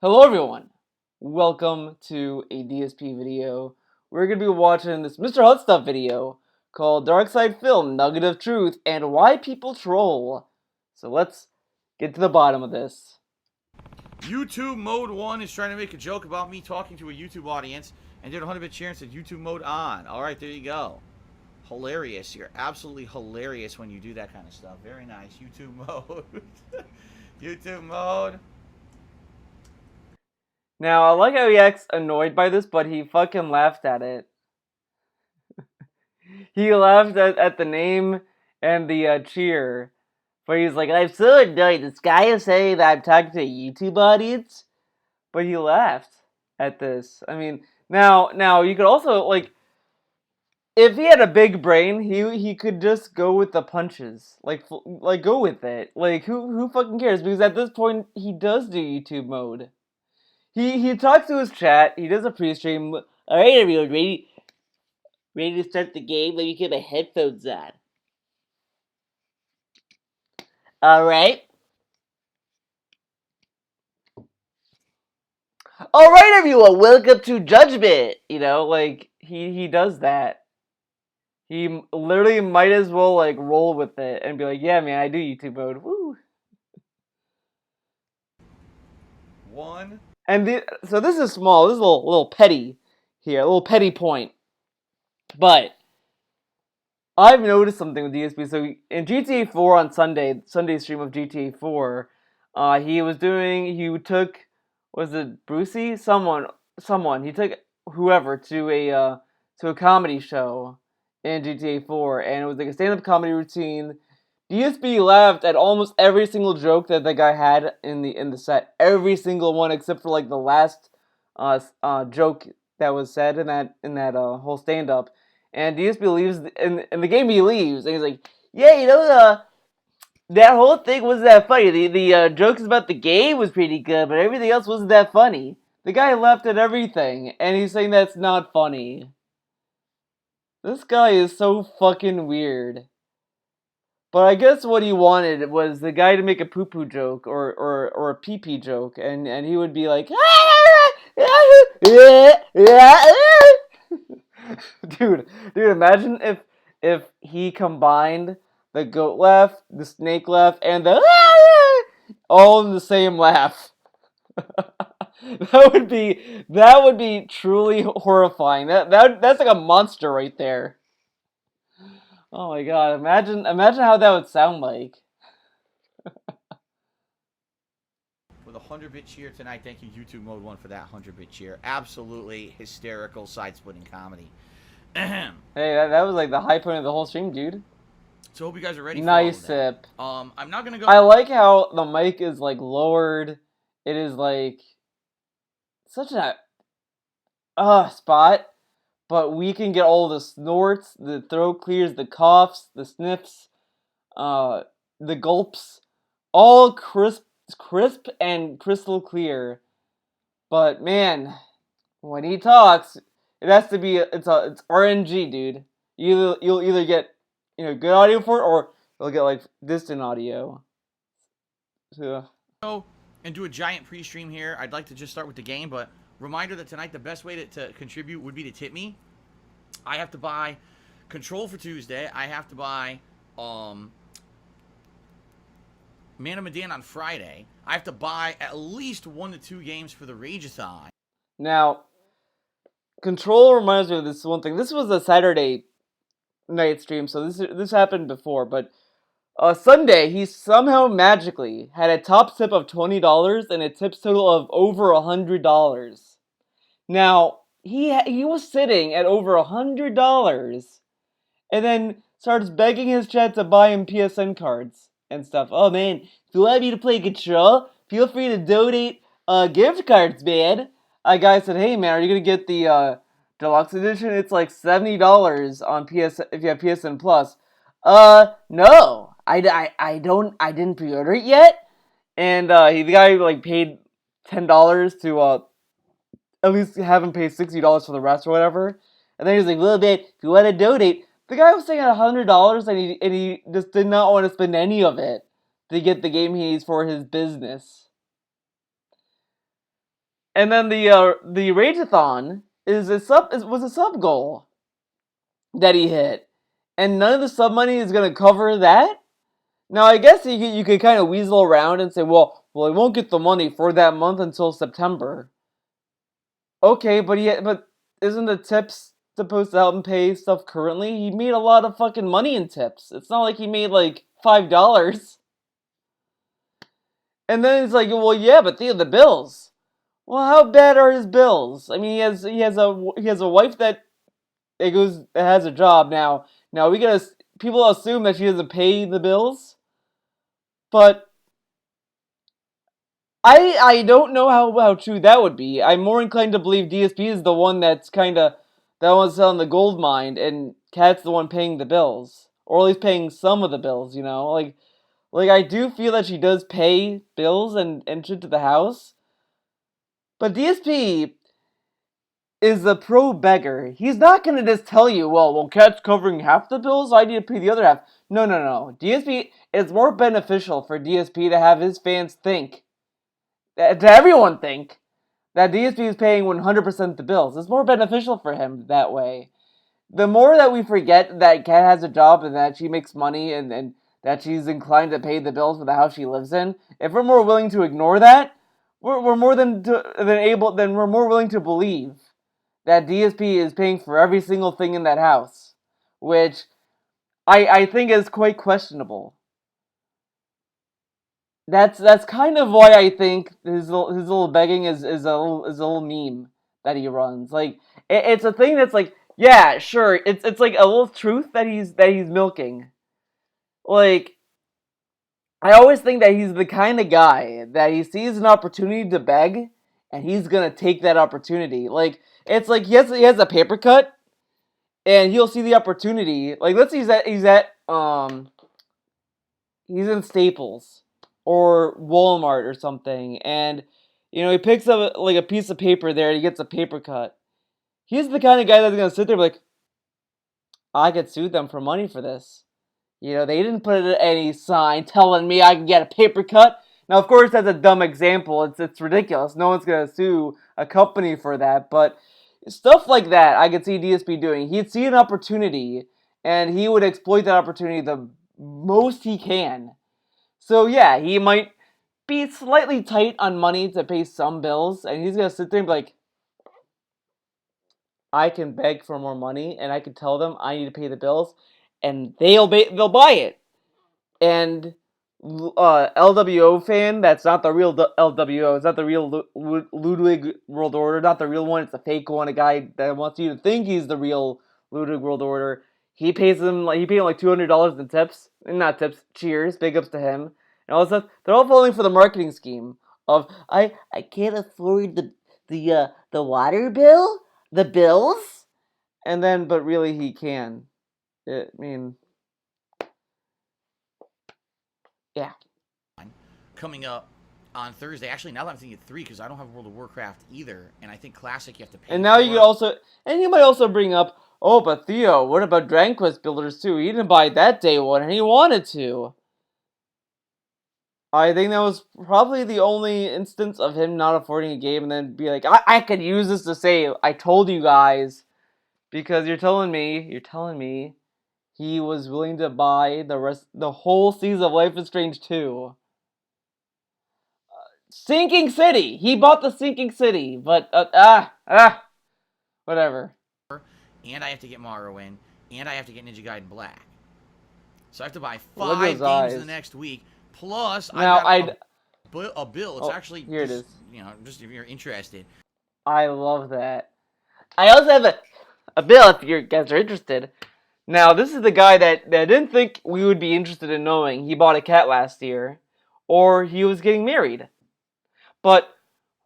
Hello everyone! Welcome to a DSP video. We're going to be watching this Mr. Hot Stuff video called Dark Side Film, Nugget of Truth, and Why People Troll. So let's get to the bottom of this. YouTube Mode 1 is trying to make a joke about me talking to a YouTube audience and did a 100-bit share and said YouTube Mode on. Alright, there you go. Hilarious. You're absolutely hilarious when you do that kind of stuff. Very nice. YouTube Mode. YouTube Mode. Now, I like how he acts annoyed by this, but he fucking laughed at it. He laughed at the name and the cheer. But he's like, I'm so annoyed. This guy is saying that I'm talking to a YouTube audience. But he laughed at this. I mean, now you could also, like, if he had a big brain, he could just go with the punches. Like go with it. Like, who fucking cares? Because at this point, he does do YouTube mode. He talks to his chat. He does a pre-stream. All right, everyone, ready to start the game? Let me get my headphones on. All right. All right, everyone. Welcome to Judgment. You know, like he does that. He literally might as well like roll with it and be like, "Yeah, man, I do YouTube mode." Woo. One. And so this is small. This is a little petty here, a little petty point. But I've noticed something with DSP. So in GTA 4 on Sunday stream of GTA 4, he took, was it Brucey? Someone. He took whoever to a comedy show in GTA 4, and it was like a stand-up comedy routine. DSP laughed at almost every single joke that the guy had in the set, every single one except for like the last joke that was said in that whole stand-up. And DSP leaves in the game. He leaves, and he's like, "Yeah, that whole thing wasn't that funny. The jokes about the game was pretty good, but everything else wasn't that funny." The guy laughed at everything, and he's saying that's not funny. This guy is so fucking weird. But I guess what he wanted was the guy to make a poo-poo joke or a pee-pee joke, and he would be like, dude, imagine if he combined the goat laugh, the snake laugh, and the all in the same laugh. that would be truly horrifying. That's like a monster right there. Oh my god, imagine how that would sound like. With a 100-bit cheer tonight. Thank you, YouTube Mode 1, for that 100-bit cheer. Absolutely hysterical, side-splitting comedy. Hey, that was like the high point of the whole stream, dude. So hope you guys are ready Nice for all of sip. that. I'm not going to go... I like how the mic is like lowered. It is like such a spot, but we can get all the snorts, the throat clears, the coughs, the sniffs, the gulps, all crisp and crystal clear. But man, when he talks, it has to be it's RNG, dude. You'll either get good audio for it, or you'll get like distant audio. So. And do a giant pre-stream here. I'd like to just start with the game, but reminder that tonight the best way to contribute would be to tip me. I have to buy Control for Tuesday. I have to buy Man of Medan on Friday. I have to buy at least 1 to 2 games for the Rageathon. Now, Control reminds me of this one thing. This was a Saturday night stream, so this happened before, but Sunday he somehow magically had a top tip of $20 and a tips total of over $100. Now he was sitting at over $100, and then starts begging his chat to buy him PSN cards and stuff. Oh man, if you want me to play Control, feel free to donate gift cards, man. A guy said, "Hey man, are you gonna get the deluxe edition? It's like $70 on PS if you have PSN Plus." No, I didn't pre-order it yet. And the guy like paid $10 to at least have him pay $60 for the rest or whatever. And then he's like, "Well, man, if you want to donate," the guy was saying $100, and he just did not want to spend any of it to get the game he needs for his business. And then the Rageathon was a sub goal that he hit, and none of the sub money is gonna cover that. Now I guess you could kind of weasel around and say, well, he won't get the money for that month until September. Okay, but isn't the tips supposed to help him pay stuff currently? He made a lot of fucking money in tips. It's not like he made like $5. And then it's like, well, yeah, but the bills. Well, how bad are his bills? I mean, he has a wife that has a job now. Now people assume that she doesn't pay the bills, but I don't know how true that would be. I'm more inclined to believe DSP is the one that's that one's selling the gold mine, and Cat's the one paying the bills, or at least paying some of the bills. Like I do feel that she does pay bills and shit to the house, but DSP is the pro beggar. He's not gonna just tell you, well, Cat's covering half the bills, I need to pay the other half. No, no, no. DSP, it's more beneficial for DSP to have his fans think, to everyone think, that DSP is paying 100% of the bills. It's more beneficial for him that way. The more that we forget that Kat has a job and that she makes money and that she's inclined to pay the bills for the house she lives in, if we're more willing to ignore that, we're more then we're more willing to believe that DSP is paying for every single thing in that house, which I think is quite questionable. That's kind of why I think his little begging is a little meme that he runs. Like it's a thing that's like, yeah, sure, it's like a little truth that he's milking. Like I always think that he's the kind of guy that he sees an opportunity to beg, and he's gonna take that opportunity. Like it's like he has a paper cut, and he'll see the opportunity. Like let's say he's in Staples or Walmart or something, and he picks up like a piece of paper there, and he gets a paper cut. He's the kind of guy that's gonna sit there and be like, I could sue them for money for this. They didn't put any sign telling me I can get a paper cut. Now, of course, that's a dumb example. It's ridiculous. No one's gonna sue a company for that. But stuff like that, I could see DSP doing. He'd see an opportunity, and he would exploit that opportunity the most he can. So yeah, he might be slightly tight on money to pay some bills, and he's gonna sit there and be like, I can beg for more money, and I can tell them I need to pay the bills, and they'll buy it. And LWO fan, that's not the real LWO. It's not the real Ludwig World Order. Not the real one. It's a fake one. A guy that wants you to think he's the real Ludwig World Order. He paid him like $200 in tips, not tips. Cheers, big ups to him, and all this stuff. They're all falling for the marketing scheme of I can't afford the water bill, the bills, and then but really he can. I mean, yeah. Coming up on Thursday. Actually, now that I'm thinking 3, because I don't have World of Warcraft either, and I think Classic you have to pay. And now you might also bring up, oh, but Theo, what about Dragon Quest Builders 2? He didn't buy that day one, and he wanted to. I think that was probably the only instance of him not affording a game and then be like, I could use this to say, I told you guys, because you're telling me he was willing to buy the whole season of Life is Strange 2. Sinking City! He bought the Sinking City, but, whatever. And I have to get Morrowind, and I have to get Ninja Gaiden Black. So I have to buy 5 games in the next week. Plus, now, I got a bill. It's actually here it is. Just if you're interested. I love that. I also have a bill if you guys are interested. Now, this is the guy that didn't think we would be interested in knowing he bought a cat last year, or he was getting married. But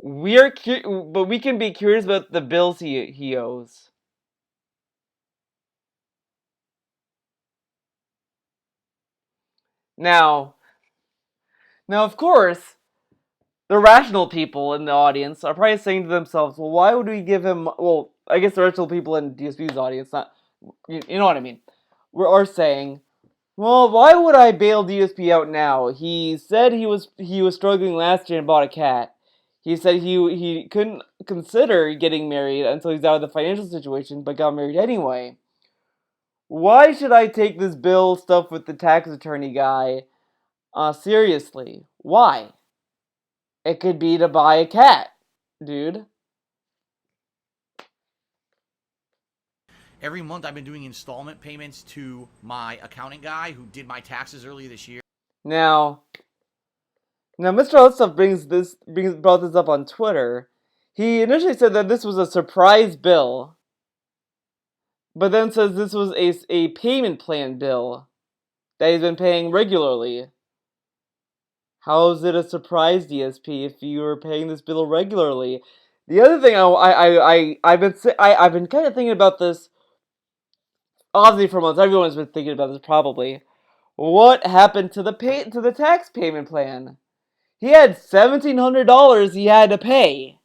we can be curious about the bills he owes. Now, of course, the rational people in the audience are probably saying to themselves, well, why would we give him... Well, I guess the rational people in DSP's audience, not... You know what I mean. Are saying, well, why would I bail DSP out now? He said he was struggling last year and bought a cat. He said he couldn't consider getting married until he's out of the financial situation, but got married anyway. Why should I take this bill stuff with the tax attorney guy seriously? Why? It could be to buy a cat, dude. Every month I've been doing installment payments to my accounting guy who did my taxes earlier this year. Now, Mr. Hotstuff brought this up on Twitter. He initially said that this was a surprise bill, but then says this was a payment plan bill that he's been paying regularly. How is it a surprise, DSP, if you were paying this bill regularly? The other thing I've been kind of thinking about this, obviously for months. Everyone's been thinking about this probably. What happened to the tax payment plan? He had $1,700 he had to pay,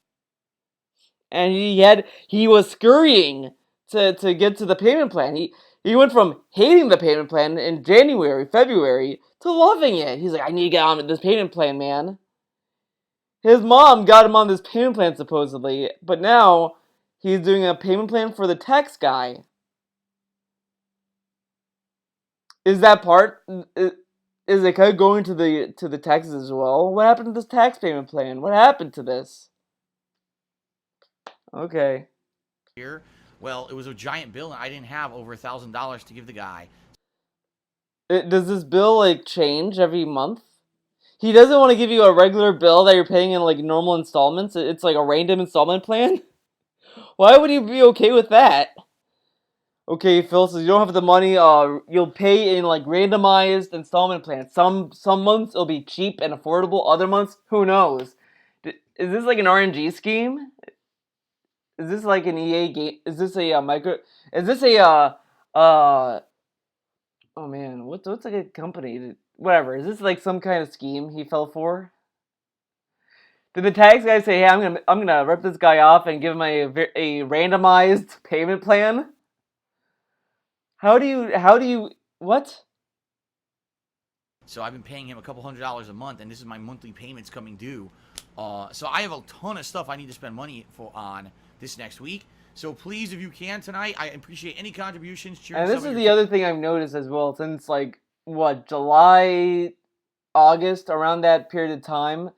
and he was scurrying to get to the payment plan. He went from hating the payment plan in January, February to loving it. He's like, I need to get on this payment plan, man. His mom got him on this payment plan supposedly, but now he's doing a payment plan for the tax guy. Is that part? Is it kind of going to the taxes as well? What happened to this tax payment plan? What happened to this? Okay. Well, it was a giant bill, and I didn't have over $1,000 to give the guy. Does this bill like change every month? He doesn't want to give you a regular bill that you're paying in like normal installments. It's like a random installment plan. Why would you be okay with that? Okay, Phil, so you don't have the money, you'll pay in like randomized installment plans. Some months it'll be cheap and affordable, other months, who knows? Is this like an RNG scheme? Is this like an EA game? Is this a micro? Is this a oh man, what's like a company? Whatever. Is this like some kind of scheme he fell for? Did the tax guy say, "Hey, I'm gonna rip this guy off and give him a randomized payment plan"? How do you what? So I've been paying him a couple $100s a month, and this is my monthly payments coming due. So I have a ton of stuff I need to spend money on this next week. So please, if you can tonight, I appreciate any contributions. And this is the other thing I've noticed as well, since like what, July, August, around that period of time.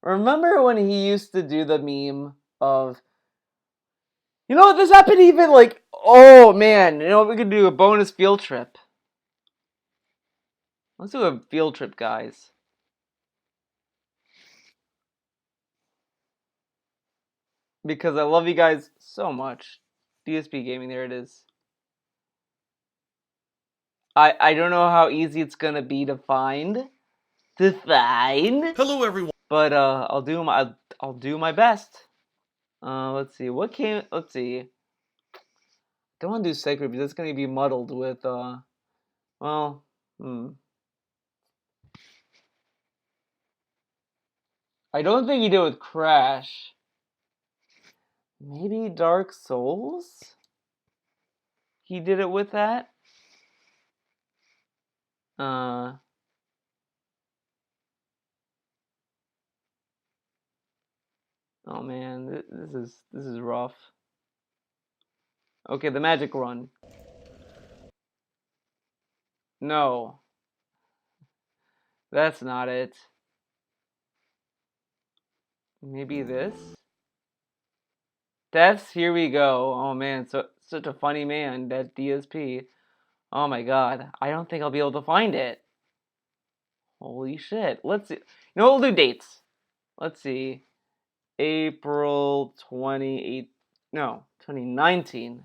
Remember when he used to do the meme of, you know what, this happened even like, oh man, you know what, we could do a bonus field trip. Let's do a field trip, guys. Because I love you guys so much. DSP Gaming, there it is. I don't know how easy it's gonna be to find. Hello, everyone. But I'll do my best. Let's see. Let's see. Don't want to do sacred because it's gonna be muddled with well, I don't think he did with Crash. Maybe Dark Souls? He did it with that? Oh man, this is rough. Okay, the magic run. No. That's not it. Maybe this? Deaths, here we go. Oh man, such a funny man, that DSP. Oh my god, I don't think I'll be able to find it. Holy shit. Let's see. You know what, we'll do dates. Let's see. April 28th. No, 2019.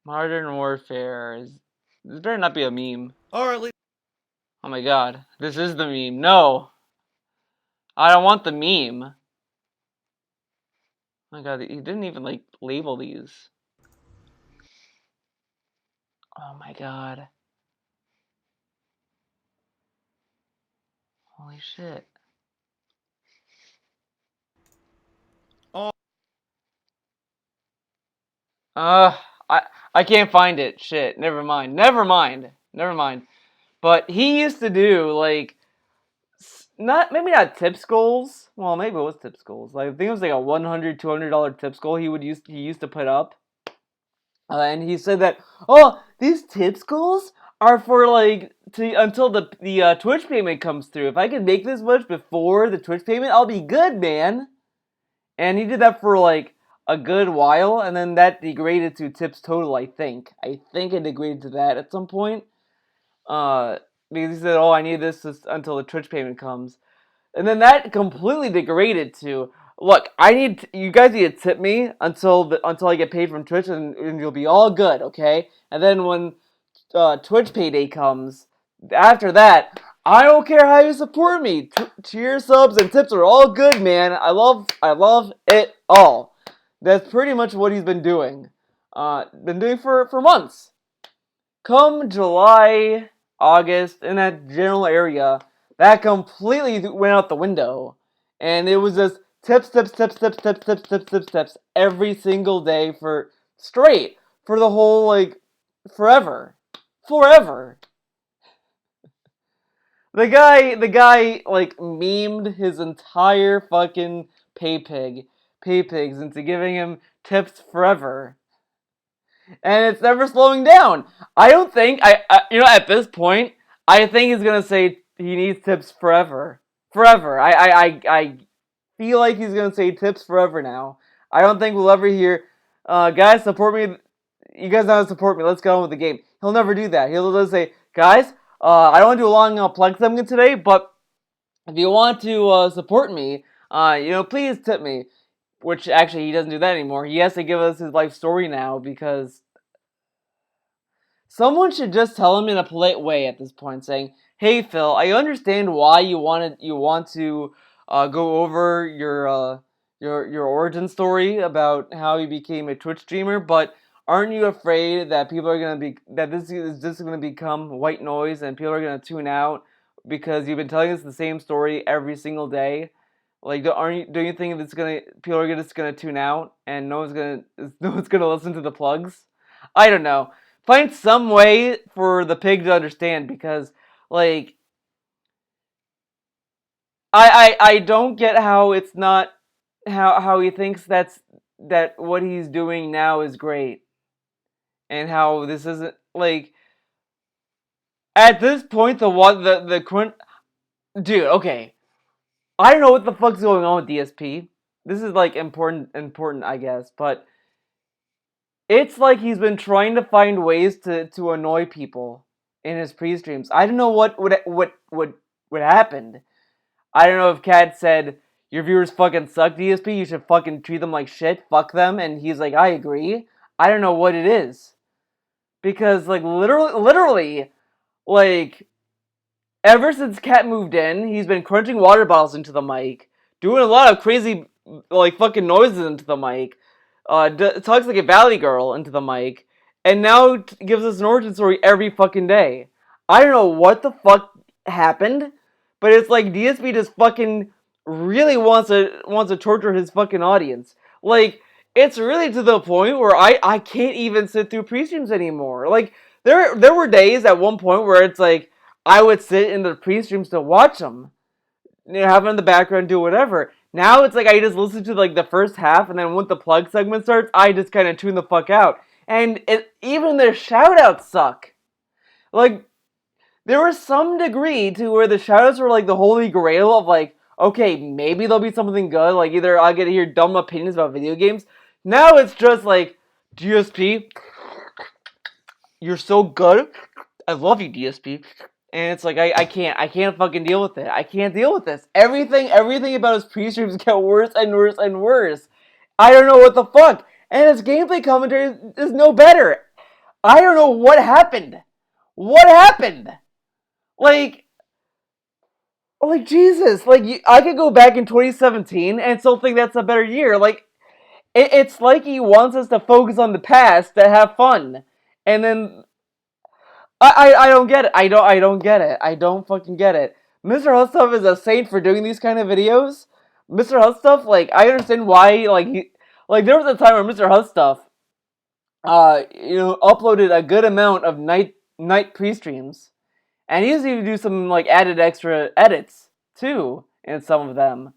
Modern Warfare. This better not be a meme. Alright, oh my god. This is the meme. No. I don't want the meme. Oh my god, he didn't even like label these. Oh my god. Holy shit. Oh. I can't find it. Shit. Never mind. But he used to do like maybe not tips goals. Well, maybe it was tips goals. Like I think it was like a $100, $200 tips goal he used to put up. And he said that, oh, these tips goals are for like until the Twitch payment comes through. If I can make this much before the Twitch payment, I'll be good, man. And he did that for like a good while, and then that degraded to tips total. I think it degraded to that at some point. Because he said, oh, I need this until the Twitch payment comes. And then that completely degraded to, look, you guys need to tip me until I get paid from Twitch, and you'll be all good, okay? And then when Twitch payday comes, after that, I don't care how you support me. Cheer subs and tips are all good, man. I love it all. That's pretty much what he's been doing. Been doing for months. Come July, August, in that general area, that completely went out the window. And it was just tips every single day for the whole, like, forever. Forever. The guy, like, memed his entire fucking pay pigs into giving him tips forever. And it's never slowing down. I don't think at this point, I think he's gonna say he needs tips forever. Forever. I feel like he's gonna say tips forever now. I don't think we'll ever hear, guys, support me. You guys know how to support me. Let's get on with the game. He'll never do that. He'll just say, guys, I don't want to do a long plug segment today, but if you want to support me, please tip me. Which actually he doesn't do that anymore. He has to give us his life story now because someone should just tell him in a polite way at this point, saying, "Hey Phil, I understand why you want to go over your origin story about how you became a Twitch streamer, but aren't you afraid that this is just gonna become white noise and people are gonna tune out because you've been telling us the same story every single day? Like, do you think people are just gonna tune out and no one's gonna listen to the plugs? I don't know. Find some way for the pig to understand because, like, I don't get how it's not how he thinks that what he's doing now is great and how this isn't, like, at this point dude, okay, I don't know what the fuck's going on with DSP. This is like important I guess, but it's like he's been trying to find ways to annoy people in his pre-streams. I don't know what happened. I don't know if Cat said, your viewers fucking suck, DSP, you should fucking treat them like shit, fuck them, and he's like, I agree. I don't know what it is. Because, like, literally, like, ever since Cat moved in, he's been crunching water bottles into the mic, doing a lot of crazy, like, fucking noises into the mic, talks like a valley girl into the mic, and now gives us an origin story every fucking day. I don't know what the fuck happened, but it's like DSP just fucking really wants to torture his fucking audience. Like, it's really to the point where I can't even sit through pre-streams anymore. Like, there were days at one point where it's like I would sit in the pre-streams to watch them, have them in the background, do whatever. Now it's like I just listen to like the first half, and then when the plug segment starts, I just kind of tune the fuck out. And even their shoutouts suck. Like, there was some degree to where the shoutouts were like the holy grail of like, okay, maybe there'll be something good. Like, either I get to hear dumb opinions about video games. Now it's just like, DSP, you're so good. I love you, DSP. And it's like, I can't fucking deal with it. I can't deal with this. Everything about his pre-streams get worse and worse and worse. I don't know what the fuck. And his gameplay commentary is no better. I don't know what happened. What happened? Like Jesus. Like, I could go back in 2017 and still think that's a better year. Like, it's like he wants us to focus on the past to have fun. And then I don't get it. I don't get it. I don't fucking get it. Mr. Huststuff is a saint for doing these kind of videos. Mr. Huststuff, like, I understand why, there was a time where Mr. Huststuff, uploaded a good amount of night pre-streams. And he used to even do some, like, added extra edits too in some of them.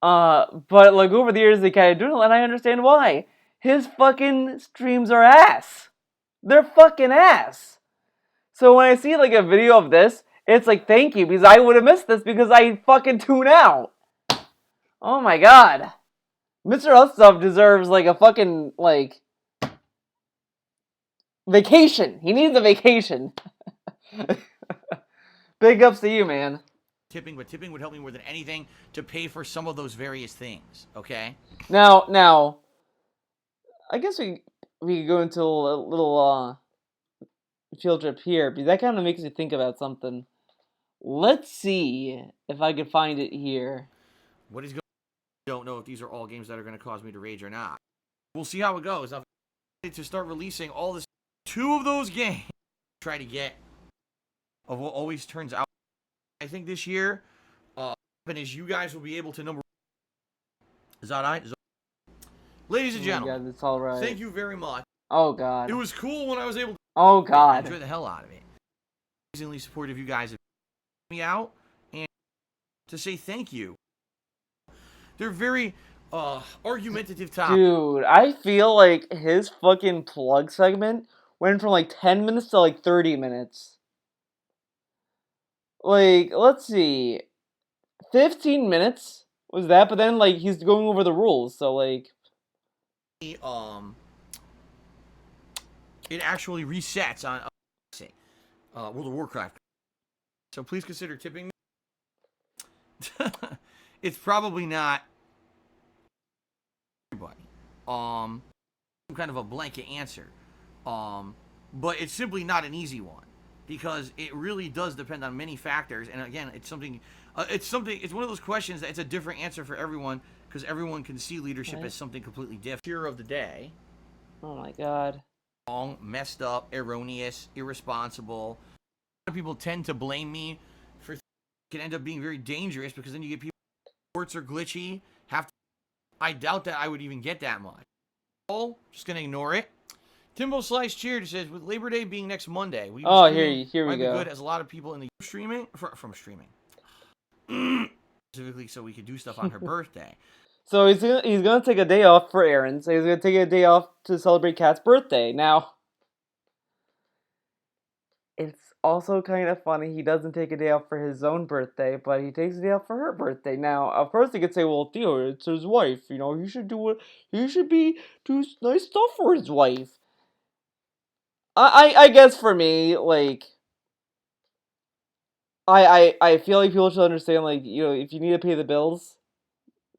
But like over the years they kind of dwindle, and I understand why. His fucking streams are ass. They're fucking ass. So when I see like a video of this, it's like thank you because I would have missed this because I fucking tune out. Oh my god. Mr. Stuff deserves like a fucking like vacation. He needs a vacation. Big ups to you, man. Tipping, but tipping would help me more than anything to pay for some of those various things. Okay. Now, I guess we could go into a little field trip here because that kind of makes me think about something. Let's see if I can find it here. What is going? Don't know if these are all games that are going to cause me to rage or not. We'll see how it goes. I'm excited to start releasing all this. 2 of those games. Try to get of what always turns out. I think this year, is you guys will be able to number. Is that all right? Ladies and gentlemen, God, it's all right. Thank you very much. Oh god. It was cool when I was able to. Oh god. Enjoy the hell out of it. Amazingly supportive, you guys have me out and to say thank you. They're very argumentative topics. Dude, I feel like his fucking plug segment went from like 10 minutes to like 30 minutes. Like, let's see. 15 minutes was that, but then like he's going over the rules, so like it actually resets on World of Warcraft. So please consider tipping me. It's probably not everybody. Some kind of a blanket answer. But it's simply not an easy one because it really does depend on many factors. And again, it's something. It's one of those questions that it's a different answer for everyone because everyone can see leadership as something completely different. Hero of the day. Oh my god. Wrong, messed up, erroneous, irresponsible. A lot of people tend to blame me for things that can end up being very dangerous because then you get people reports are glitchy. I doubt that I would even get that much. Oh, just gonna ignore it. Timbo Slice Cheer says with Labor Day being next Monday, here we go. Good as a lot of people in the streaming from streaming. Specifically so we could do stuff on her birthday. So he's gonna take a day off for errands. So he's gonna take a day off to celebrate Kat's birthday. Now, it's also kind of funny he doesn't take a day off for his own birthday, but he takes a day off for her birthday. Now, of course, he could say, "Well, Theo, it's his wife. You know, he should do nice stuff for his wife." I guess for me, like, I feel like people should understand, like, you know, if you need to pay the bills,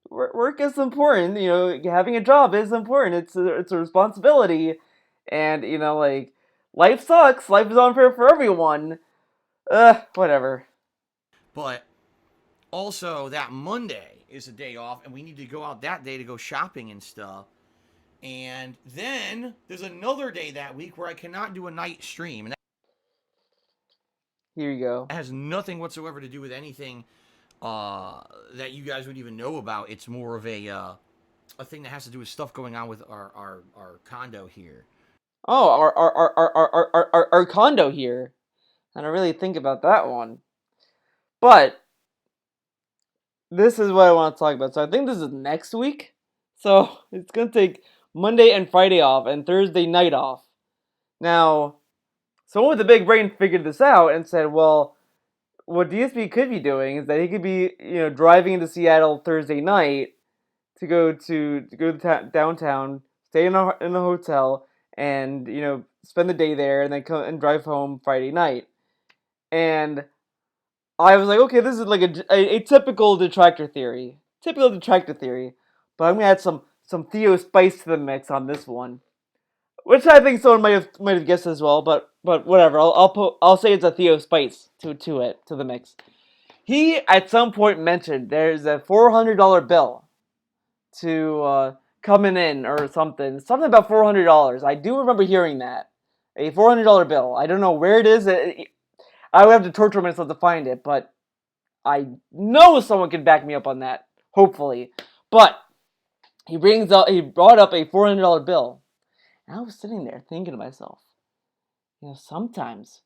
work is important. You know, having a job is important. It's a responsibility, and you know, like, life sucks. Life is unfair for everyone. Whatever. But also that Monday is a day off, and we need to go out that day to go shopping and stuff. And then there's another day that week where I cannot do a night stream. And here you go. That has nothing whatsoever to do with anything that you guys would even know about. It's more of a thing that has to do with stuff going on with our condo here. Oh, our condo here. I don't really think about that one. But this is what I want to talk about. So I think this is next week. So it's going to take Monday and Friday off and Thursday night off. Now, someone with a big brain figured this out and said, well, what DSP could be doing is that he could be, you know, driving into Seattle Thursday night to go downtown, stay in a hotel, and, you know, spend the day there, and then come and drive home Friday night. And I was like, okay, this is like a typical detractor theory. But I'm gonna add some Theo spice to the mix on this one, which I think someone might have guessed as well. But whatever. I'll say it's a Theo spice to the mix. He at some point mentioned there's a $400 bill to coming in or something about $400. I do remember hearing that, a $400 bill. I don't know where it is. I would have to torture myself to find it, but I know someone can back me up on that. Hopefully, but he brought up a $400 bill, and I was sitting there thinking to myself, you know, sometimes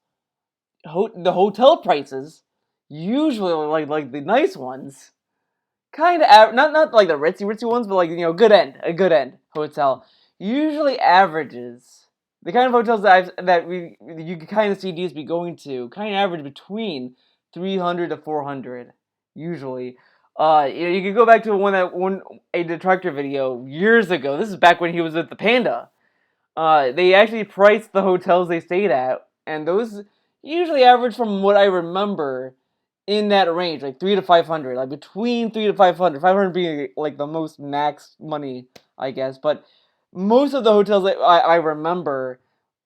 the hotel prices usually like the nice ones, kind of not like the ritzy ones, but like a good end hotel usually averages the kind of hotels that you can kind of see DSB going to kind of average between 300 to 400 usually. You could go back to a detractor video years ago. This is back when he was with the Panda. They actually priced the hotels they stayed at, and those usually average, from what I remember, in that range, like 3 to 500, like between 3 to 500. 500 being like the most max money, I guess. But most of the hotels that I remember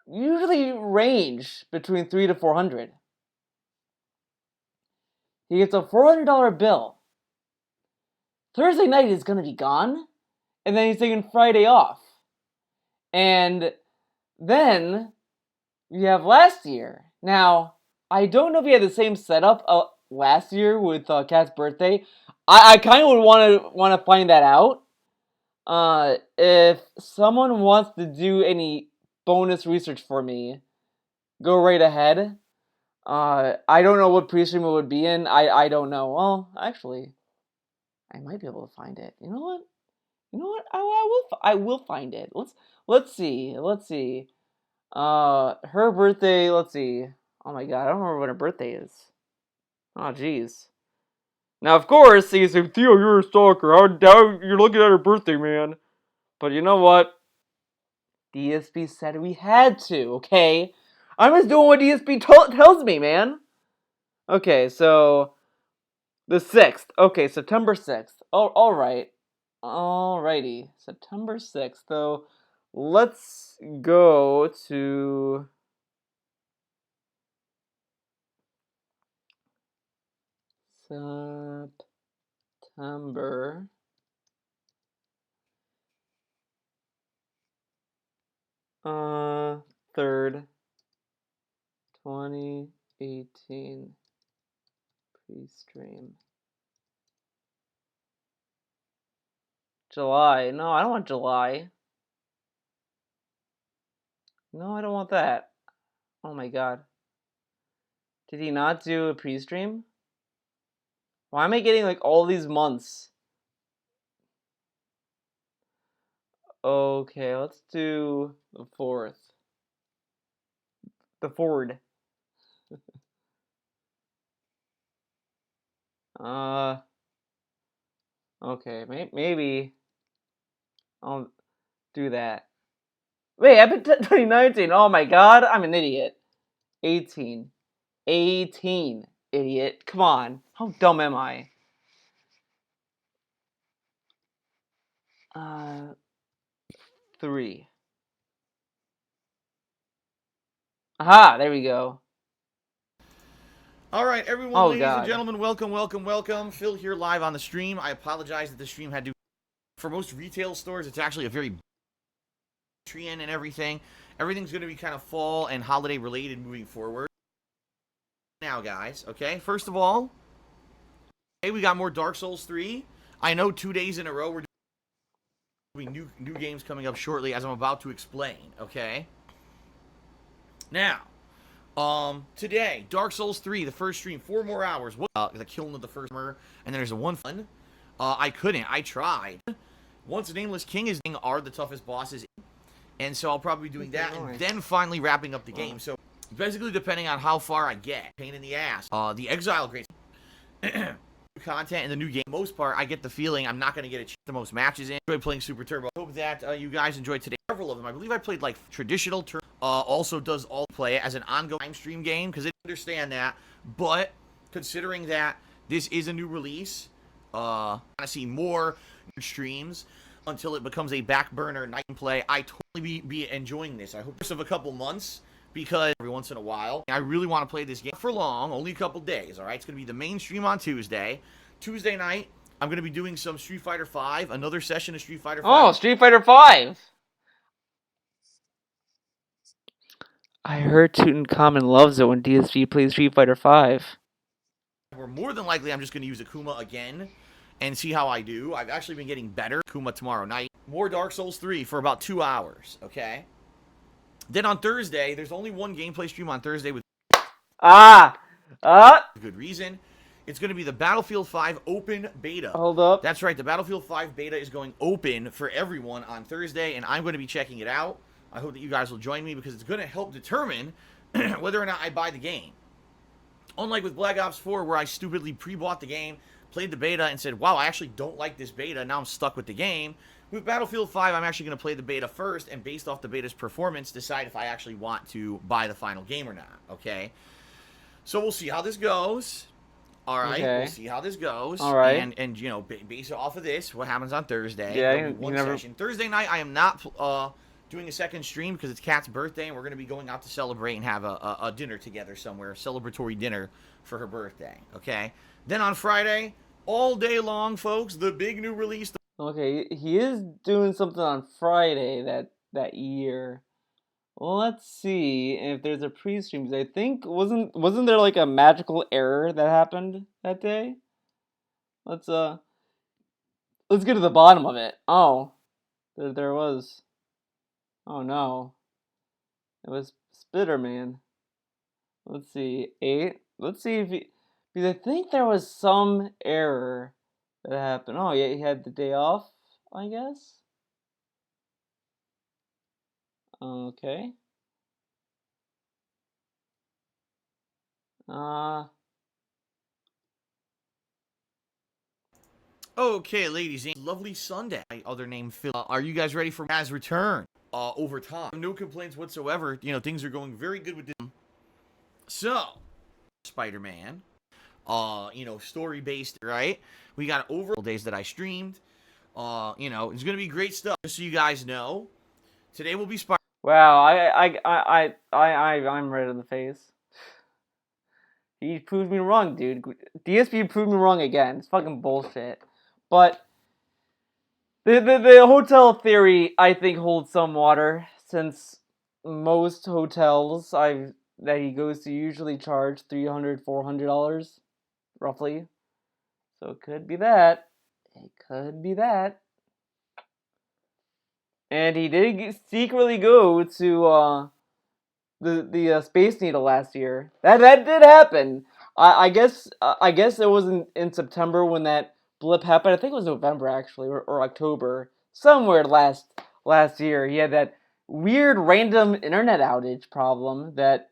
usually range between 3 to 400. He gets a $400 bill. Thursday night is gonna be gone, and then he's taking Friday off, and then we have last year. Now, I don't know if he had the same setup last year with Cat's birthday. I kind of would want to find that out. If someone wants to do any bonus research for me, go right ahead. I don't know what pre-stream it would be in. I don't know. Well, actually, I might be able to find it. You know what? I will find it. Let's see. Her birthday, let's see. Oh my god, I don't remember when her birthday is. Oh jeez. Now, of course, you say, Theo, you're a stalker. How you're looking at her birthday, man. But you know what? DSP said we had to, okay? I'm just doing what DSP tells me, man. Okay, so the 6th. Okay, September 6th. Oh, alright. Alrighty. September 6th. So, let's go to September 3rd, 2018 pre-stream. July. No, I don't want July. No, I don't want that. Oh my god. Did he not do a pre-stream? Why am I getting like all these months? Okay, let's do the 4th. The Ford. Okay, maybe I'll do that. Wait, I put 2019. Oh my god, I'm an idiot. 18, idiot. Come on, how dumb am I? 3. Aha, there we go. All right, everyone, ladies and gentlemen, welcome. Phil here live on the stream. I apologize that the stream had to... For most retail stores, it's actually a very... tree in and everything. Everything's going to be kind of fall and holiday related moving forward. Now, guys, okay? First of all, okay, we got more Dark Souls 3. I know 2 days in a row we're doing new games coming up shortly, as I'm about to explain, okay? Now... today, Dark Souls 3, the first stream, 4 more hours. The killing of the first murder, and then there's a one fun. I couldn't. I tried. Once Nameless King is are the toughest bosses, and so I'll probably be doing that, and then finally wrapping up the game. So basically, depending on how far I get, pain in the ass. The Exile great content in the new game. For the most part, I get the feeling I'm not going to get the most matches in. I enjoyed playing Super Turbo. Hope that you guys enjoyed today. Several of them. I believe I played like traditional turbo. Also does all play it as an ongoing stream game, because I understand that, but considering that this is a new release, I see more streams until it becomes a back burner night and play. I totally be enjoying this. I hope this of a couple months, because every once in a while I really want to play this game for long, only a couple days. All right, it's gonna be the main stream on Tuesday night. I'm gonna be doing some Street Fighter 5, another session of Street Fighter 5. Oh, Street Fighter 5. I heard Tutankhamun loves it when DSG plays Street Fighter 5. Or more than likely, I'm just going to use Akuma again and see how I do. I've actually been getting better. Akuma tomorrow night. More Dark Souls 3 for about 2 hours, okay? Then on Thursday, there's only one gameplay stream on Thursday with... A good reason. It's going to be the Battlefield 5 open beta. Hold up. That's right, the Battlefield 5 beta is going open for everyone on Thursday, and I'm going to be checking it out. I hope that you guys will join me because it's going to help determine whether or not I buy the game. Unlike with Black Ops 4, where I stupidly pre-bought the game, played the beta, and said, wow, I actually don't like this beta, now I'm stuck with the game. With Battlefield 5, I'm actually going to play the beta first, and based off the beta's performance, decide if I actually want to buy the final game or not, okay? So we'll see how this goes. All right, Okay. we'll see how this goes. All right. And you know, based off of this, what happens on Thursday? Yeah, one never... session. Thursday night, I am not doing a second stream because it's Kat's birthday, and we're going to be going out to celebrate and have a dinner together somewhere, a celebratory dinner for her birthday, okay? Then on Friday, all day long, folks, the big new release. Okay, he is doing something on Friday that year. Well, let's see if there's a pre-stream. 'Cause I think wasn't there like a magical error that happened that day? Let's get to the bottom of it. Oh, there was. Oh no, it was Spiderman. Let's see, 8. Let's see if he, because I think there was some error that happened. Oh yeah, he had the day off, I guess. Okay. Okay, ladies and lovely Sunday. My other name, Phil. Are you guys ready for Maz's return? Over time. No complaints whatsoever. You know, things are going very good with this. So, Spider-Man. You know, story-based, right? We got over days that I streamed. You know, it's gonna be great stuff. Just so you guys know, today will be Spider. Wow, I'm red in the face. He proved me wrong, dude. DSP proved me wrong again. It's fucking bullshit. But the hotel theory, I think, holds some water, since most hotels that he goes to usually charge $300, $400, roughly. So it could be that. It could be that. And he did secretly go to the Space Needle last year. That did happen. I guess it was in September when that blip happened. I think it was November actually, or October, somewhere last year. He had that weird random internet outage problem that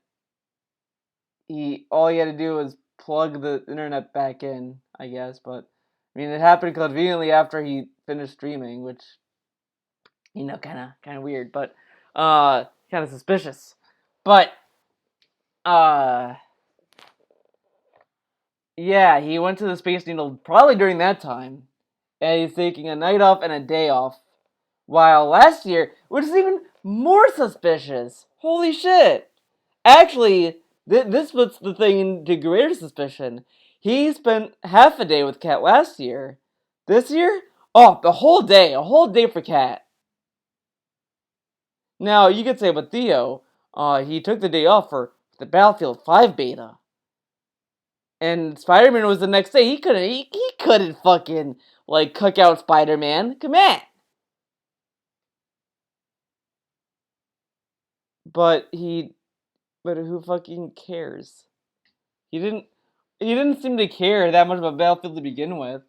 all he had to do was plug the internet back in, I guess. But I mean, it happened conveniently after he finished streaming, which, you know, kind of weird, but kind of suspicious. But yeah, he went to the Space Needle probably during that time, and he's taking a night off and a day off. While last year, which is even more suspicious. Holy shit! Actually, this puts the thing into greater suspicion. He spent half a day with Cat last year. This year, oh, a whole day for Cat. Now you could say, but Theo, he took the day off for the Battlefield 5 beta. And Spider-Man was the next day. He couldn't fucking, like, cook out Spider-Man. Come on. But who fucking cares? He didn't seem to care that much about Battlefield to begin with.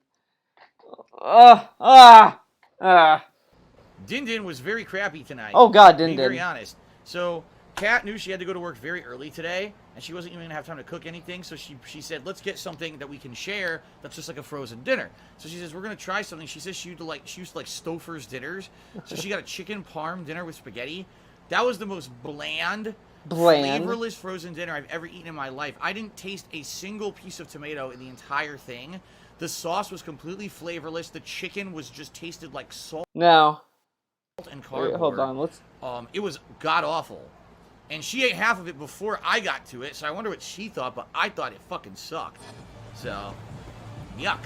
Din Din was very crappy tonight. Oh god, Din Din. Being very honest. So, Kat knew she had to go to work very early today, and she wasn't even going to have time to cook anything, so she said, let's get something that we can share that's just like a frozen dinner. So she says, we're going to try something. She says she used to like Stouffer's dinners, so she got a chicken parm dinner with spaghetti. That was the most bland, flavorless frozen dinner I've ever eaten in my life. I didn't taste a single piece of tomato in the entire thing. The sauce was completely flavorless. The chicken was just tasted like salt and cardboard. Wait, hold on, let's... It was god-awful. And she ate half of it before I got to it, so I wonder what she thought, but I thought it fucking sucked. So, yuck.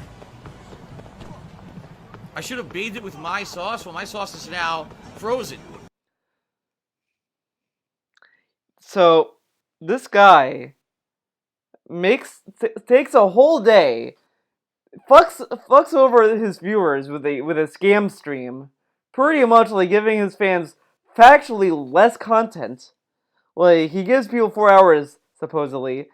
I should have bathed it with my sauce. Well, my sauce is now frozen. So, this guy takes a whole day, fucks over his viewers with a scam stream, pretty much like giving his fans factually less content. Like, he gives people 4 hours, supposedly.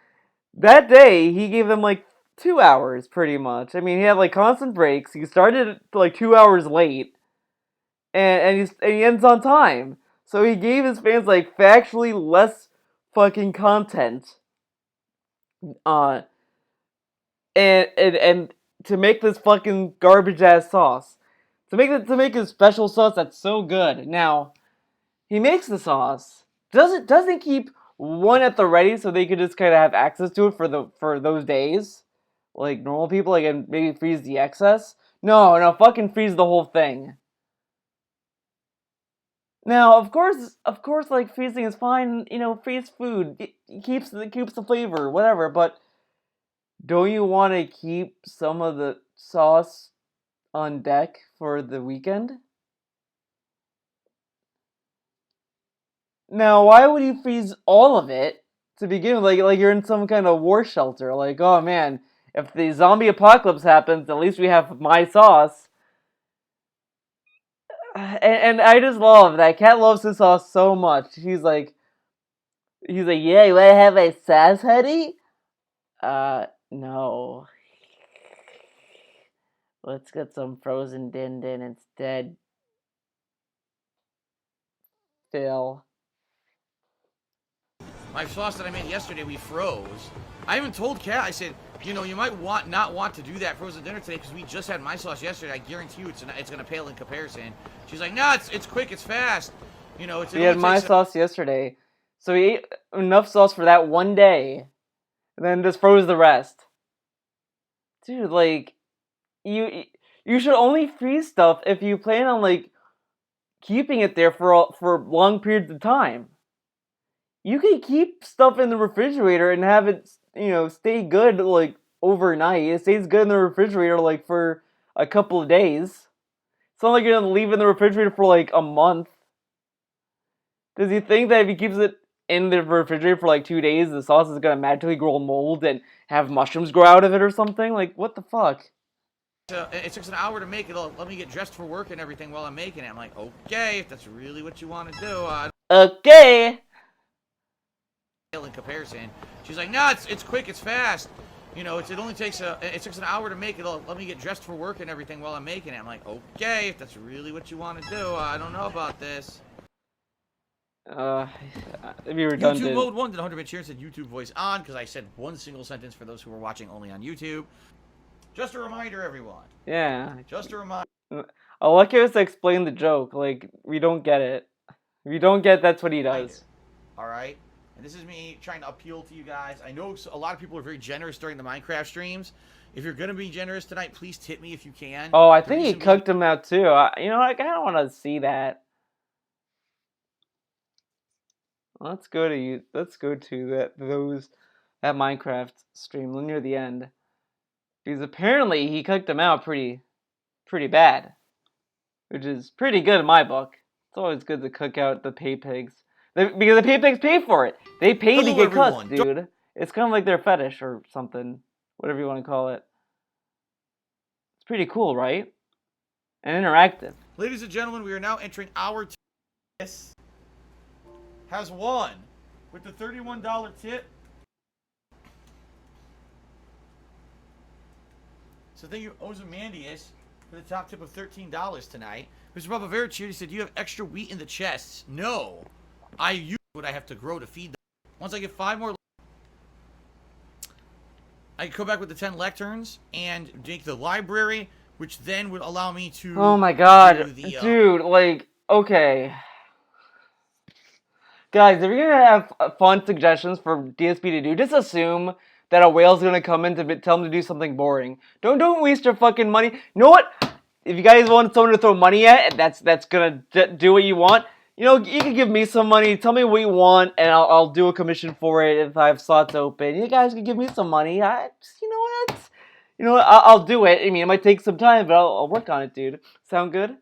That day, he gave them like 2 hours, pretty much. I mean, he had like constant breaks. He started like 2 hours late, and he ends on time. So he gave his fans like factually less fucking content. Uh, and to make this fucking garbage ass sauce, to make his special sauce that's so good. Now he makes the sauce. Doesn't keep one at the ready so they could just kind of have access to it for those days, like normal people, like, and maybe freeze the excess. No, fucking freeze the whole thing. Now, of course, like freezing is fine. Freeze food. It keeps the flavor, whatever. But don't you want to keep some of the sauce on deck for the weekend? Now, why would you freeze all of it to begin with? Like you're in some kind of war shelter. Like, oh man, if the zombie apocalypse happens, at least we have my sauce. And I just love that Cat loves his sauce so much. He's like, yeah, you wanna have a sauce, honey? No. Let's get some frozen din din instead, Phil. My sauce that I made yesterday, we froze. I even told Kat, I said, you might not want to do that frozen dinner today because we just had my sauce yesterday. I guarantee you it's going to pale in comparison. She's like, no, it's quick, it's fast. We had my sauce yesterday, so we ate enough sauce for that one day, and then just froze the rest. Dude, like, you should only freeze stuff if you plan on like keeping it there for long periods of time. You can keep stuff in the refrigerator and have it, stay good like overnight. It stays good in the refrigerator like for a couple of days. It's not like you're gonna leave it in the refrigerator for like a month. Does he think that if he keeps it in the refrigerator for like 2 days, the sauce is gonna magically grow mold and have mushrooms grow out of it or something? Like, what the fuck? It took an hour to make it. Let me get dressed for work and everything while I'm making it. I'm like, okay, if that's really what you want to do. Okay. In comparison, she's like, no, it's quick, it's fast. It only takes it took an hour to make it. Let me get dressed for work and everything while I'm making it. I'm like, okay, if that's really what you want to do. I don't know about this. It'd be redundant. YouTube mode 1 did 100 cheers, said YouTube voice on because I said one single sentence for those who were watching only on YouTube. Just a reminder, everyone. Yeah. Just a reminder. I like us to explain the joke. Like, we don't get it. If you don't get, that's what he does. All right. And this is me trying to appeal to you guys. I know a lot of people are very generous during the Minecraft streams. If you're going to be generous tonight, please tip me if you can. Oh, I think he cooked him out too. I kind of want to see that. Let's go to that Minecraft stream near the end. Because apparently he cooked him out pretty bad. Which is pretty good in my book. It's always good to cook out the pay pigs. Because the pay pigs pay for it. They pay to get cussed, dude. It's kind of like their fetish or something. Whatever you want to call it. It's pretty cool, right? And interactive. Ladies and gentlemen, we are now entering hour 2. This has won with the $31 tip. So thank you, Ozymandias, for the top tip of $13 tonight. Mr. Bubba very cheered. He said, do you have extra wheat in the chests? No. I use what I have to grow to feed them. Once I get 5 more, I can go back with the 10 lecterns and make the library, which then would allow me to... Oh my god. Dude, like, okay. Guys, if you're gonna have fun suggestions for DSP to do, just assume that a whale's gonna come in to tell them to do something boring. Don't waste your fucking money. You know what? If you guys want someone to throw money at, that's gonna do what you want. You can give me some money. Tell me what you want, and I'll do a commission for it if I have slots open. You guys can give me some money. You know what? I'll do it. I mean, it might take some time, but I'll work on it, dude. Sound good?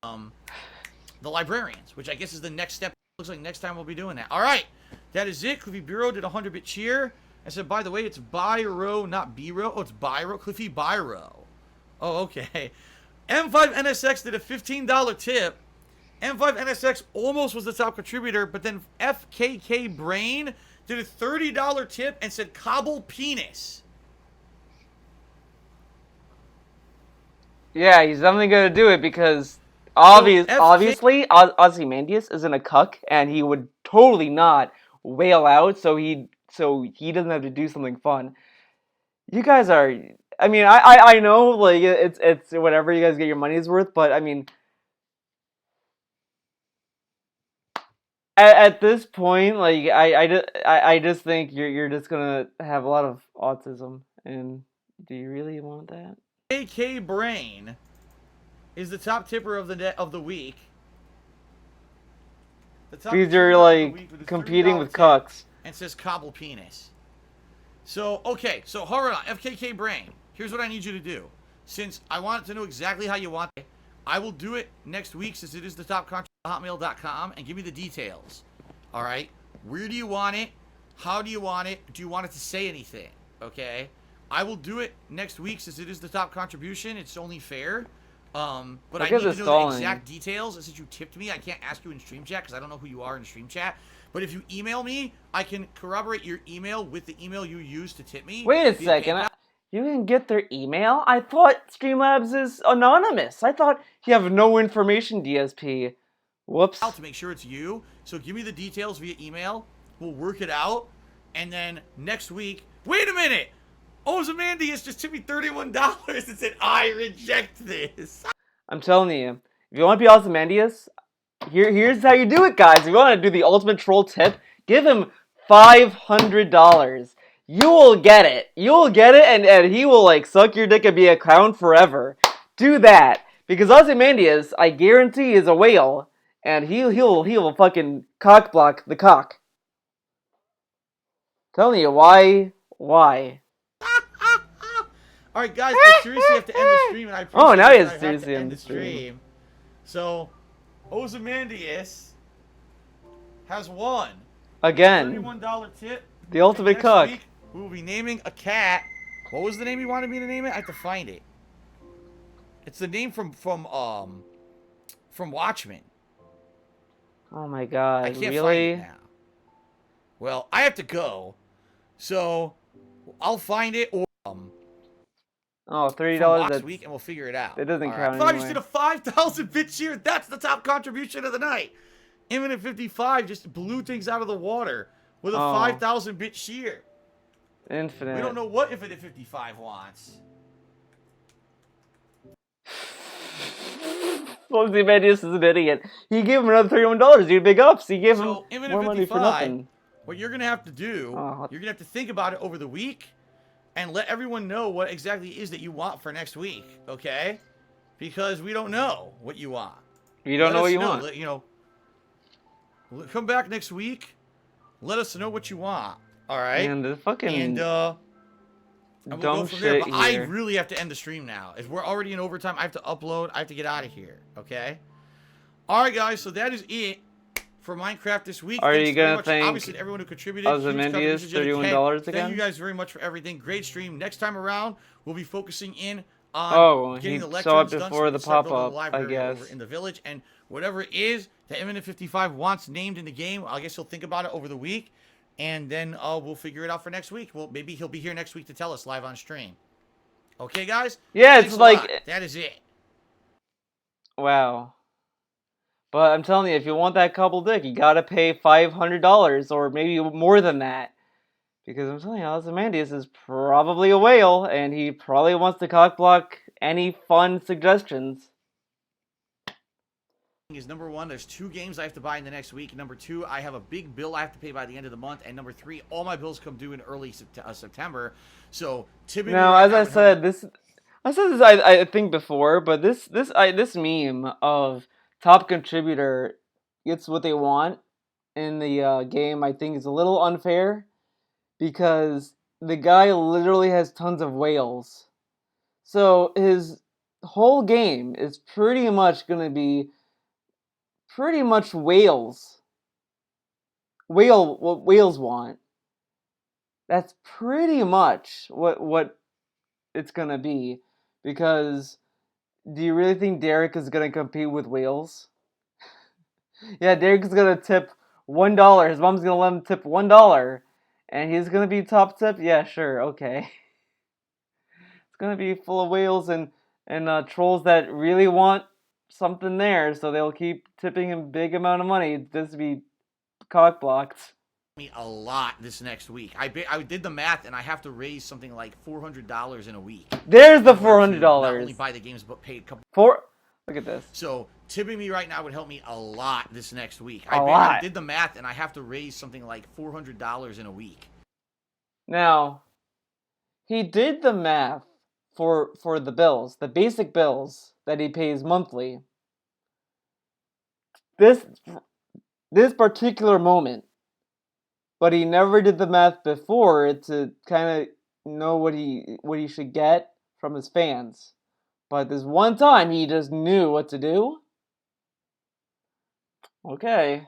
The librarians, which I guess is the next step. Looks like next time we'll be doing that. All right, that is it. Cliffy Bureau did a 100-bit cheer. I said, by the way, it's Byro, not B-Row. Oh, it's Byro. Cliffy Byro. Oh, okay. M5 NSX did a $15 tip. M5 NSX almost was the top contributor, but then FKK Brain did a $30 tip and said cobble penis. Yeah, he's definitely gonna do it because So FK, obviously Ozymandias isn't a cuck, and he would totally not wail out. So he doesn't have to do something fun. You guys are. I mean, I know like it's whatever, you guys get your money's worth, but I mean, at this point, like I just think you're just gonna have a lot of autism, and do you really want that? AK Brain is the top tipper of the week. The top Because you're contributor of the like week with a competing $30 with tip cucks. and says cobble penis. So, okay, so hold on. FKK Brain, here's what I need you to do. Since I want to know exactly how you want it, I will do it next week since it is the top contract hotmail.com, and give me the details. All right? Where do you want it? How do you want it? Do you want it to say anything? Okay? I will do it next week since it is the top contribution. It's only fair. But I need to know the exact details. Since you tipped me, I can't ask you in stream chat because I don't know who you are in stream chat. But if you email me, I can corroborate your email with the email you used to tip me. Wait a second. You can get their email? I thought Streamlabs is anonymous. I thought you have no information, DSP. Whoops. To make sure it's you. So give me the details via email. We'll work it out. And then next week... Wait a minute! Ozymandias just tipped me $31 and said, I reject this. I'm telling you, if you want to be Ozymandias, here's how you do it, guys. If you want to do the ultimate troll tip, give him $500. You will get it. You'll get it, and he will like suck your dick and be a clown forever. Do that. Because Ozymandias, I guarantee, is a whale, and he'll fucking cock block the cock. Telling you why. All right, guys, I seriously have to end the stream, and I appreciate now he has I seriously have to end the stream. So, Ozymandias has won again. $31 tip. The ultimate cock. Week, we will be naming a cat. What was the name you wanted me to name it? I have to find it. It's the name from Watchmen. Oh my god! I can't really? find it now. Well, I have to go, so I'll find it or Oh, $30 last week, and we'll figure it out. It doesn't count anyway. anyway. Did a 5,000 bit cheer. That's the top contribution of the night. Infinite 55 just blew things out of the water with a 5,000 bit shear. Infinite. We don't know what Infinite 55 wants. Ozymandias is an idiot. He gave him another $31, dude. Big ups. He gave him more money for nothing. What you're gonna have to do, you're gonna have to think about it over the week, and let everyone know what exactly it is that you want for next week, okay? Because we don't know what you want. You don't know what you want. You know, come back next week. Let us know what you want. All right. And the fucking we'll dumb shit But I really have to end the stream now. If we're already in overtime, I have to upload. I have to get out of here. Okay. All right, guys. So that is it for Minecraft this week. Are you gonna thank obviously everyone who contributed? Ozymandias $31 again? Thank you guys very much for everything. Great stream. Next time around, we'll be focusing in on getting the lectures saw it done. before the pop-up, I guess. Over in the village, and whatever it is that Infinite 55 wants named in the game, I guess he'll think about it over the week, and then we'll figure it out for next week. Well, maybe he'll be here next week to tell us live on stream. Okay, guys? Yeah, it's like that is it. Wow. But I'm telling you, if you want that couple dick, you gotta pay $500 or maybe more than that. Because I'm telling you, Ozymandias is probably a whale, and he probably wants to cockblock any fun suggestions. Is number one, there's 2 games I have to buy in the next week. Number 2, I have a big bill I have to pay by the end of the month. And number 3, all my bills come due in early September. So typically, now, as I said this, I think before, but this meme of top contributor gets what they want in the game, I think is a little unfair. Because the guy literally has tons of whales. So his whole game is pretty much going to be whales. What whales want. That's pretty much what it's going to be. Because do you really think Derek is going to compete with whales? Yeah, Derek is going to tip $1. His mom's going to let him tip $1. And he's gonna be top tip? Yeah, sure, okay. It's gonna be full of whales, and and trolls that really want something there, so they'll keep tipping him big amount of money just to be cock blocked. Me a lot this next week. I did the math, and I have to raise something like $400 in a week. There's the in order to not only $400. buy the games, but pay a couple. Look at this. So tipping me right now would help me a lot this next week. A lot. I did the math, and I have to raise something like $400 in a week. Now, he did the math for the bills, the basic bills that he pays monthly. This particular moment, but he never did the math before to kind of know what he should get from his fans. But this one time, he just knew what to do. Okay.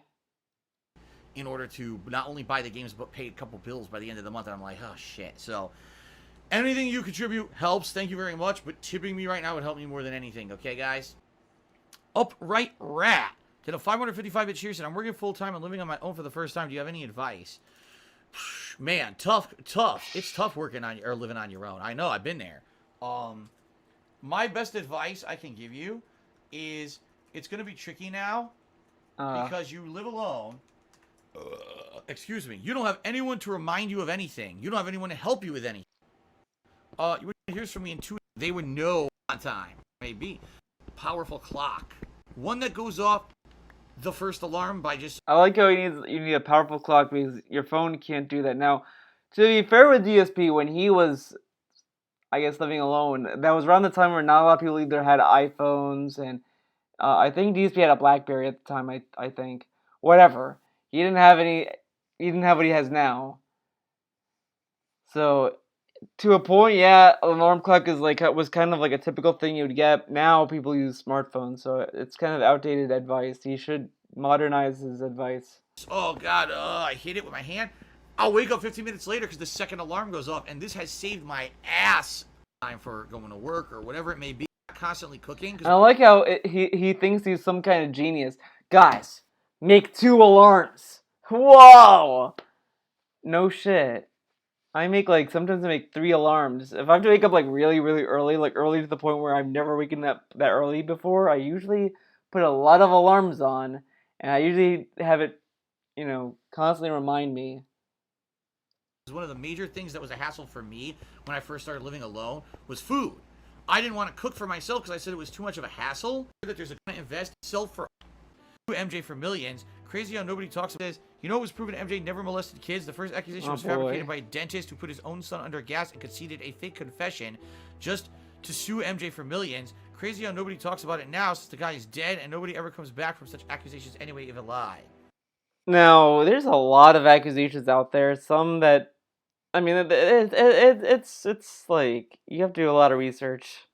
In order to not only buy the games, but pay a couple bills by the end of the month. And I'm like, oh, shit. So anything you contribute helps. Thank you very much. But tipping me right now would help me more than anything. Okay, guys? Upright Rat. Did a 555-bit cheers, and I'm working full-time and living on my own for the first time. Do you have any advice? Man, tough. It's tough working on or living on your own. I know. I've been there. My best advice I can give you is it's going to be tricky now because you live alone. Excuse me. You don't have anyone to remind you of anything. You don't have anyone to help you with anything. You would hear from me in 2 days. They would know on time. Maybe. Powerful clock. One that goes off the first alarm by just... I like how you need a powerful clock because your phone can't do that. Now, to be fair with DSP, when he was, I guess, living alone, that was around the time where not a lot of people either had iPhones, and I think DSP had a BlackBerry at the time, I think. Whatever. He didn't have what he has now. So, to a point, yeah, an alarm clock was kind of like a typical thing you would get. Now people use smartphones, so it's kind of outdated advice. He should modernize his advice. Oh, God, I hit it with my hand. I'll wake up 15 minutes later because the second alarm goes off, and this has saved my ass time for going to work or whatever it may be. Constantly cooking. I like how he thinks he's some kind of genius. Guys, make 2 alarms. Whoa! No shit. Sometimes I make 3 alarms. If I have to wake up really, really early, early to the point where I've never waken up that early before, I usually put a lot of alarms on, and I usually have it, constantly remind me. One of the major things that was a hassle for me when I first started living alone was food. I didn't want to cook for myself because I said it was too much of a hassle. That there's a going to invest self for MJ for millions. Crazy how nobody talks about this. You know it was proven MJ never molested kids? The first accusation was fabricated by a dentist who put his own son under gas and conceded a fake confession just to sue MJ for millions. Crazy how nobody talks about it now since the guy is dead and nobody ever comes back from such accusations anyway if a lie. Now, there's a lot of accusations out there. Some that, I mean, it's like, you have to do a lot of research.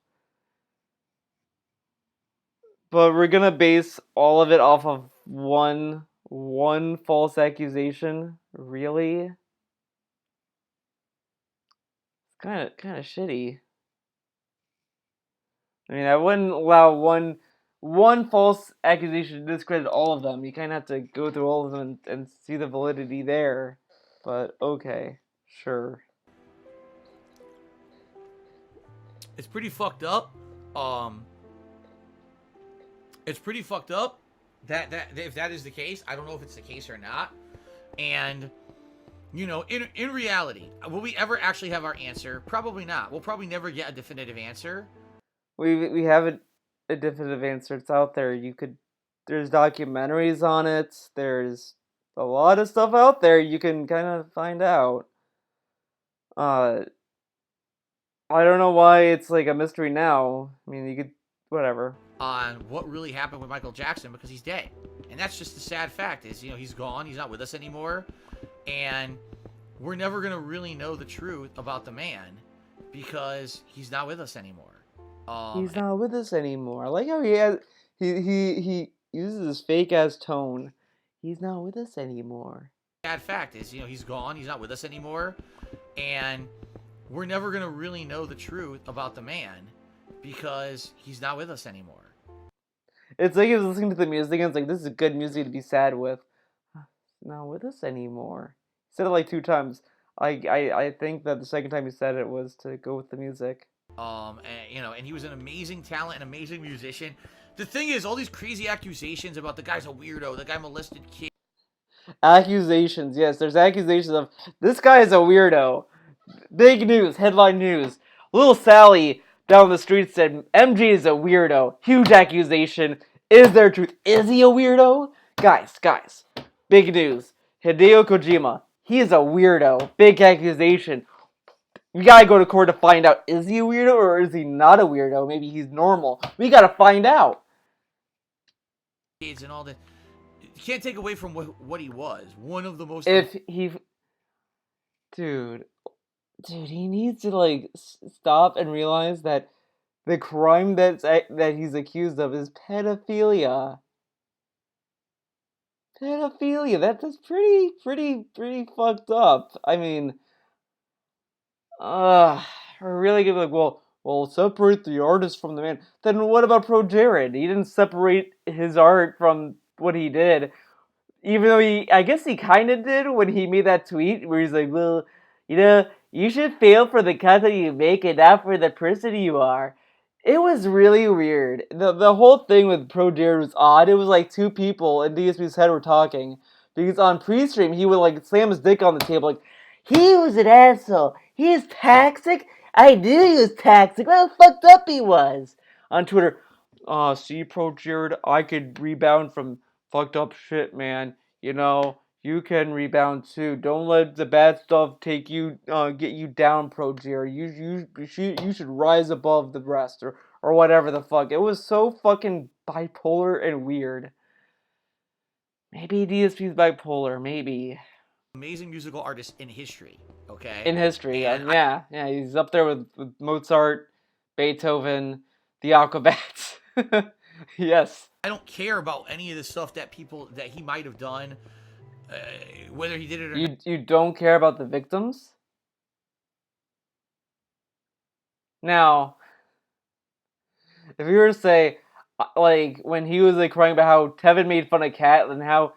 But we're gonna base all of it off of one false accusation? Really? It's kind of shitty. I mean, I wouldn't allow one false accusation to discredit all of them. You kind of have to go through all of them and see the validity there. But okay, sure. It's pretty fucked up. It's pretty fucked up that if that is the case. I don't know if it's the case or not. And in reality, will we ever actually have our answer? Probably not. We'll probably never get a definitive answer. We have a definitive answer. It's out there. There's documentaries on it. There's a lot of stuff out there you can kind of find out. I don't know why it's like a mystery now. I mean, you could, whatever. On what really happened with Michael Jackson because he's dead. And that's just the sad fact is, he's gone. He's not with us anymore. And we're never going to really know the truth about the man because he's not with us anymore. He's not with us anymore. I like how he uses his fake ass tone. He's not with us anymore. Sad fact is, he's gone. He's not with us anymore. And we're never going to really know the truth about the man because he's not with us anymore. It's like he was listening to the music and it's like, this is good music to be sad with. He's not with us anymore. He said it like 2 times. I think that the second time he said it was to go with the music. And he was an amazing talent, an amazing musician. The thing is, all these crazy accusations about the guy's a weirdo, the guy molested kids. Accusations, yes, there's accusations of this guy is a weirdo. Big news, headline news. Little Sally down the street said MJ is a weirdo. Huge accusation. Is there truth? Is he a weirdo? Guys, big news. Hideo Kojima, he is a weirdo. Big accusation. We gotta go to court to find out, is he a weirdo or is he not a weirdo? Maybe he's normal. We gotta find out. And all that. You can't take away from what he was. One of the most. If he. Dude, he needs to, stop and realize that the crime that he's accused of is pedophilia. Pedophilia. That's pretty fucked up. I mean, we're really gonna be like, well, separate the artist from the man. Then what about Pro Jared? He didn't separate his art from what he did. Even though I guess he kind of did when he made that tweet where he's like, well, you should fail for the content you make and not for the person you are. It was really weird. The whole thing with Pro Jared was odd. It was like two people in DSP's head were talking. Because on pre-stream, he would slam his dick on the table like, he was an asshole. He is toxic. I knew he was toxic. How fucked up he was. On Twitter, see, Pro Jared, I could rebound from fucked up shit, man. You can rebound too. Don't let the bad stuff take you, get you down, Pro Jared. You should rise above the rest, or whatever the fuck. It was so fucking bipolar and weird. Maybe DSP's bipolar, maybe. Amazing musical artist in history, okay? In history, yeah, he's up there with Mozart, Beethoven, the Aquabats. Yes. I don't care about any of the stuff that he might have done, whether he did it or not. You don't care about the victims? Now, if you were to say, when he was crying about how Tevin made fun of Kat and how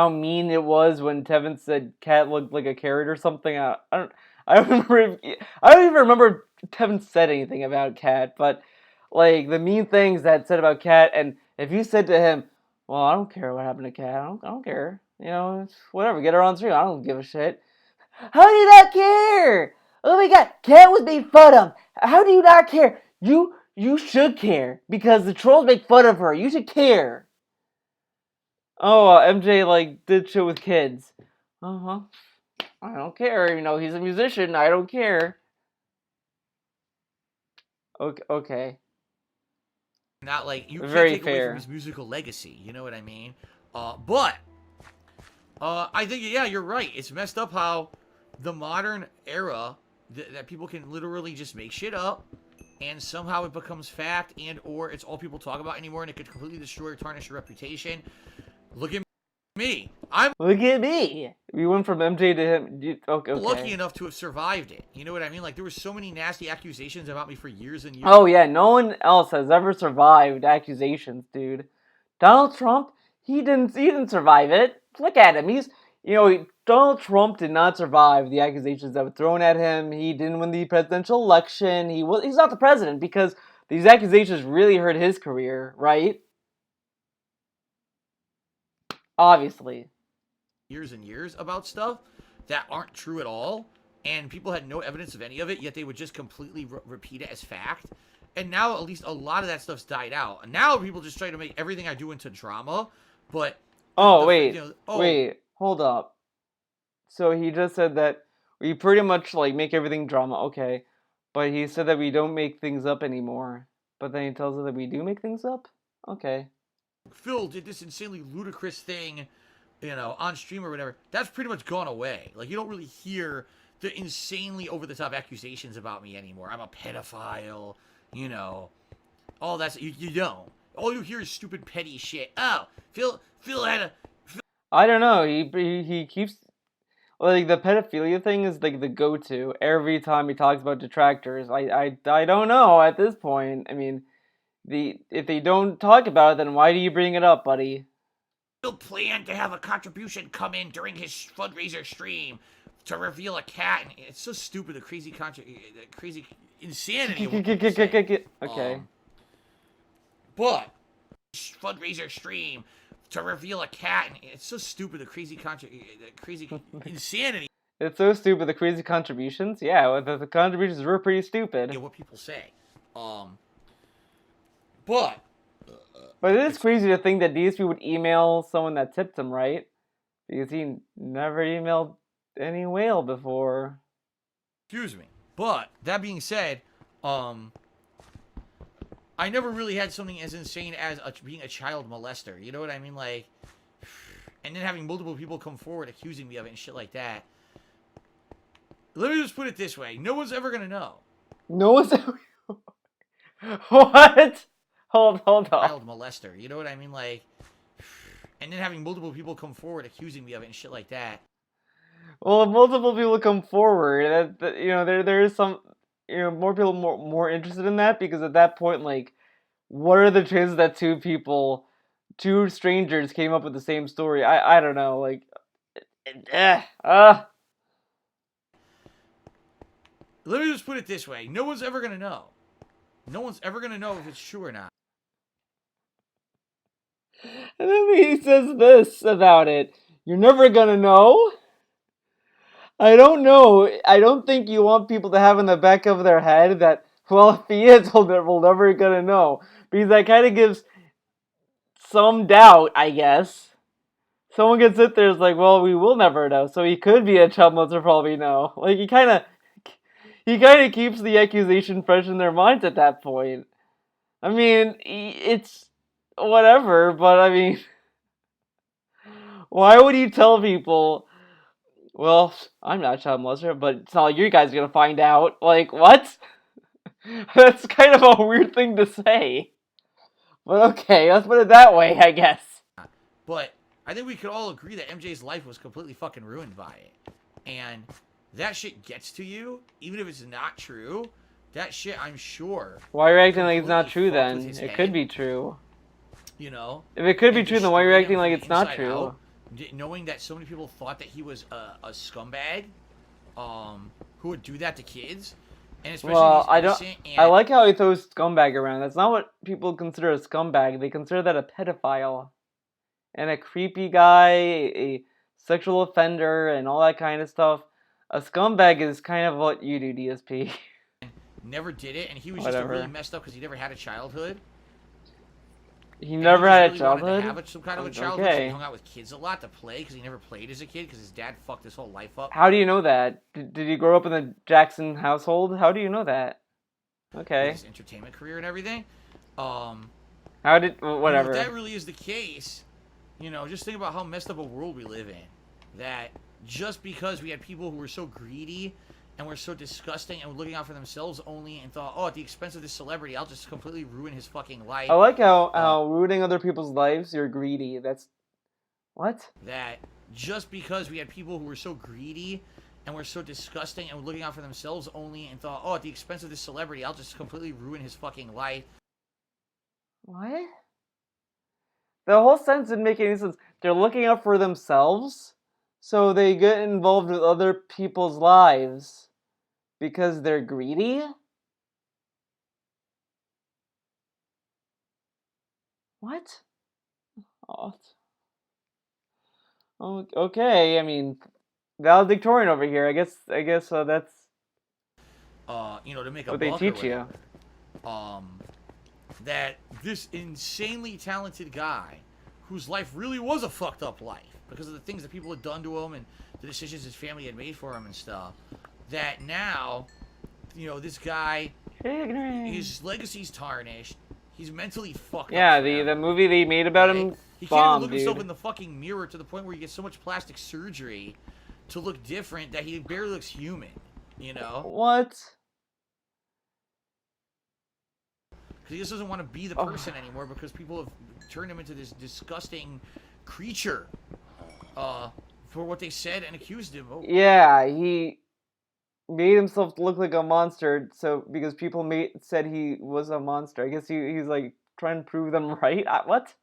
mean it was when Tevin said Kat looked like a carrot or something, I don't even remember if Tevin said anything about Kat, but the mean things that said about Kat, and if you said to him, well, I don't care what happened to Kat, I don't care, whatever, get her on stream, I don't give a shit. How do you not care? Oh my god, Kat was made fun of. How do you not care? You should care because the trolls make fun of her. You should care. Oh, MJ did shit with kids. I don't care. He's a musician. I don't care. Okay. Not you Very can't take fair. away from his musical legacy. You know what I mean? But I think you're right. It's messed up how the modern era that people can literally just make shit up, and somehow it becomes fact, and or it's all people talk about anymore, and it could completely destroy or tarnish your reputation. Look at me. Look at me. We went from MJ to him. Okay. Lucky enough to have survived it. You know what I mean? There were so many nasty accusations about me for years and years. Oh yeah, no one else has ever survived accusations, dude. Donald Trump, he didn't survive it. Look at him. Donald Trump did not survive the accusations that were thrown at him. He didn't win the presidential election. He's not the president because these accusations really hurt his career, right? Obviously. Years and years about stuff that aren't true at all, and people had no evidence of any of it, yet they would just completely repeat it as fact. And now at least a lot of that stuff's died out. And now people just try to make everything I do into drama, but... Wait, hold up. So he just said that we pretty much make everything drama, okay. But he said that we don't make things up anymore. But then he tells us that we do make things up? Okay. Phil did this insanely ludicrous thing, on stream or whatever. That's pretty much gone away. You don't really hear the insanely over-the-top accusations about me anymore. I'm a pedophile, all that. You don't. All you hear is stupid petty shit. Oh, Phil had a... I don't know. He keeps... the pedophilia thing is the go-to every time he talks about detractors. I don't know at this point. I mean, if they don't talk about it, then why do you bring it up, buddy? Phil planned to have a contribution come in during his fundraiser stream. to reveal a cat, and it's so stupid. The crazy crazy insanity of what people say. Okay. But fundraiser stream to reveal a cat, and it's so stupid. The crazy insanity. It's so stupid. The crazy contributions. Yeah, the contributions were pretty stupid. Yeah, what people say. But it is crazy to think that DSP would email someone that tipped him, right? Because he never emailed any whale before. Excuse me. But that being said, I never really had something as insane as being a child molester. You know what I mean? Like, and then having multiple people come forward accusing me of it and shit like that. Let me just put it this way: no one's ever gonna know. No one's ever. What? Hold on. Child molester. You know what I mean? Like, and then having multiple people come forward accusing me of it and shit like that. Well, if multiple people come forward, there is some, more people more interested in that, because at that point, like, what are the chances that two strangers came up with the same story? I don't know, like, Let me just put it this way: no one's ever gonna know. No one's ever gonna know if it's true or not. And then he says this about it: "You're never gonna know." I don't know. I don't think you want people to have in the back of their head that, well, if he is, we're never gonna know. Because that kind of gives some doubt, I guess. Someone can sit there and is like, well, we will never know. So he could be a child molester for all we know. Like, he kind of keeps the accusation fresh in their minds at that point. I mean, it's whatever, but I mean, why would you tell people, well, I'm not a child molester, but it's not like you guys are gonna find out. Like, what? That's kind of a weird thing to say. But okay, let's put it that way, I guess. But I think we could all agree that MJ's life was completely fucking ruined by it. And that shit gets to you, even if it's not true. That shit, I'm sure. Why are you acting like it's not true then? It could be true. You know? If it could be true, then why are you acting like it's not true? Out, knowing that so many people thought that he was a scumbag, who would do that to kids. And especially I like how he throws scumbag around. That's not what people consider a scumbag. They consider that a pedophile. And a creepy guy, a sexual offender, and all that kind of stuff. A scumbag is kind of what you do, DSP. Never did it, and he was just really messed up because he never had a childhood. He never had a childhood? He have some kind of a childhood. Okay. So he hung out with kids a lot to play because he never played as a kid because his dad fucked his whole life up. How do you know that? Did he grow up in the Jackson household? How do you know that? Okay. His entertainment career and everything. How did... whatever. If that really is the case, just think about how messed up a world we live in. That just because we had people who were so greedy and were so disgusting and were looking out for themselves only and thought, oh, at the expense of this celebrity, I'll just completely ruin his fucking life. I like how ruining other people's lives, you're greedy. That's... What? That just because we had people who were so greedy and were so disgusting and were looking out for themselves only and thought, oh, at the expense of this celebrity, I'll just completely ruin his fucking life. What? The whole sentence didn't make any sense. They're looking out for themselves, so they get involved with other people's lives because they're greedy? What? Oh, okay. I mean, valedictorian over here. I guess that's to make a what they teach you. That this insanely talented guy, whose life really was a fucked up life because of the things that people had done to him and the decisions his family had made for him and stuff, that now, this guy, his legacy's tarnished. He's mentally fucked up. Yeah, the movie they made about him. He can't even look himself in the fucking mirror to the point where he gets so much plastic surgery to look different that he barely looks human. What? Because he just doesn't want to be the person anymore because people have turned him into this disgusting creature for what they said and accused him of. Yeah, he made himself look like a monster, because people said he was a monster. I guess he's like trying to prove them right. What?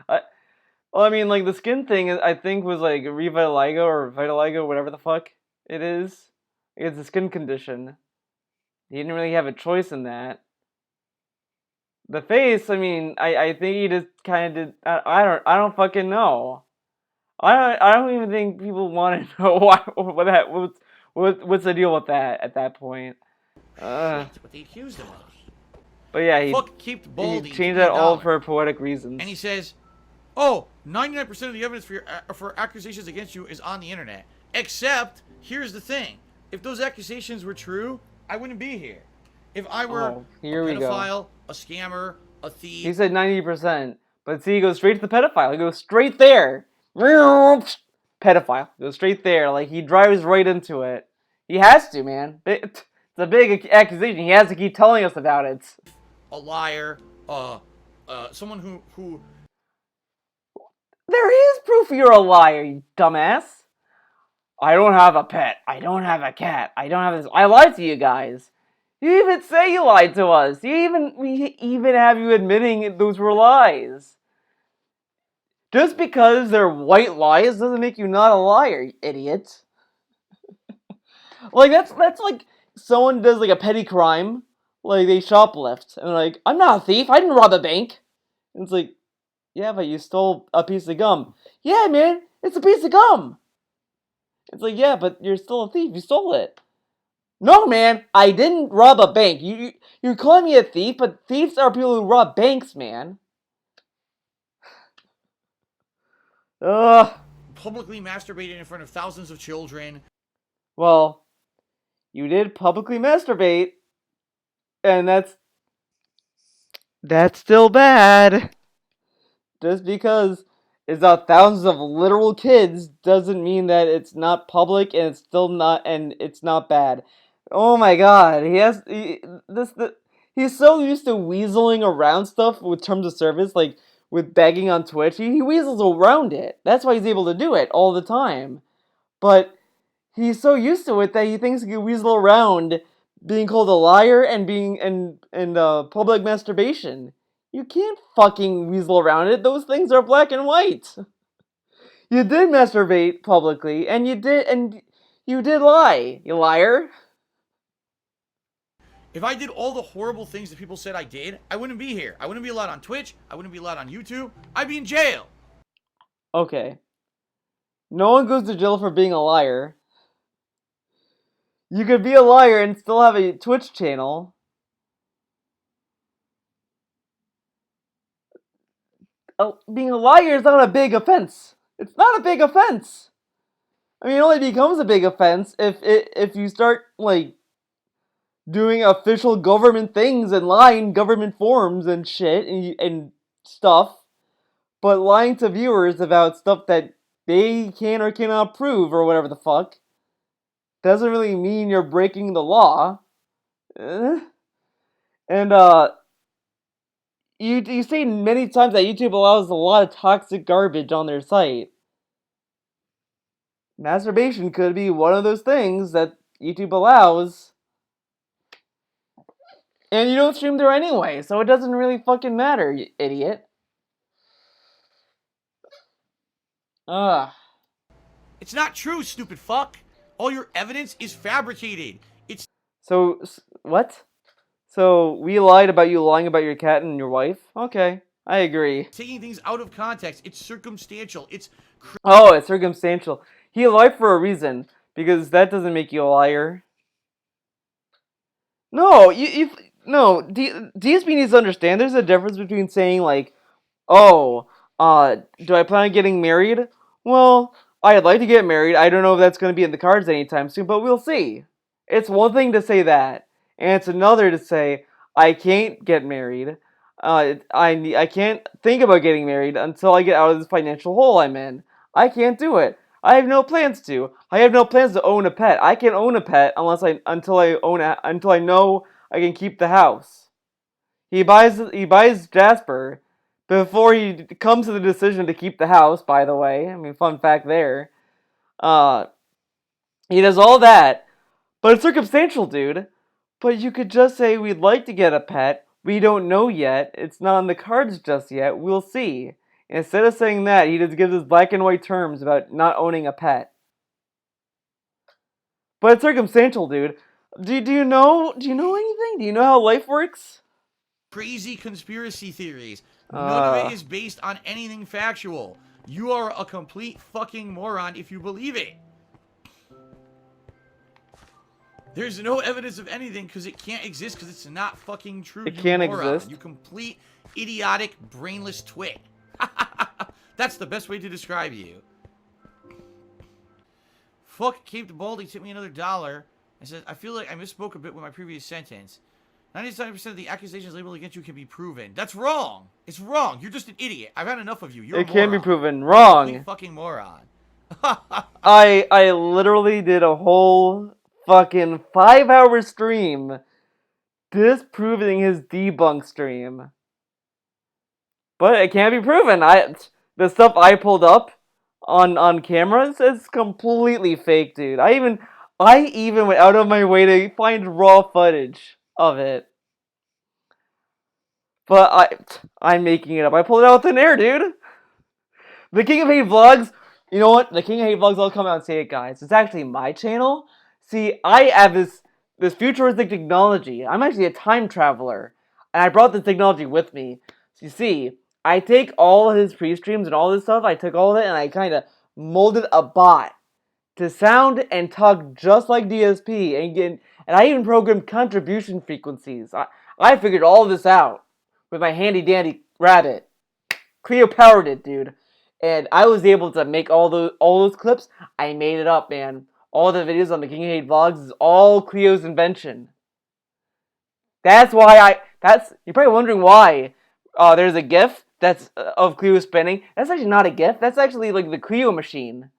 Well, I mean, like the skin thing, I think was like Revitiligo or Vitiligo, whatever the fuck. It is. It's a skin condition. He didn't really have a choice in that. The face, I mean, I think he just kind of did. I don't fucking know. I don't even think people want to know what's the deal with that at that point. Shit, what they accused him of. But yeah, Fuck kept he Baldy. changed that all for poetic reasons. And he says, "Oh, 99% of the evidence for accusations against you is on the internet. Except, here's the thing: if those accusations were true, I wouldn't be here. If I were a pedophile, a scammer, a thief." He said 90%, but see, he goes straight to the pedophile. He goes straight there. Pedophile. Goes straight there. Like, he drives right into it. He has to, man. It's a big accusation. He has to keep telling us about it. A liar, someone who... There is proof you're a liar, you dumbass. I don't have a pet. I don't have a cat. I don't have this. I lied to you guys. You even say you lied to us. We even have you admitting those were lies. Just because they're white lies doesn't make you not a liar, you idiot. Like, that's like someone does like a petty crime, like they shoplift, and they're like, I'm not a thief, I didn't rob a bank. And it's like, yeah, but you stole a piece of gum. Yeah, man, it's a piece of gum. It's like, yeah, but you're still a thief, you stole it. No, man, I didn't rob a bank. You're calling me a thief, but thieves are people who rob banks, man. Ugh. publicly masturbated in front of thousands of children. Well, you did publicly masturbate, and that's still bad. Just because it's not thousands of literal kids doesn't mean that it's not public and it's not bad. Oh my god, he's so used to weaseling around stuff with terms of service, like with begging on Twitch. He weasels around it. That's why he's able to do it all the time. But he's so used to it that he thinks he can weasel around being called a liar and being and public masturbation. You can't fucking weasel around it. Those things are black and white. You did masturbate publicly, and you did lie, you liar. If I did all the horrible things that people said I did, I wouldn't be here. I wouldn't be allowed on Twitch. I wouldn't be allowed on YouTube. I'd be in jail. Okay. No one goes to jail for being a liar. You could be a liar and still have a Twitch channel. Being a liar is not a big offense. It's not a big offense. I mean, it only becomes a big offense if you start, like, doing official government things and lying government forms and shit and stuff, but lying to viewers about stuff that they can or cannot prove or whatever the fuck doesn't really mean you're breaking the law. And you say many times that YouTube allows a lot of toxic garbage on their site. Masturbation could be one of those things that YouTube allows. And you don't stream there anyway, so it doesn't really fucking matter, you idiot. Ugh. It's not true, stupid fuck. All your evidence is fabricated. It's... So, what? So, we lied about you lying about your cat and your wife? Okay, I agree. taking things out of context. It's circumstantial. It's... Oh, it's circumstantial. He lied for a reason, because that doesn't make you a liar. No, DSP needs to understand there's a difference between saying, like, oh, do I plan on getting married? Well, I'd like to get married. I don't know if that's going to be in the cards anytime soon, but we'll see. It's one thing to say that, and it's another to say, I can't get married. I can't think about getting married until I get out of this financial hole I'm in. I can't do it. I have no plans to. I have no plans to own a pet. I can't own a pet until I know I can keep the house. He buys Jasper before he comes to the decision to keep the house, by the way. I mean, fun fact there. He does all that, but it's circumstantial, dude. But you could just say, we'd like to get a pet. We don't know yet. It's not on the cards just yet. We'll see. Instead of saying that, he just gives us black and white terms about not owning a pet. But it's circumstantial, dude. Do you know anything? Do you know how life works? Crazy conspiracy theories. None of it Uh, is based on anything factual. You are a complete fucking moron if you believe it. There's no evidence of anything because it can't exist because it's not fucking true. it You can't moron. exist. You complete idiotic, brainless twit. That's the best way to describe you. Fuck Cape Baldy tipped me another $1 and says, I feel like I misspoke a bit with my previous sentence. 97% of the accusations labeled against you can be proven. That's wrong. It's wrong. You're just an idiot. I've had enough of you. You're a moron. It can be proven You're a wrong. complete fucking moron. I literally did a whole fucking 5-hour stream disproving his debunk stream. But it can't be proven. The stuff I pulled up on cameras is completely fake, dude. I even went out of my way to find raw footage of it. But I'm making it up. I pulled it out of thin air, dude. The King of Hate Vlogs, you know what? The King of Hate Vlogs, I'll come out and say it, guys. It's actually my channel. See, I have this futuristic technology. I'm actually a time traveler. And I brought this technology with me. So you see, I take all of his pre-streams and all this stuff, I took all of it and I kind of molded a bot to sound and talk just like DSP. And I even programmed contribution frequencies. I figured all of this out with my handy-dandy rabbit. Cleo powered it, dude. And I was able to make all those clips. I made it up, man. All the videos on the King of Hate Vlogs is all Cleo's invention. That's why you're probably wondering why there's a GIF that's of Cleo spinning. That's actually not a GIF. That's actually like the Cleo machine.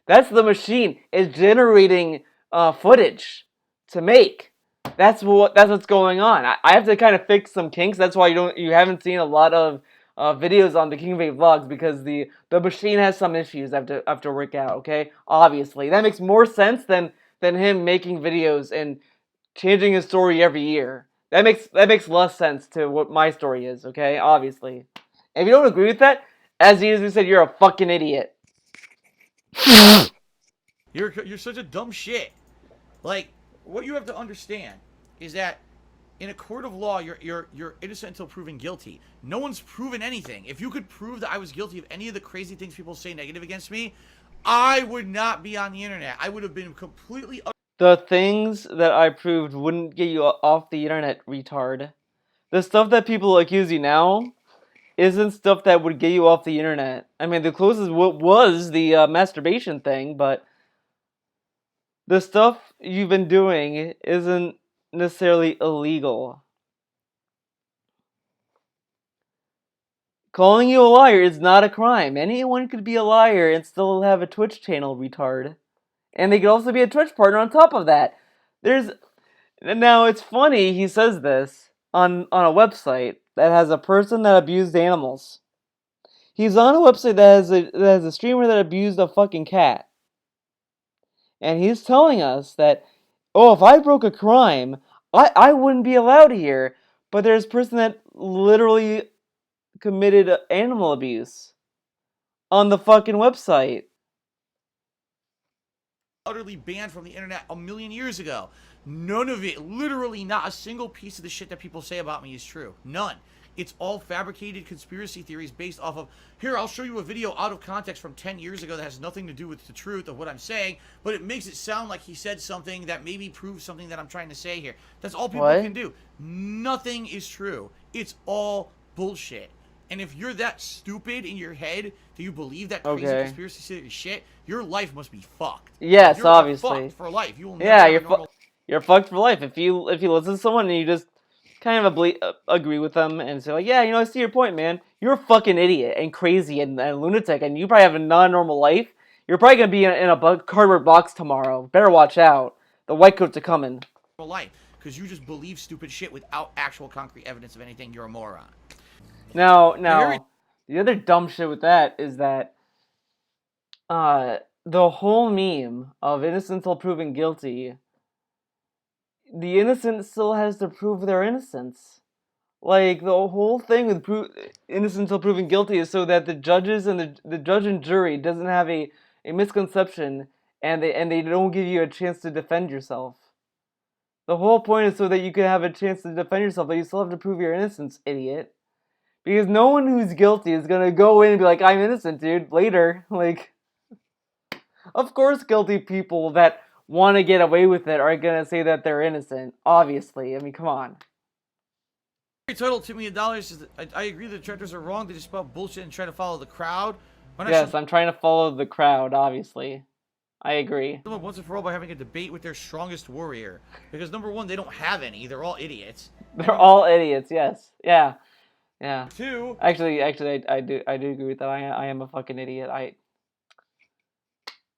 That's the machine. It's generating footage to make. That's what's going on. I have to kind of fix some kinks. That's why you haven't seen a lot of videos on the King of Eight Vlogs, because the machine has some issues I have to work out. Okay, obviously that makes more sense than him making videos and changing his story every year. That makes less sense to what my story is. Okay, obviously. And if you don't agree with that, as we said, you're a fucking idiot. You're such a dumb shit. Like, what you have to understand is that in a court of law, you're innocent until proven guilty. No one's proven anything. If you could prove that I was guilty of any of the crazy things people say negative against me, I would not be on the internet. I would have been completely... The things that I proved wouldn't get you off the internet, retard. The stuff that people accuse you now isn't stuff that would get you off the internet. I mean, the closest was the masturbation thing, but the stuff you've been doing isn't necessarily illegal. Calling you a liar is not a crime. Anyone could be a liar and still have a Twitch channel, retard. And they could also be a Twitch partner on top of that. Now, it's funny he says this on a website that has a person that abused animals. He's on a website that has a streamer that abused a fucking cat. And he's telling us that, oh, if I broke a crime, I wouldn't be allowed here. But there's a person that literally committed animal abuse on the fucking website. Utterly banned from the internet a million years ago. None of it, literally not a single piece of the shit that people say about me is true. None. It's all fabricated conspiracy theories based off of, here, I'll show you a video out of context from 10 years ago that has nothing to do with the truth of what I'm saying, but it makes it sound like he said something that maybe proves something that I'm trying to say here. That's all people can do. Nothing is true. It's all bullshit. And if you're that stupid in your head that you believe that crazy conspiracy theory shit, your life must be fucked. Yes, obviously. Fucked for life. You will never you're fucked for life if you listen to someone and you just kind of agree with them and say like, yeah, I see your point, man. You're a fucking idiot and crazy and lunatic, and you probably have a non-normal life. You're probably gonna be in a cardboard box tomorrow. Better watch out. The white coats are coming. Life, because you just believe stupid shit without actual concrete evidence of anything. You're a moron. Now, the other dumb shit with that is that the whole meme of innocent until proven guilty, the innocent still has to prove their innocence. Like, the whole thing with innocent until proven guilty is so that the judges and the judge and jury doesn't have a misconception and they don't give you a chance to defend yourself. The whole point is so that you can have a chance to defend yourself, but you still have to prove your innocence, idiot. Because no one who's guilty is gonna go in and be like, I'm innocent, dude, later. Like, of course guilty people that want to get away with it are gonna say that they're innocent, obviously. I mean, come on. Total $2 million says that I agree the detractors are wrong. They just spout bullshit and try to follow the crowd. Yes, I'm trying to follow the crowd, obviously. I agree. Once and for all by having a debate with their strongest warrior. Because number one, they don't have any. They're all idiots. They're all idiots, yes. Yeah. Yeah. Two. Actually, I do agree with that. I am a fucking idiot.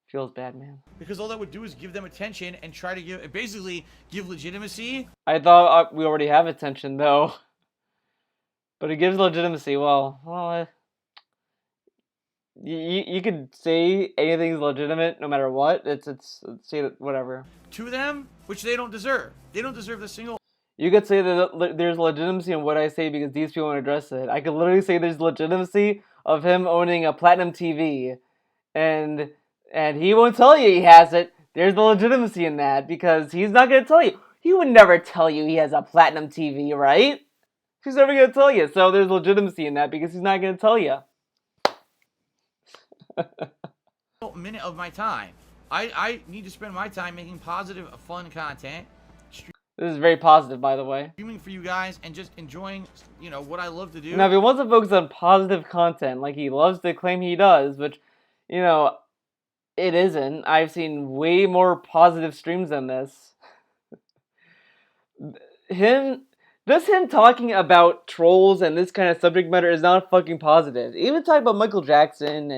Feels bad, man. Because all that would do is give them attention and try to basically give legitimacy. I thought we already have attention, though. But it gives legitimacy. Well, you could say anything's legitimate no matter what. It's say that whatever. To them, which they don't deserve. They don't deserve the single. You could say that there's legitimacy in what I say because these people won't address it. I could literally say there's legitimacy of him owning a platinum TV, and he won't tell you he has it. There's the legitimacy in that because he's not gonna tell you. He would never tell you he has a platinum TV, right? He's never gonna tell you. So there's legitimacy in that because he's not gonna tell you. Minute of my time. I need to spend my time making positive, fun content. This is very positive, by the way. Streaming for you guys and just enjoying, what I love to do. Now, if he wants to focus on positive content, like he loves to claim he does, which, it isn't. I've seen way more positive streams than this. Just him talking about trolls and this kind of subject matter is not fucking positive. Even talking about Michael Jackson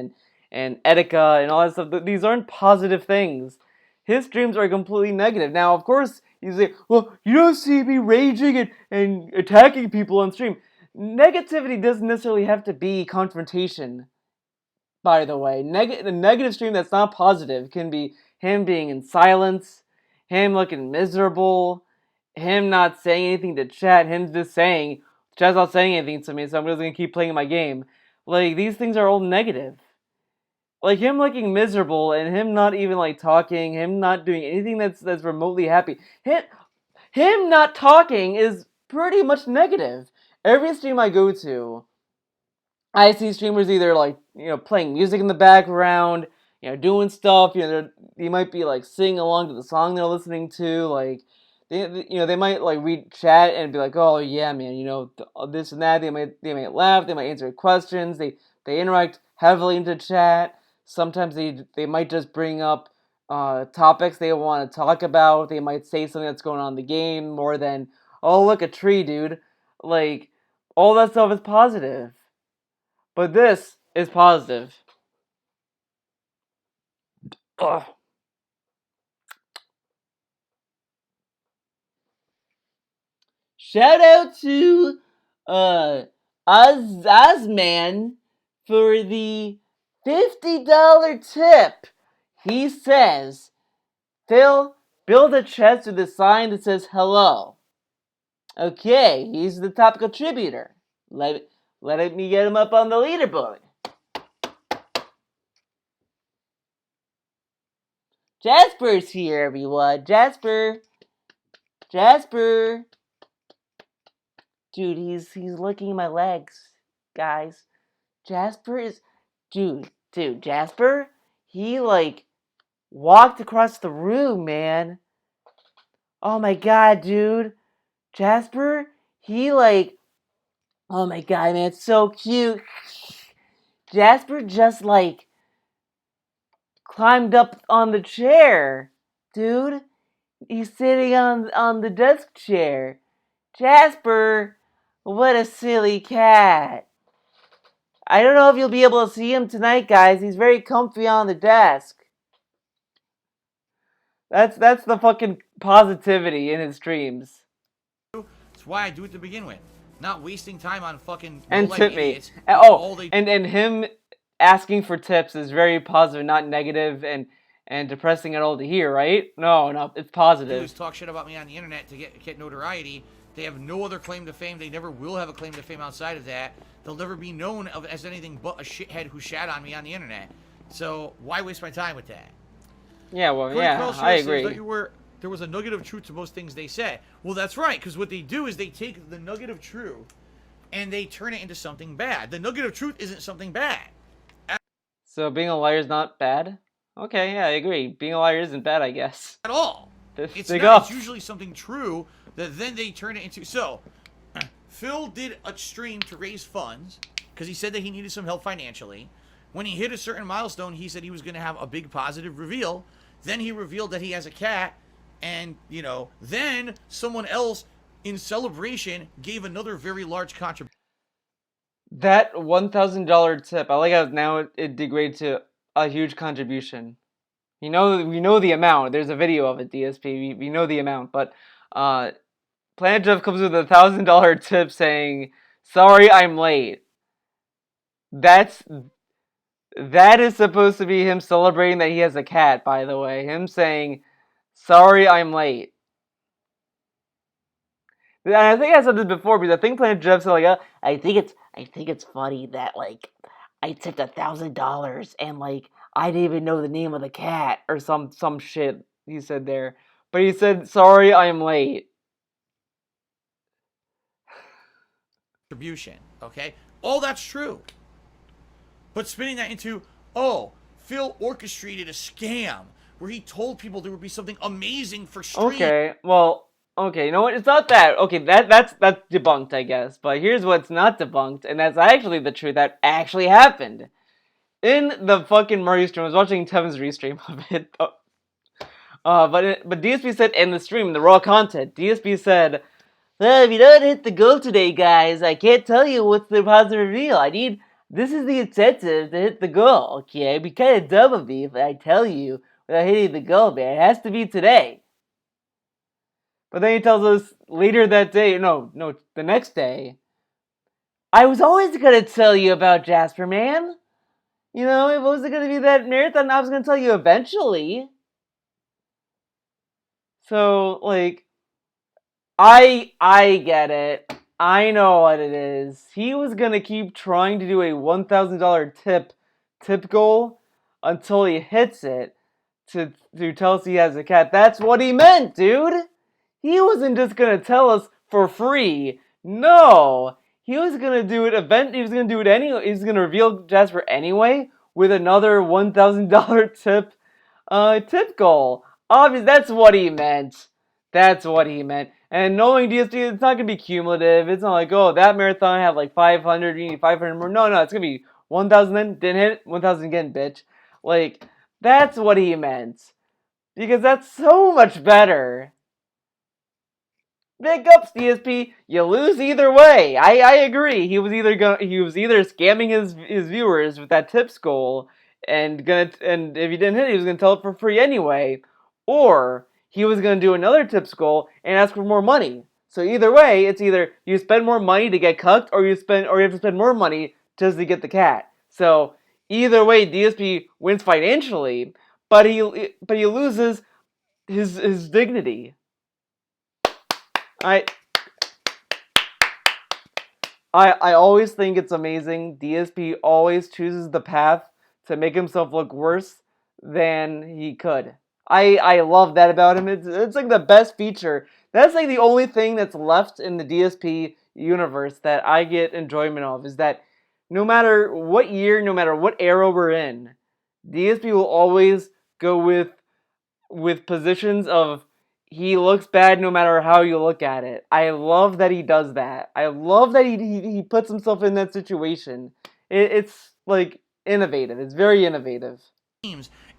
and Etika and all that stuff, these aren't positive things. His streams are completely negative. Now, of course, you say, well, you don't see me raging and attacking people on stream. Negativity doesn't necessarily have to be confrontation, by the way. The negative stream that's not positive can be him being in silence, him looking miserable, him not saying anything to chat, him just saying, chat's not saying anything to me, so I'm just going to keep playing my game. Like, these things are all negative. Like, him looking miserable and him not even, like, talking, him not doing anything that's remotely happy. Him not talking is pretty much negative. Every stream I go to, I see streamers either, like, playing music in the background, doing stuff, they might be, like, singing along to the song they're listening to, like, they might, like, read chat and be like, oh, yeah, man, this and that, they might laugh, they might answer questions, they interact heavily into chat. Sometimes they might just bring up topics they want to talk about. They might say something that's going on in the game more than, oh, look, a tree, dude. Like, all that stuff is positive. But this is positive. Ugh. Shout out to Ozman for the $50 tip. He says, Phil, build a chest with a sign that says hello. Okay, he's the top contributor. Let me get him up on the leaderboard. Jasper's here, everyone. Jasper. Dude, he's licking my legs, guys. Jasper is... Dude, Jasper, he, like, walked across the room, man. Oh, my God, dude. Jasper, he, like... Oh, my God, man, it's so cute. Jasper just, like, climbed up on the chair. Dude, he's sitting on the desk chair. Jasper, what a silly cat. I don't know if you'll be able to see him tonight, guys. He's very comfy on the desk. That's the fucking positivity in his streams. That's why I do it to begin with. Not wasting time on fucking and tip me. And, and him asking for tips is very positive, not negative and depressing at all to hear, right? No, it's positive. Dudes talk shit about me on the internet to get notoriety. They have no other claim to fame. They never will have a claim to fame outside of that. They'll never be known as anything but a shithead who shat on me on the internet. So why waste my time with that? Yeah, well, Cody yeah, I Carlshire says that agree. there was a nugget of truth to most things they say. Well, that's right, because what they do is they take the nugget of truth and they turn it into something bad. The nugget of truth isn't something bad. So being a liar is not bad? Okay, yeah, I agree. Being a liar isn't bad, I guess. At all. It's Big not. It's ups. usually something true that then they turn it into. So, Phil did a stream to raise funds because he said that he needed some help financially. When he hit a certain milestone, he said he was going to have a big positive reveal. Then he revealed that he has a cat, and then someone else in celebration gave another very large contribution. That $1,000 tip, I like how now it degraded to a huge contribution. We know the amount. There's a video of it, DSP. We know the amount, but Planet Jeff comes with $1,000 tip saying, "Sorry, I'm late." That is supposed to be him celebrating that he has a cat. By the way, him saying, "Sorry, I'm late." And I think I said this before because I think Planet Jeff said like, I think it's funny that like I tipped $1,000 and like I didn't even know the name of the cat or some shit he said there. But he said, "Sorry, I'm late." Okay, all that's true. But spinning that into, oh, Phil orchestrated a scam where he told people there would be something amazing for stream. Okay, well, okay, you know what? It's not that. Okay, that's debunked, I guess. But here's what's not debunked, and that's actually the truth that actually happened. In the fucking Murray stream, I was watching Tevin's restream of it. But DSP said in the stream, the raw content, DSP said, "Well, if you don't hit the goal today, guys, I can't tell you what's the positive reveal. This is the incentive to hit the goal, okay? It'd be kind of dumb of me if I tell you without hitting the goal, man. It has to be today." But then he tells us later that day, no, the next day, "I was always going to tell you about Jasper, man. You know, if it was going to be that marathon, I was going to tell you eventually." So, like, I get it. I know what it is. He was going to keep trying to do a $1,000 tip goal until he hits it to tell us he has a cat. That's what he meant, dude. He wasn't just gonna tell us for free. No, he was gonna do it. He was gonna do it anyway. He was gonna reveal Jasper anyway with another $1,000 tip goal. Obviously, that's what he meant. That's what he meant. And knowing DSP, it's not gonna be cumulative. It's not like, oh, that marathon had like 500. You need 500 more. No, it's gonna be 1,000. Then didn't hit 1,000 again, bitch. Like that's what he meant. Because that's so much better. Big ups, DSP. You lose either way. I agree. He was either scamming his viewers with that tips goal, and if he didn't hit it, he was gonna tell it for free anyway, or he was gonna do another tips goal and ask for more money. So either way, it's either you spend more money to get cucked, or you have to spend more money just to get the cat. So either way, DSP wins financially, but he loses his dignity. I I always think it's amazing. DSP always chooses the path to make himself look worse than he could. I love that about him. It's like the best feature. That's like the only thing that's left in the DSP universe that I get enjoyment of is that no matter what year, no matter what era we're in, DSP will always go with positions of he looks bad no matter how you look at it. I love that he does that. I love that he puts himself in that situation. It's like innovative. It's very innovative.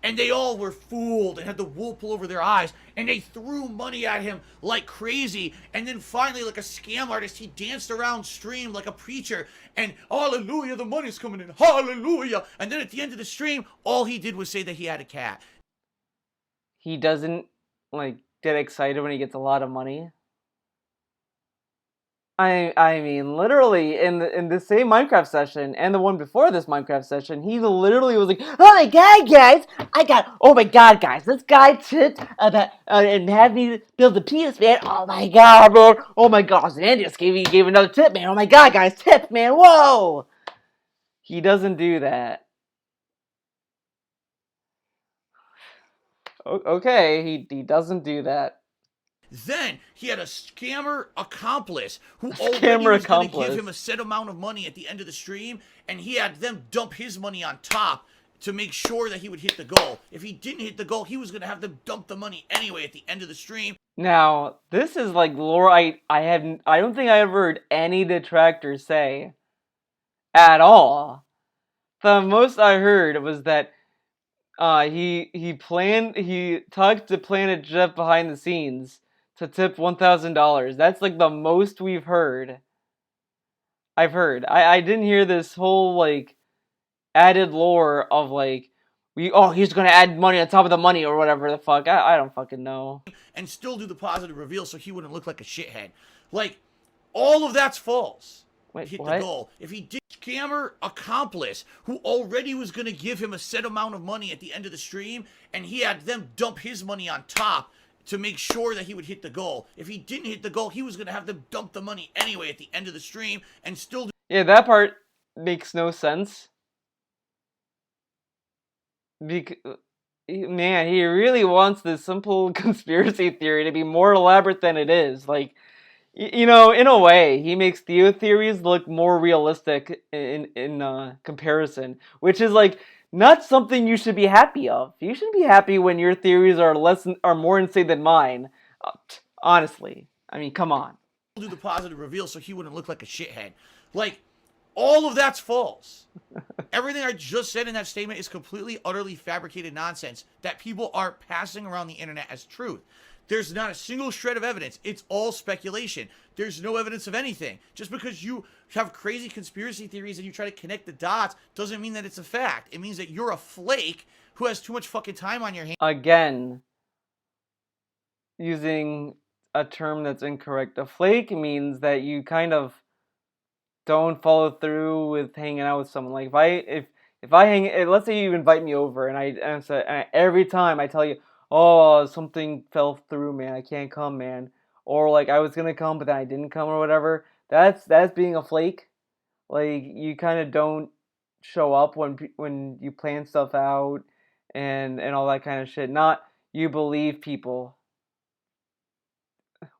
And they all were fooled and had the wool pull over their eyes, and they threw money at him like crazy. And then finally, like a scam artist, he danced around stream like a preacher, and hallelujah, the money's coming in, hallelujah. And then at the end of the stream, all he did was say that he had a cat. He doesn't like get excited when he gets a lot of money. I mean, literally in the same Minecraft session and the one before this Minecraft session, he literally was like, "Oh my god, guys! Oh my god, guys! This guy tipped about and had me build the PS, man. Oh my god, man! Oh my gosh! And Andy just gave another tip, man. Oh my god, guys! Tip, man! Whoa!" He doesn't do that. Okay, he doesn't do that. Then he had a scammer accomplice who already Scammer was going to give accomplice. him a set amount of money at the end of the stream, and he had them dump his money on top to make sure that he would hit the goal. If he didn't hit the goal, he was going to have them dump the money anyway at the end of the stream. Now, this is like lore I don't think I ever heard any detractors say at all. The most I heard was that he talked to Planet Jeff behind the scenes to tip $1,000. That's like the most we've heard. I've heard. I didn't hear this whole like added lore of like he's gonna add money on top of the money or whatever the fuck. I don't fucking know. And still do the positive reveal so he wouldn't look like a shithead. Like, all of that's false. Wait, Hit what? the goal. If he did, scammer accomplice who already was going to give him a set amount of money at the end of the stream, and he had them dump his money on top to make sure that he would hit the goal. If he didn't hit the goal, he was going to have them dump the money anyway at the end of the stream and still do. Yeah, that part makes no sense. Man, he really wants this simple conspiracy theory to be more elaborate than it is. Like, you know, in a way, he makes Theo theories look more realistic in comparison, which is like not something you should be happy of. You should be happy when your theories are more insane than mine. Honestly, I mean, come on. Do the positive reveal so he wouldn't look like a shithead. Like, all of that's false. Everything I just said in that statement is completely, utterly fabricated nonsense that people are passing around the internet as truth. There's not a single shred of evidence. It's all speculation. There's no evidence of anything. Just because you have crazy conspiracy theories and you try to connect the dots doesn't mean that it's a fact. It means that you're a flake who has too much fucking time on your hands. Again, using a term that's incorrect. A flake means that you kind of don't follow through with hanging out with someone. Like if I hang, let's say you invite me over, and every time I tell you, oh, something fell through, man, I can't come, man, or like I was gonna come but then I didn't come or whatever. That's being a flake. Like you kind of don't show up when you plan stuff out and all that kind of shit. Not you believe people.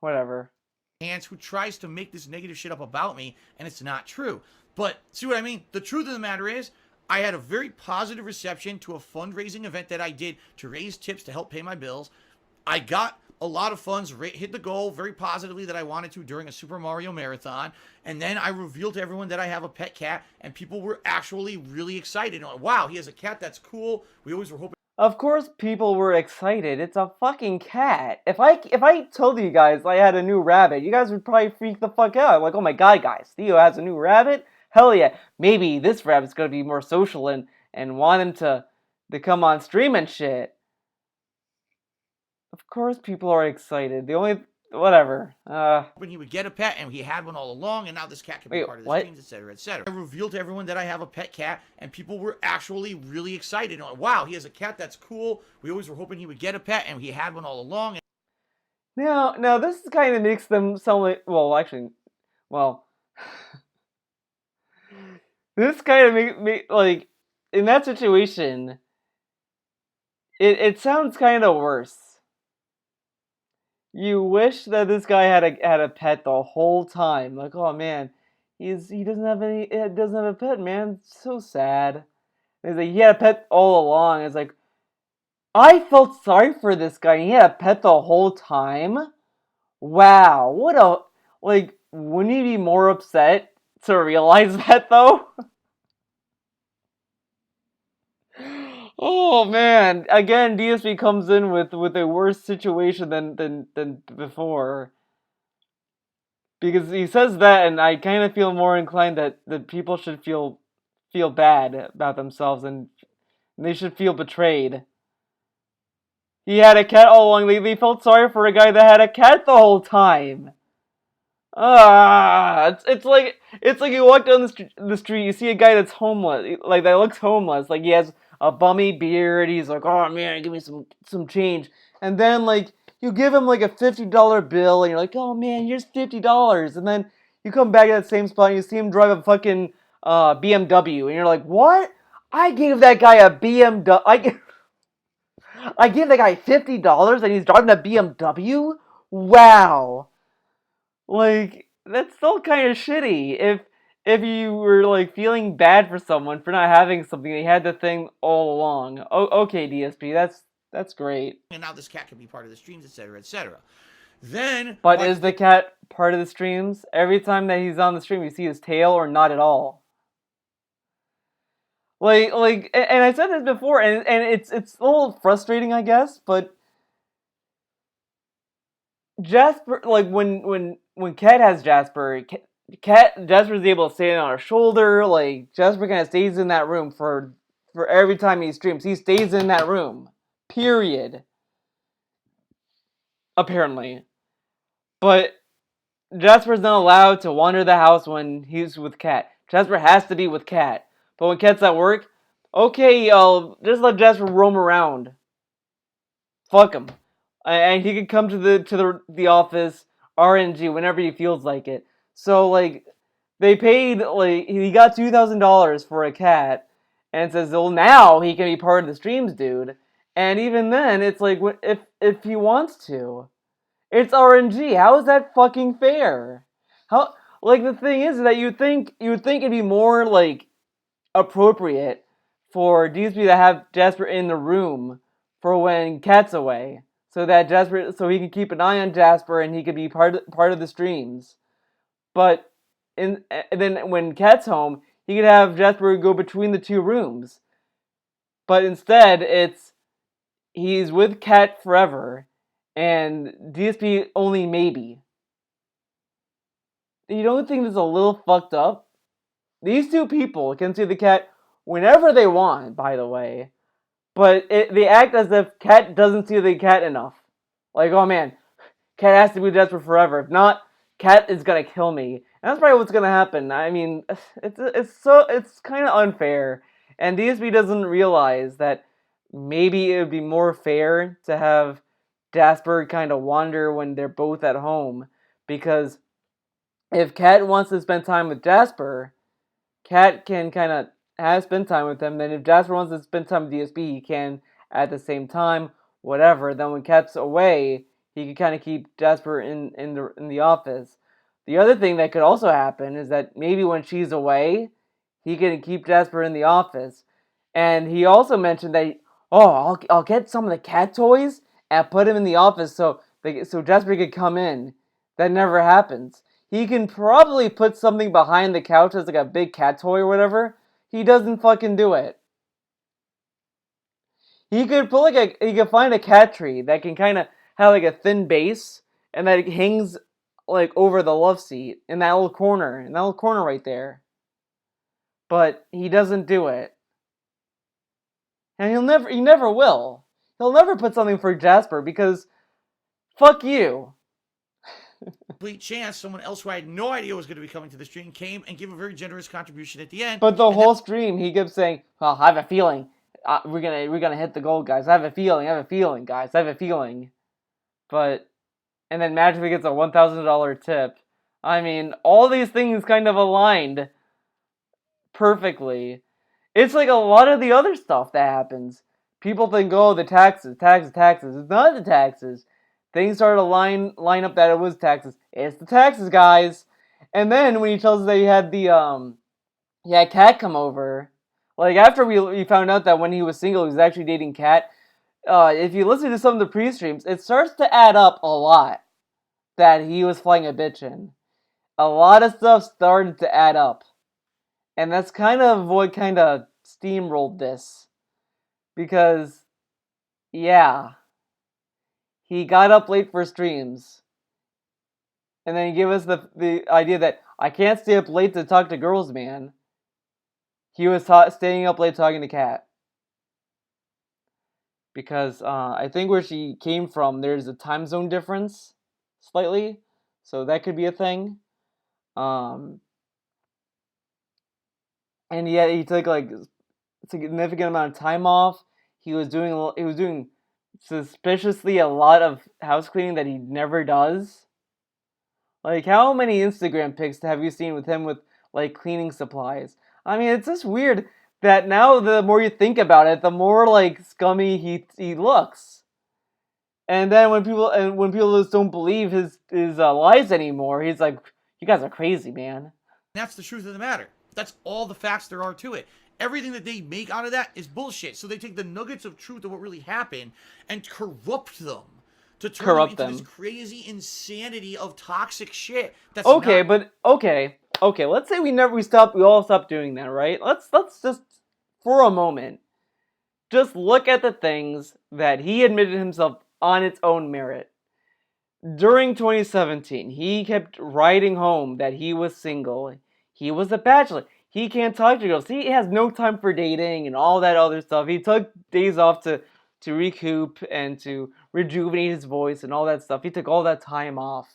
Whatever. Who tries to make this negative shit up about me, and it's not true. But see what I mean? The truth of the matter is, I had a very positive reception to a fundraising event that I did to raise tips to help pay my bills. I got a lot of funds, hit the goal very positively that I wanted to during a Super Mario marathon. And then I revealed to everyone that I have a pet cat, and people were actually really excited. Wow, he has a cat, that's cool. We always were hoping. Of course people were excited. It's a fucking cat. If I told you guys I had a new rabbit, you guys would probably freak the fuck out. Like, oh my god, guys, Theo has a new rabbit? Hell yeah. Maybe this rabbit's gonna be more social and want him to come on stream and shit. Of course people are excited. The only whatever. When he would get a pet, and he had one all along, and now this cat can be part of the streams, etc., etc. I revealed to everyone that I have a pet cat, and people were actually really excited. Wow, he has a cat, that's cool. We always were hoping he would get a pet, and he had one all along. Now this kind of makes them sound like, this kind of make like in that situation, it sounds kind of worse. You wish that this guy had a pet the whole time. Like, oh man, he doesn't have a pet, man. It's so sad. And he's like, he had a pet all along. It's like, I felt sorry for this guy. He had a pet the whole time. Wow, wouldn't he be more upset to realize that though? Oh man! Again, DSP comes in with a worse situation than before. Because he says that, and I kind of feel more inclined that people should feel bad about themselves and they should feel betrayed. He had a cat all along. They felt sorry for a guy that had a cat the whole time. It's like you walk down the street, you see a guy that's homeless, like that looks homeless, like he has a bummy beard. He's like, oh man, give me some change, and then like you give him like a $50 bill, and you're like, oh man, here's $50, and then you come back at that same spot and you see him drive a fucking BMW, and you're like, what? I gave that guy a BMW. I give the guy $50 and he's driving a BMW? Wow. Like, that's still kind of shitty. If you were like feeling bad for someone for not having something, they had the thing all along. Oh, okay, DSP, that's great. And now this cat can be part of the streams, etc., etc. Then, But is the cat part of the streams? Every time that he's on the stream, you see his tail or not at all. And I said this before, and it's a little frustrating, I guess. But Jasper, like when Cat has Jasper, Jasper's able to stand on her shoulder. Like Jasper kind of stays in that room for every time he streams. He stays in that room. Period. Apparently, but Jasper's not allowed to wander the house when he's with Cat. Jasper has to be with Cat. But when Cat's at work, okay, just let Jasper roam around. Fuck him. And he can come to the office RNG whenever he feels like it. So like they paid like he got $2,000 for a cat, and says, well, now he can be part of the streams, dude. And even then, it's like if he wants to. It's RNG. How is that fucking fair? How like the thing is that you would think it'd be more like appropriate for DSP to have Jasper in the room for when Cat's away, so that he can keep an eye on Jasper and he could be part of the streams. But and then when Cat's home, he could have Jasper go between the two rooms. But instead, he's with Cat forever, and DSP only maybe. You don't think this is a little fucked up? These two people can see the cat whenever they want, by the way, but they act as if Cat doesn't see the cat enough. Like, oh man, Cat has to be desperate forever. If not, Cat is gonna kill me. And that's probably what's gonna happen. I mean, it's kind of unfair, and DSP doesn't realize that maybe it would be more fair to have Jasper kind of wander when they're both at home, because if Cat wants to spend time with Jasper, Cat can kind of have spend time with him. Then if Jasper wants to spend time with DSP, he can at the same time. Whatever. Then when Cat's away, he can kind of keep Jasper in the office. The other thing that could also happen is that maybe when she's away, he can keep Jasper in the office. And he also mentioned that I'll get some of the cat toys and put him in the office so Jasper could come in. That never happens. He can probably put something behind the couch as like a big cat toy or whatever. He doesn't fucking do it. He could find a cat tree that can kind of have like a thin base and that it hangs like over the love seat in that little corner, right there. But he doesn't do it. And he never will. He'll never put something for Jasper because fuck you. Complete chance someone else who I had no idea was going to be coming to the stream came and gave a very generous contribution at the end. But the whole stream, he kept saying, "Well, I have a feeling we're gonna hit the goal, guys. I have a feeling, guys. I have a feeling." But and then magically gets a $1,000 tip. I mean, all these things kind of aligned perfectly. It's like a lot of the other stuff that happens. People think, oh, the taxes. It's not the taxes. Things started to line up that it was taxes. It's the taxes, guys. And then when he tells us that he had Cat come over, like after we found out that when he was single, he was actually dating Cat. If you listen to some of the pre-streams, it starts to add up a lot that he was flying a bitch in. A lot of stuff started to add up. And that's kind of what kind of steamrolled this. Because, yeah, he got up late for streams. And then he gave us the idea that I can't stay up late to talk to girls, man. He was staying up late talking to Kat. Because I think where she came from, there's a time zone difference, slightly. So that could be a thing. And yet he took like a significant amount of time off. He was doing suspiciously a lot of house cleaning that he never does. Like, how many Instagram pics have you seen with him with like cleaning supplies? I mean, it's just weird. that now the more you think about it, the more like scummy he looks. And then when people just don't believe his lies anymore, he's like, "You guys are crazy, man." That's the truth of the matter. That's all the facts there are to it. Everything that they make out of that is bullshit. So they take the nuggets of truth of what really happened and corrupt them to turn them into this crazy insanity of toxic shit. That's okay. Let's say we all stop doing that, right? Let's just for a moment just look at the things that he admitted himself on its own merit. During 2017, he kept writing home that he was single. He was a bachelor. He can't talk to girls. He has no time for dating and all that other stuff. He took days off to recoup and to rejuvenate his voice and all that stuff. He took all that time off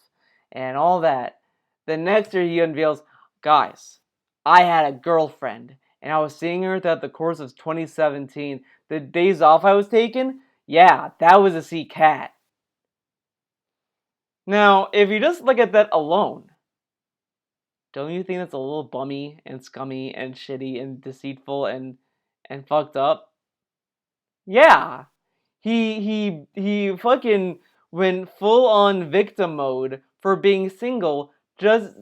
and all that. The next year he unveils, guys, I had a girlfriend and I was seeing her throughout the course of 2017. The days off I was taking, yeah, that was to see Cat. Now, if you just look at that alone, don't you think that's a little bummy and scummy and shitty and deceitful and fucked up? Yeah. He fucking went full on victim mode for being single just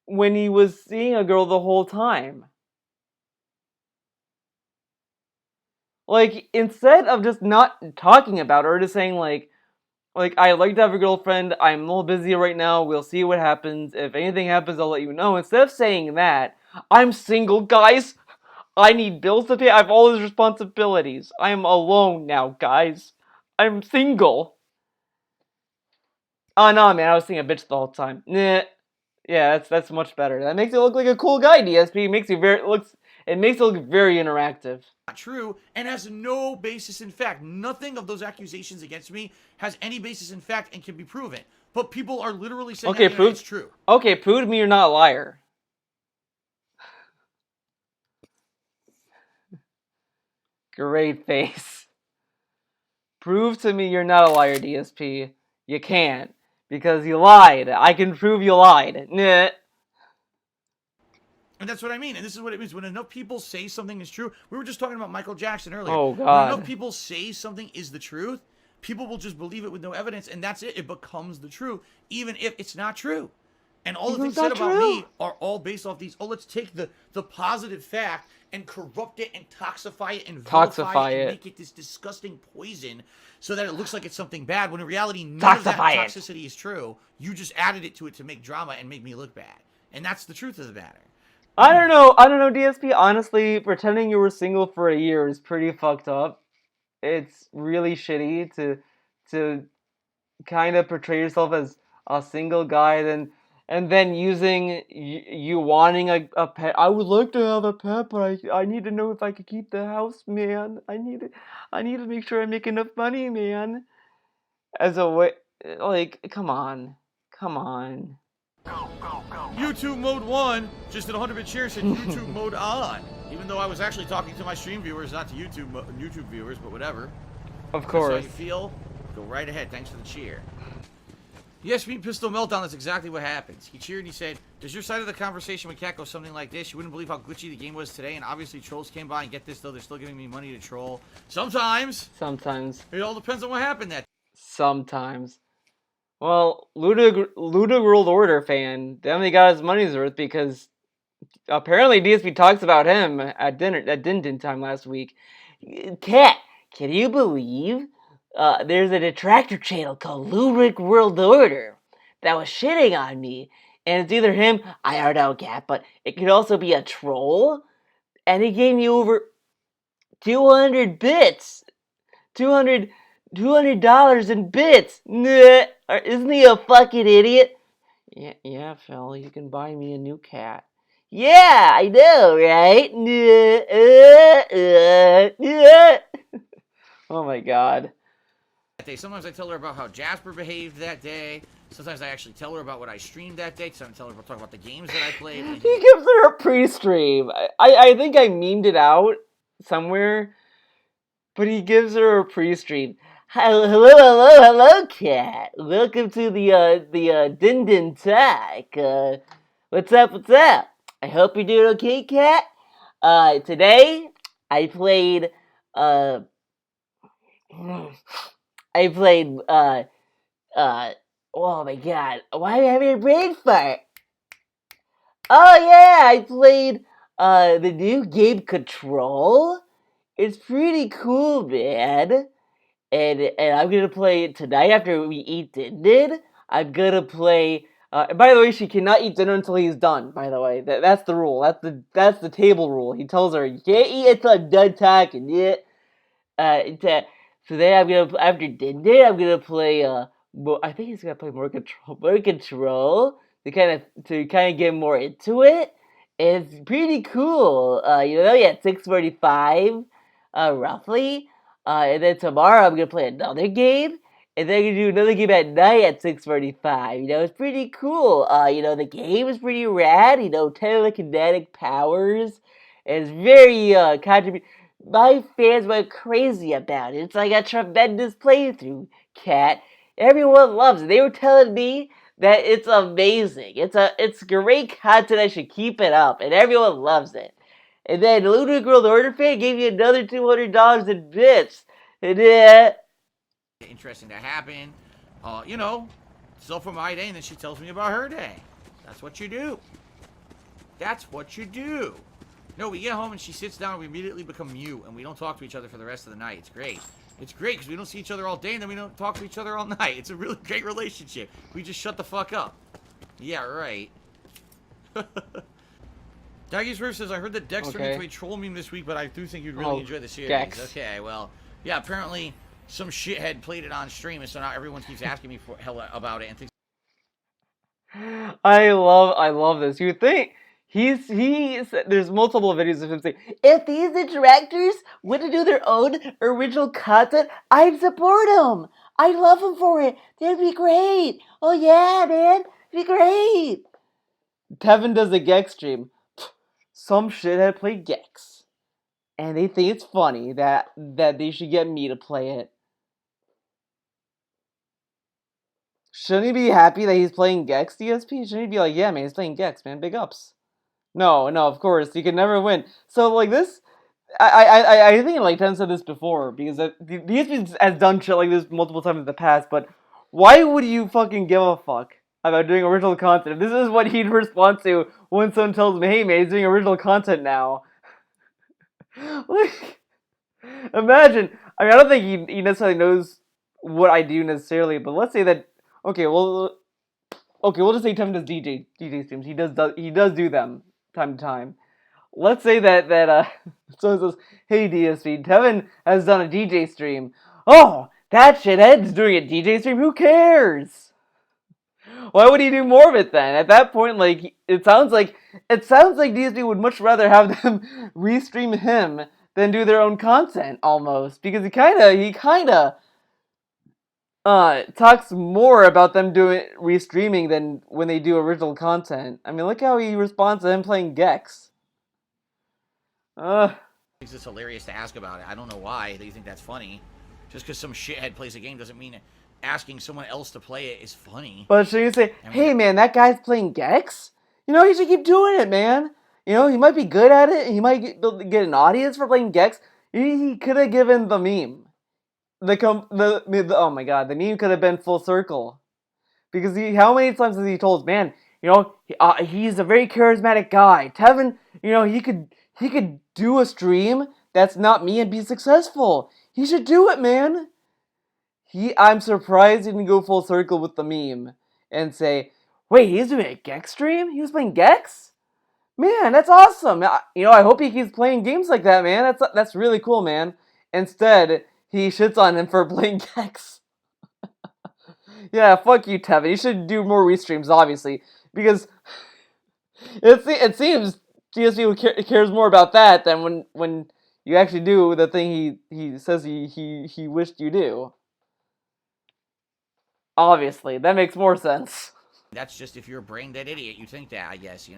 when he was seeing a girl the whole time. Like, instead of just not talking about her, just saying like I'd like to have a girlfriend, I'm a little busy right now, we'll see what happens, if anything happens, I'll let you know. Instead of saying that, I'm single, guys, I need bills to pay, I have all these responsibilities, I'm alone now, guys, I'm single. Oh no, man, I was seeing a bitch the whole time. Nah. Yeah, that's much better. That makes it look like a cool guy, DSP. It makes it look very interactive. Not true and has no basis in fact. Nothing of those accusations against me has any basis in fact and can be proven. But people are literally saying that it's true. Okay, prove to me you're not a liar. Great face. Prove to me you're not a liar, DSP. You can't. Because you lied. I can prove you lied. Nah. And that's what I mean. And this is what it means. When enough people say something is true, we were just talking about Michael Jackson earlier. Oh, God. When enough people say something is the truth, people will just believe it with no evidence, and that's it. It becomes the truth, even if it's not true. And all the things said about me are all based off these. Oh, let's take the positive fact and corrupt it and toxify it and vilify it and make it this disgusting poison so that it looks like it's something bad, when in reality, none of that toxicity is true. You just added it to make drama and make me look bad. And that's the truth of the matter. I don't know, DSP. Honestly, pretending you were single for a year is pretty fucked up. It's really shitty to kind of portray yourself as a single guy, and then using you wanting a pet. I would like to have a pet, but I need to know if I could keep the house, man. I need to make sure I make enough money, man. As a way, like, come on. YouTube mode 1 just did 100-bit share, said YouTube mode on. Even though I was actually talking to my stream viewers, not to YouTube viewers, but whatever. Of course. That's how you feel. Go right ahead. Thanks for the cheer. Yes, me Pistol Meltdown, that's exactly what happens. He cheered and he said, does your side of the conversation with Cat go something like this? You wouldn't believe how glitchy the game was today, and obviously trolls came by, and get this though, they're still giving me money to troll. Sometimes. It all depends on what happened that. Sometimes. Well, Luda World Order fan definitely got his money's worth, because apparently DSP talks about him at Din time last week. Cat, can you believe there's a Detractor channel called Luda World Order that was shitting on me, and it's either him, I don't know, Cat, but it could also be a troll, and he gave me over 200 bits. $200 in bits. Nah. Isn't he a fucking idiot? Yeah, Phil, you can buy me a new cat. Yeah, I know, right? Oh my god. Sometimes I tell her about how Jasper behaved that day. Sometimes I actually tell her about what I streamed that day. Sometimes I tell her talk about the games that I played. He gives her a pre-stream. I think I memed it out somewhere, but he gives her a pre-stream. Hello, Cat. Welcome to the Din Talk. What's up? I hope you're doing okay, Cat. Today I played uh I played uh oh my god, why am I having a brain fart? Oh yeah, I played the new game Control. It's pretty cool, man. And I'm gonna play it tonight after we eat dinner. I'm gonna play. And by the way, she cannot eat dinner until he's done. By the way, that's the rule. That's the table rule. He tells her you can't eat until I'm done talking. Yeah. So then I'm gonna after dinner I'm gonna play. I think he's gonna play more control. More control to kind of get more into it. It's pretty cool. Yeah, 6:45, roughly. And then tomorrow I'm gonna play another game, and then I'm gonna do another game at night at 6:45. It's pretty cool. The game is pretty rad. Telekinetic powers. It's very my fans went crazy about it. It's like a tremendous playthrough, Cat. Everyone loves it. They were telling me that it's amazing. It's great content. I should keep it up, and everyone loves it. And then Lunar Girl the Order fan gave me another $200 in bits. And Interesting to happen. So for my day, and then she tells me about her day. That's what you do. That's what you do. No, we get home and she sits down and we immediately become mute and we don't talk to each other for the rest of the night. It's great. It's great because we don't see each other all day and then we don't talk to each other all night. It's a really great relationship. We just shut the fuck up. Yeah, right. Daggy's Roof says, I heard that Dex turned into a troll meme this week, but I do think you'd really enjoy the series. Dex. Okay, well, yeah, apparently some shithead played it on stream and so now everyone keeps asking me about it and thinks I love this. You think there's multiple videos of him saying, if these detractors were to do their own original content, I'd support them. I'd love them for it. That'd be great. Oh yeah, man. It'd be great. Tevin does a Gex stream. Some shithead play Gex. And they think it's funny that they should get me to play it. Shouldn't he be happy that he's playing Gex, DSP? Shouldn't he be like, yeah, man, he's playing Gex, man, big ups. No, of course, he can never win. So, like, this, I think, like, Ten said this before, because DSP has done shit like this multiple times in the past, but why would you fucking give a fuck about doing original content? If this is what he'd respond to when someone tells me, hey, man, he's doing original content now. Like, imagine, I don't think he necessarily knows what I do necessarily, but let's say that, we'll just say Tevin does DJ streams. He does do them time to time. Let's say that someone says, "Hey DSP, Tevin has done a DJ stream." Oh, that shithead's doing a DJ stream. Who cares? Why would he do more of it then? At that point, like it sounds like DSP would much rather have them restream him than do their own content almost, because he kind of talks more about them doing restreaming than when they do original content. I mean, look how he responds to him playing Gex. it's just hilarious to ask about it. I don't know why they think that's funny. Just because some shithead plays a game doesn't mean asking someone else to play it is funny. But should you say, hey man, that guy's playing Gex? You should keep doing it, man. He might be good at it. He might get an audience for playing Gex. He could have given the meme. Oh my god, the meme could have been full circle. Because how many times has he told, man, he's a very charismatic guy. Tevin, he could do a stream that's not me and be successful. He should do it, man. I'm surprised he didn't go full circle with the meme and say, wait, he's doing a Gex stream? He was playing Gex? Man, that's awesome. I hope he keeps playing games like that, man. That's really cool, man. Instead, he shits on him for playing Gex. Yeah, fuck you, Tevin. You should do more restreams, obviously, because it seems GSP cares more about that than when you actually do the thing he says he wished you do. Obviously, that makes more sense. That's just if you're a brain dead idiot, you think that, I guess,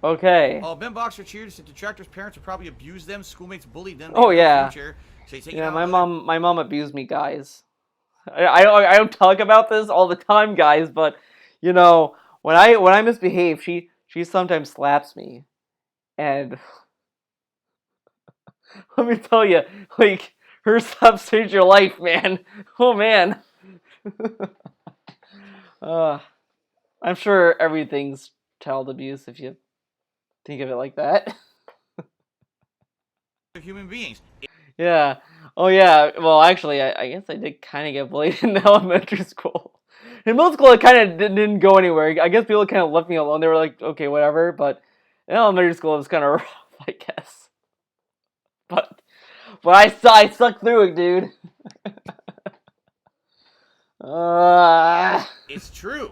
Okay. Oh, Ben Boxer cheers. Detractors' parents would probably abuse them. Schoolmates bullied them. Oh yeah. Future, so yeah, my mom abused me, guys. I don't talk about this all the time, guys, but when I misbehave, she sometimes slaps me. And let me tell you, like, her stuff changed your life, man. Oh, man. uh, I'm sure everything's child abuse if you think of it like that. Human beings. Yeah. Oh, yeah. Well, actually, I guess I did kind of get bullied in elementary school. In middle school, it kind of didn't go anywhere. I guess people kind of left me alone. They were like, okay, whatever. But in elementary school, it was kind of rough, I guess. But I stuck through it, dude. It's true.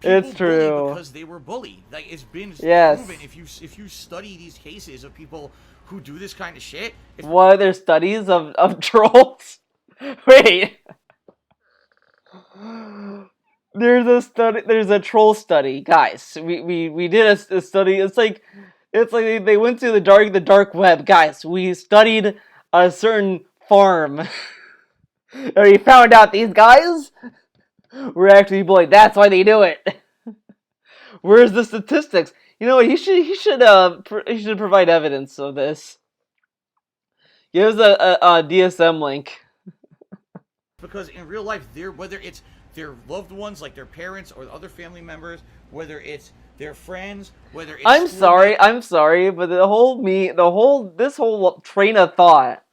It's People bully true. because they were bullied. Like, it's been Yes. proven. If you study these cases of people who do this kind of shit, What are there studies of trolls? Wait. There's a troll study, guys. We did a study. It's like they went to the dark web, guys. We studied a certain farm, and we found out these guys were actually bullied. That's why they do it. Where's the statistics? You know what? He should provide evidence of this. Give us a DSM link. because in real life, whether it's their loved ones, like their parents or other family members, whether it's their friends, whether it's I'm sorry, but this whole train of thought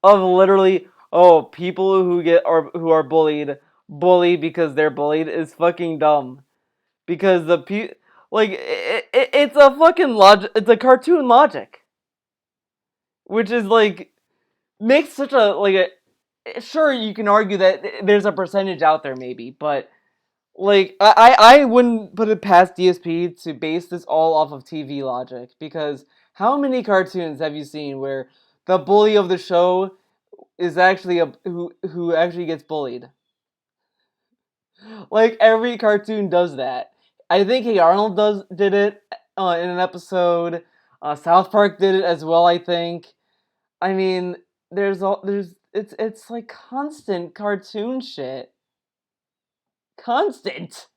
of literally, oh, people who are bully because they're bullied is fucking dumb. Because it's a fucking logic. It's a cartoon logic, which is like makes such a sure, you can argue that there's a percentage out there maybe, but like I wouldn't put it past DSP to base this all off of TV logic, because how many cartoons have you seen where the bully of the show is actually who actually gets bullied? Like, every cartoon does that. I think Hey Arnold did it in an episode. South Park did it as well, I think. I mean, it's like constant cartoon shit. Constant.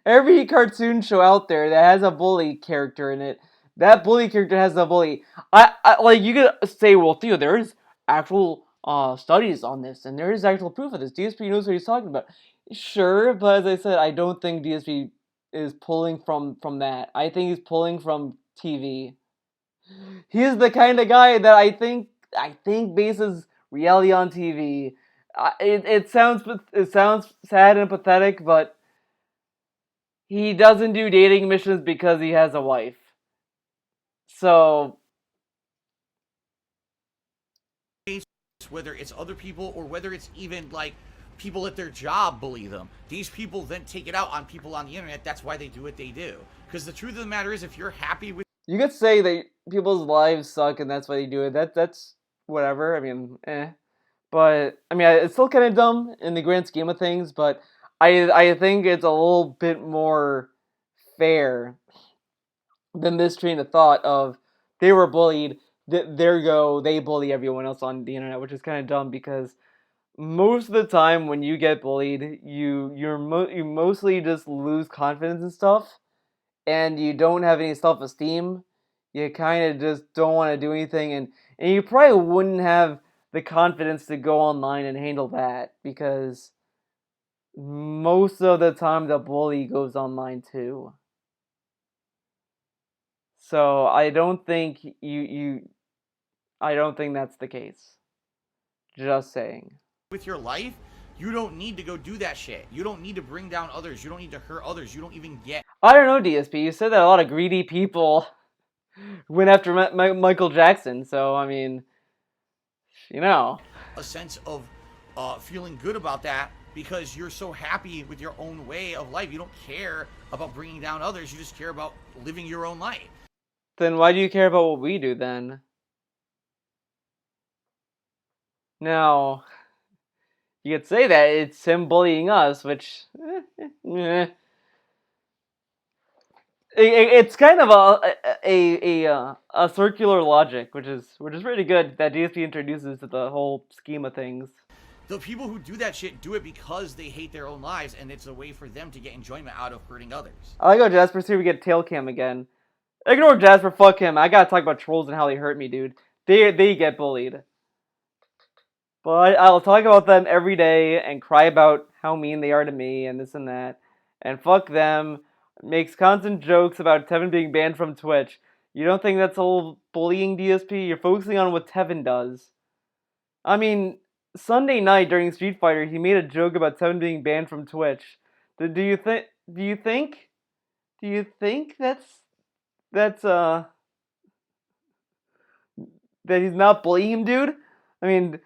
Every cartoon show out there that has a bully character in it, that bully character has a bully. I like, you could say, well, Theo, there is actual studies on this, and there is actual proof of this. DSP knows what he's talking about. Sure, but as I said, I don't think DSP is pulling from that. I think he's pulling from TV. He's the kind of guy that I think bases reality on TV. It sounds sad and pathetic, but he doesn't do dating missions because he has a wife. So, whether it's other people or whether it's even like people at their job bully them. These people then take it out on people on the internet. That's why they do what they do. Because the truth of the matter is, if you're happy with, you could say that people's lives suck and that's why they do it. That's whatever. I mean, eh. But I mean, it's still kind of dumb in the grand scheme of things. But I think it's a little bit more fair than this train of thought of they were bullied. There go, they bully everyone else on the internet, which is kind of dumb, because most of the time when you get bullied, you mostly just lose confidence and stuff, and you don't have any self-esteem. You kind of just don't want to do anything, and you probably wouldn't have the confidence to go online and handle that, because most of the time the bully goes online too. So I don't think I don't think that's the case. Just saying. your life, you don't need to go do that shit. You don't need to bring down others. You don't need to hurt others. You don't even get I don't know, DSP. You said that a lot of greedy people went after Michael Jackson. So, I mean, you know. a sense of feeling good about that because you're so happy with your own way of life. You don't care about bringing down others. You just care about living your own life. Then why do you care about what we do then? Now, you could say that it's him bullying us, which it's kind of a circular logic, which is really good that DSP introduces to the whole scheme of things. The people who do that shit do it because they hate their own lives, and it's a way for them to get enjoyment out of hurting others. I like how Jasper's here. We get tail cam again. Ignore Jasper, fuck him. I gotta talk about trolls and how they hurt me, dude. They get bullied. But I'll talk about them every day and cry about how mean they are to me and this and that. And fuck them. Makes constant jokes about Tevin being banned from Twitch. You don't think that's all bullying, DSP? You're focusing on what Tevin does. I mean, Sunday night during Street Fighter, he made a joke about Tevin being banned from Twitch. Do you think? Do you think? Do you think that's that he's not bullying him, dude? I mean,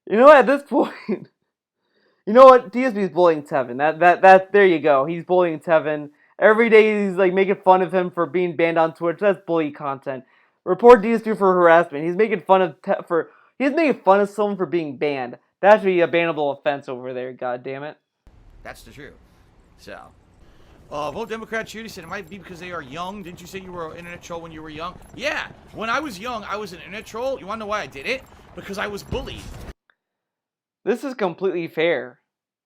you know what? At this point, you know what? DSP is bullying Tevin. That. There you go. He's bullying Tevin. Every day he's like making fun of him for being banned on Twitch. That's bully content. Report DSP for harassment. He's making fun of he's making fun of someone for being banned. That should be a bannable offense over there. God damn it. That's the truth. So, vote Democrat. Judy said it might be because they are young. Didn't you say you were an internet troll when you were young? Yeah. When I was young, I was an internet troll. You want to know why I did it? Because I was bullied. This is completely fair.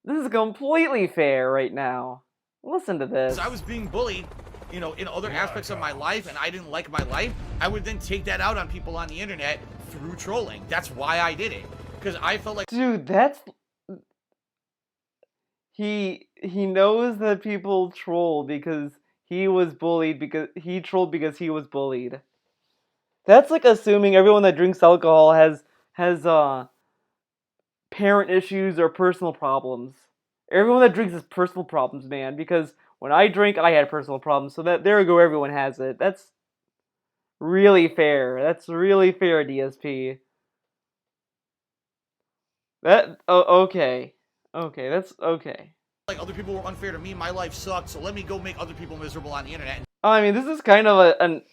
This is completely fair right now. Listen to this. I was being bullied, in other aspects of my life, and I didn't like my life. I would then take that out on people on the internet through trolling. That's why I did it. Because I felt like... Dude, that's... He knows that people troll because he was bullied because... He trolled because he was bullied. That's like assuming everyone that drinks alcohol has parent issues or personal problems. Everyone that drinks has personal problems, man, because when I drink, I had personal problems, so that there you go, everyone has it. That's really fair. That's really fair, DSP. Okay. Okay, that's okay. Like, other people were unfair to me, my life sucked, so let me go make other people miserable on the internet. I mean, this is kind of an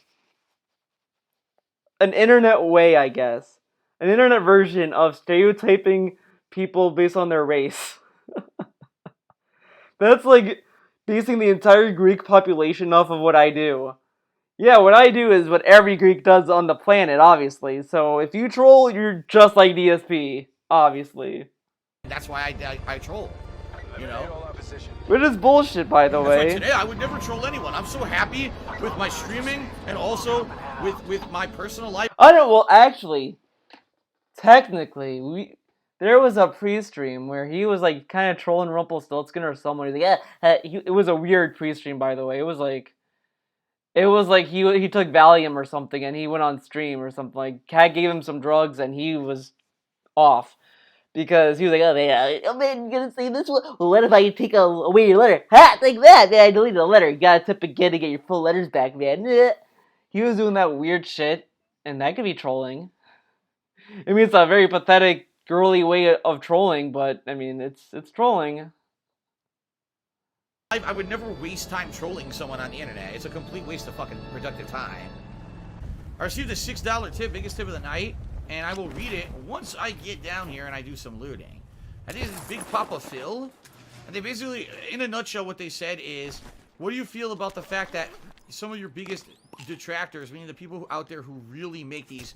internet way, I guess. An internet version of stereotyping people based on their race. That's like basing the entire Greek population off of what I do. Yeah, what I do is what every Greek does on the planet, obviously. So if you troll, you're just like DSP, obviously. That's why I troll, Which is bullshit, by the way. Today, I would never troll anyone. I'm so happy with my streaming and also with my personal life. I don't, well, actually, technically, there was a pre-stream where he was like kind of trolling Rumpelstiltskin or someone. He's like, yeah, it was a weird pre-stream, by the way. It was like he took Valium or something and he went on stream or something. Like Cat gave him some drugs and he was off because he was like, oh man, you gonna say this one? Well, what if I take away your letter? Ha, take that, man! I deleted the letter. You gotta tip again to get your full letters back, man. He was doing that weird shit, and that could be trolling. I mean, it's a very pathetic, girly way of trolling, but I mean, it's trolling. I would never waste time trolling someone on the internet. It's a complete waste of fucking productive time. I received a $6 tip, biggest tip of the night, and I will read it once I get down here and I do some looting. I think it's Big Papa Phil, and they basically, in a nutshell, what they said is, what do you feel about the fact that some of your biggest detractors, meaning the people out there who really make these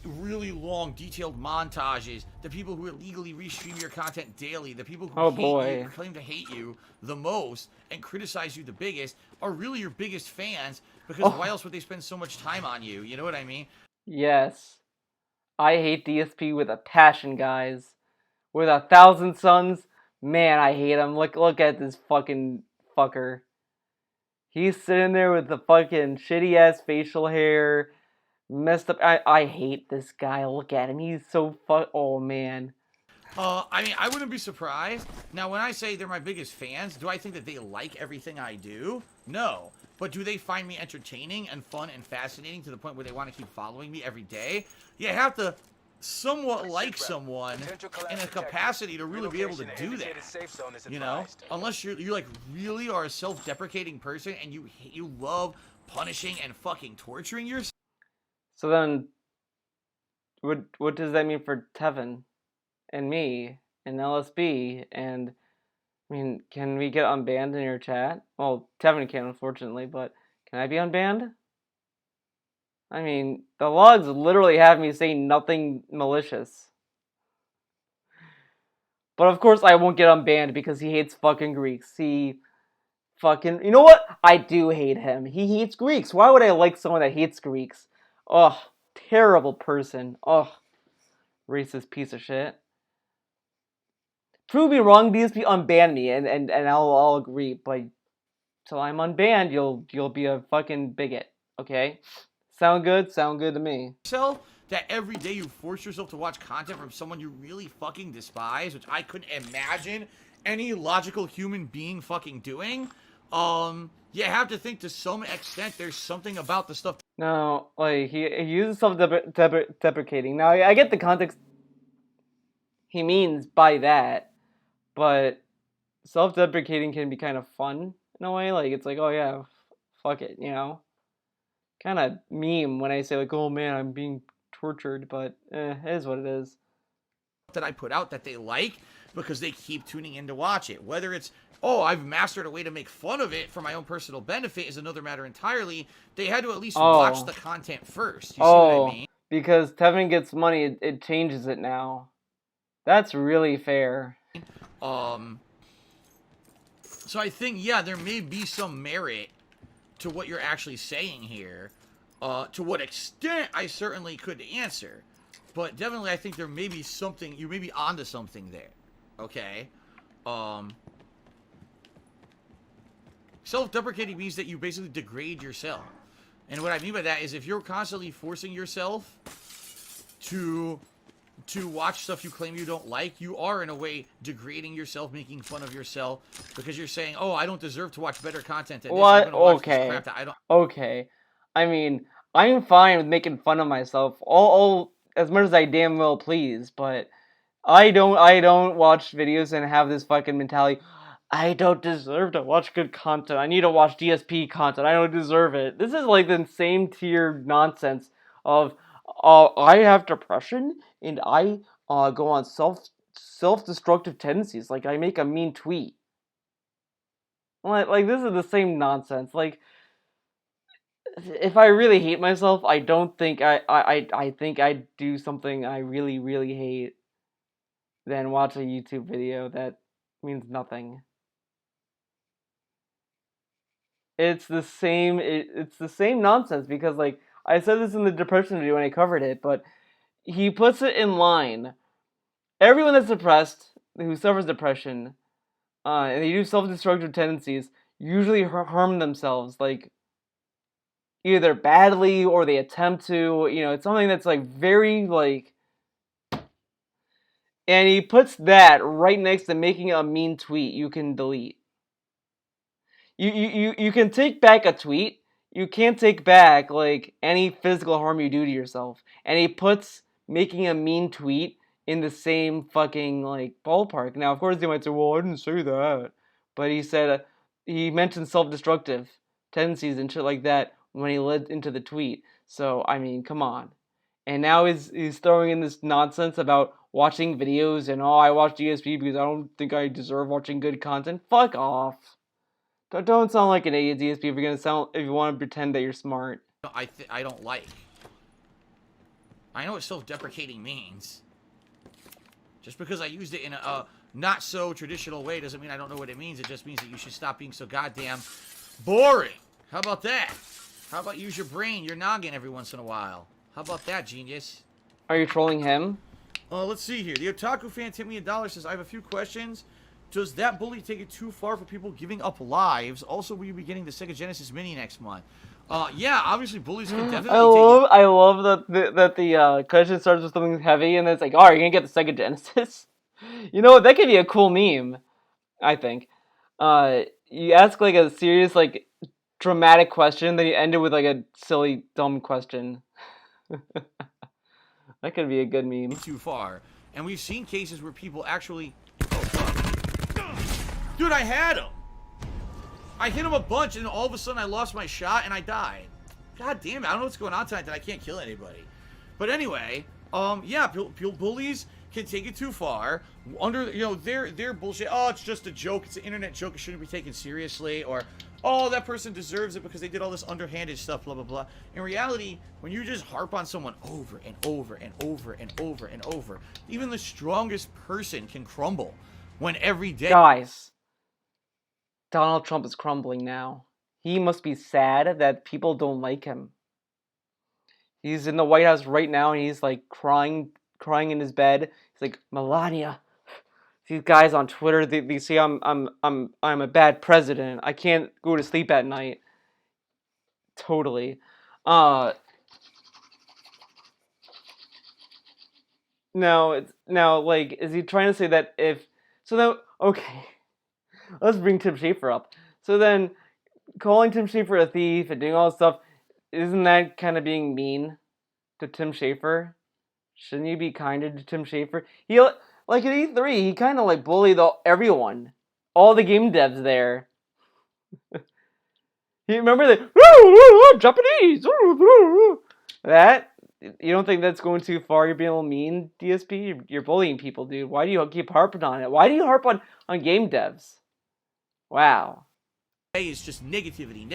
really long, detailed montages, the people who illegally restream your content daily, the people who hate you, claim to hate you the most, and criticize you the biggest, are really your biggest fans, because why else would they spend so much time on you? You know what I mean? Yes. I hate DSP with a passion, guys. With 1,000 suns, man, I hate him. Look at this fucking fucker. He's sitting there with the fucking shitty-ass facial hair, messed up. I hate this guy. Look at him. He's so oh, man. I mean, I wouldn't be surprised. Now, when I say they're my biggest fans, do I think that they like everything I do? No. But do they find me entertaining and fun and fascinating to the point where they want to keep following me every day? You have to somewhat like someone in a capacity to really be able to do that. Unless you like really are a self-deprecating person and you love punishing and fucking torturing yourself. So then, what does that mean for Tevin and me and LSB? And I mean, can we get unbanned in your chat? Well, Tevin can, unfortunately, but can I be unbanned? I mean, the logs literally have me saying nothing malicious. But of course I won't get unbanned because he hates fucking Greeks. He fucking... You know what? I do hate him. He hates Greeks. Why would I like someone that hates Greeks? Ugh. Terrible person. Ugh. Racist piece of shit. Prove me wrong, DSP, unban me, and I'll agree. But till I'm unbanned, you'll be a fucking bigot. Okay? Sound good? Sound good to me. Yourself that every day you force yourself to watch content from someone you really fucking despise, which I couldn't imagine any logical human being fucking doing. You have to think to some extent there's something about the stuff. No, like he uses self-deprecating. Now I get the context he means by that, but self-deprecating can be kind of fun in a way. Like it's like, oh yeah, fuck it, you know. Kind of meme when I say like, oh man, I'm being tortured, but it is what it is. That I put out that they like because they keep tuning in to watch it. Whether it's, oh, I've mastered a way to make fun of it for my own personal benefit is another matter entirely. They had to at least watch the content first. You see what I mean? Because Tevin gets money, it changes it now. That's really fair. So I think, yeah, there may be some merit to what you're actually saying here. To what extent, I certainly could answer. But definitely, I think there may be something, you may be onto something there. Okay? Self-deprecating means that you basically degrade yourself. And what I mean by that is if you're constantly forcing yourself to watch stuff you claim you don't like, you are in a way degrading yourself, making fun of yourself, because you're saying, oh, I don't deserve to watch better content than this. What? I'm gonna watch this crap that I don't. Okay. I mean, I'm fine with making fun of myself all as much as I damn well please, but I don't watch videos and have this fucking mentality. I don't deserve to watch good content. I need to watch DSP content. I don't deserve it. This is like the same tier nonsense of I have depression and I go on self-destructive tendencies. Like I make a mean tweet. Like this is the same nonsense. Like if I really hate myself, I don't think I think I'd do something I really, really hate than watch a YouTube video that means nothing. It's the same it's the same nonsense because like I said this in the depression video when I covered it, but he puts it in line. Everyone that's depressed, who suffers depression, and they do self-destructive tendencies, usually harm themselves, like either badly or they attempt to, you know, it's something that's like very like, and he puts that right next to making a mean tweet you can delete. You can take back a tweet, you can't take back like any physical harm you do to yourself. And he puts making a mean tweet in the same fucking like ballpark. Now of course they might say, well, I didn't say that, but he said he mentioned self-destructive tendencies and shit like that when he led into the tweet. So I mean, come on. And now he's throwing in this nonsense about watching videos and, oh, I watch DSP because I don't think I deserve watching good content. Fuck off. Don't sound like an idiot, DSP, if you want to pretend that you're smart. I don't like. I know what self-deprecating means. Just because I used it in a not so traditional way doesn't mean I don't know what it means. It just means that you should stop being so goddamn boring. How about that? How about use your brain, your noggin every once in a while? How about that, genius? Are you trolling him? Let's see here. The Otaku fan tip me $1 says, I have a few questions. Does that bully take it too far for people giving up lives? Also, will you be getting the Sega Genesis Mini next month? Yeah, obviously bullies can definitely I love that the question starts with something heavy and then it's like, oh, you're gonna get the Sega Genesis? You know what, that could be a cool meme, I think. You ask like a serious, like, dramatic question, then you end it with like a silly, dumb question. That could be a good meme. Too far. And we've seen cases where people actually... Dude, I had him! I hit him a bunch, and all of a sudden I lost my shot, and I died. God damn it, I don't know what's going on tonight that I can't kill anybody. But anyway, yeah, bullies can take it too far. Under, you know, their bullshit, oh, it's just a joke, it's an internet joke, it shouldn't be taken seriously, or, oh, that person deserves it because they did all this underhanded stuff, blah, blah, blah. In reality, when you just harp on someone over and over and over and over and over, even the strongest person can crumble when every day... Guys, Donald Trump is crumbling now. He must be sad that people don't like him. He's in the White House right now, and he's like crying in his bed. He's like, Melania. These guys on Twitter, they say I'm a bad president. I can't go to sleep at night. Totally. Now, like, is he trying to say that if so? Then okay, let's bring Tim Schafer up. So then, calling Tim Schafer a thief and doing all this stuff, isn't that kind of being mean to Tim Schafer? Shouldn't you be kinder to Tim Schafer? He like at E3, he kind of like bullied everyone, all the game devs there. You remember the Japanese? That, you don't think that's going too far? You're being a little mean, DSP. You're bullying people, dude. Why do you keep harping on it? Why do you harp on game devs? Wow. Is just negativity,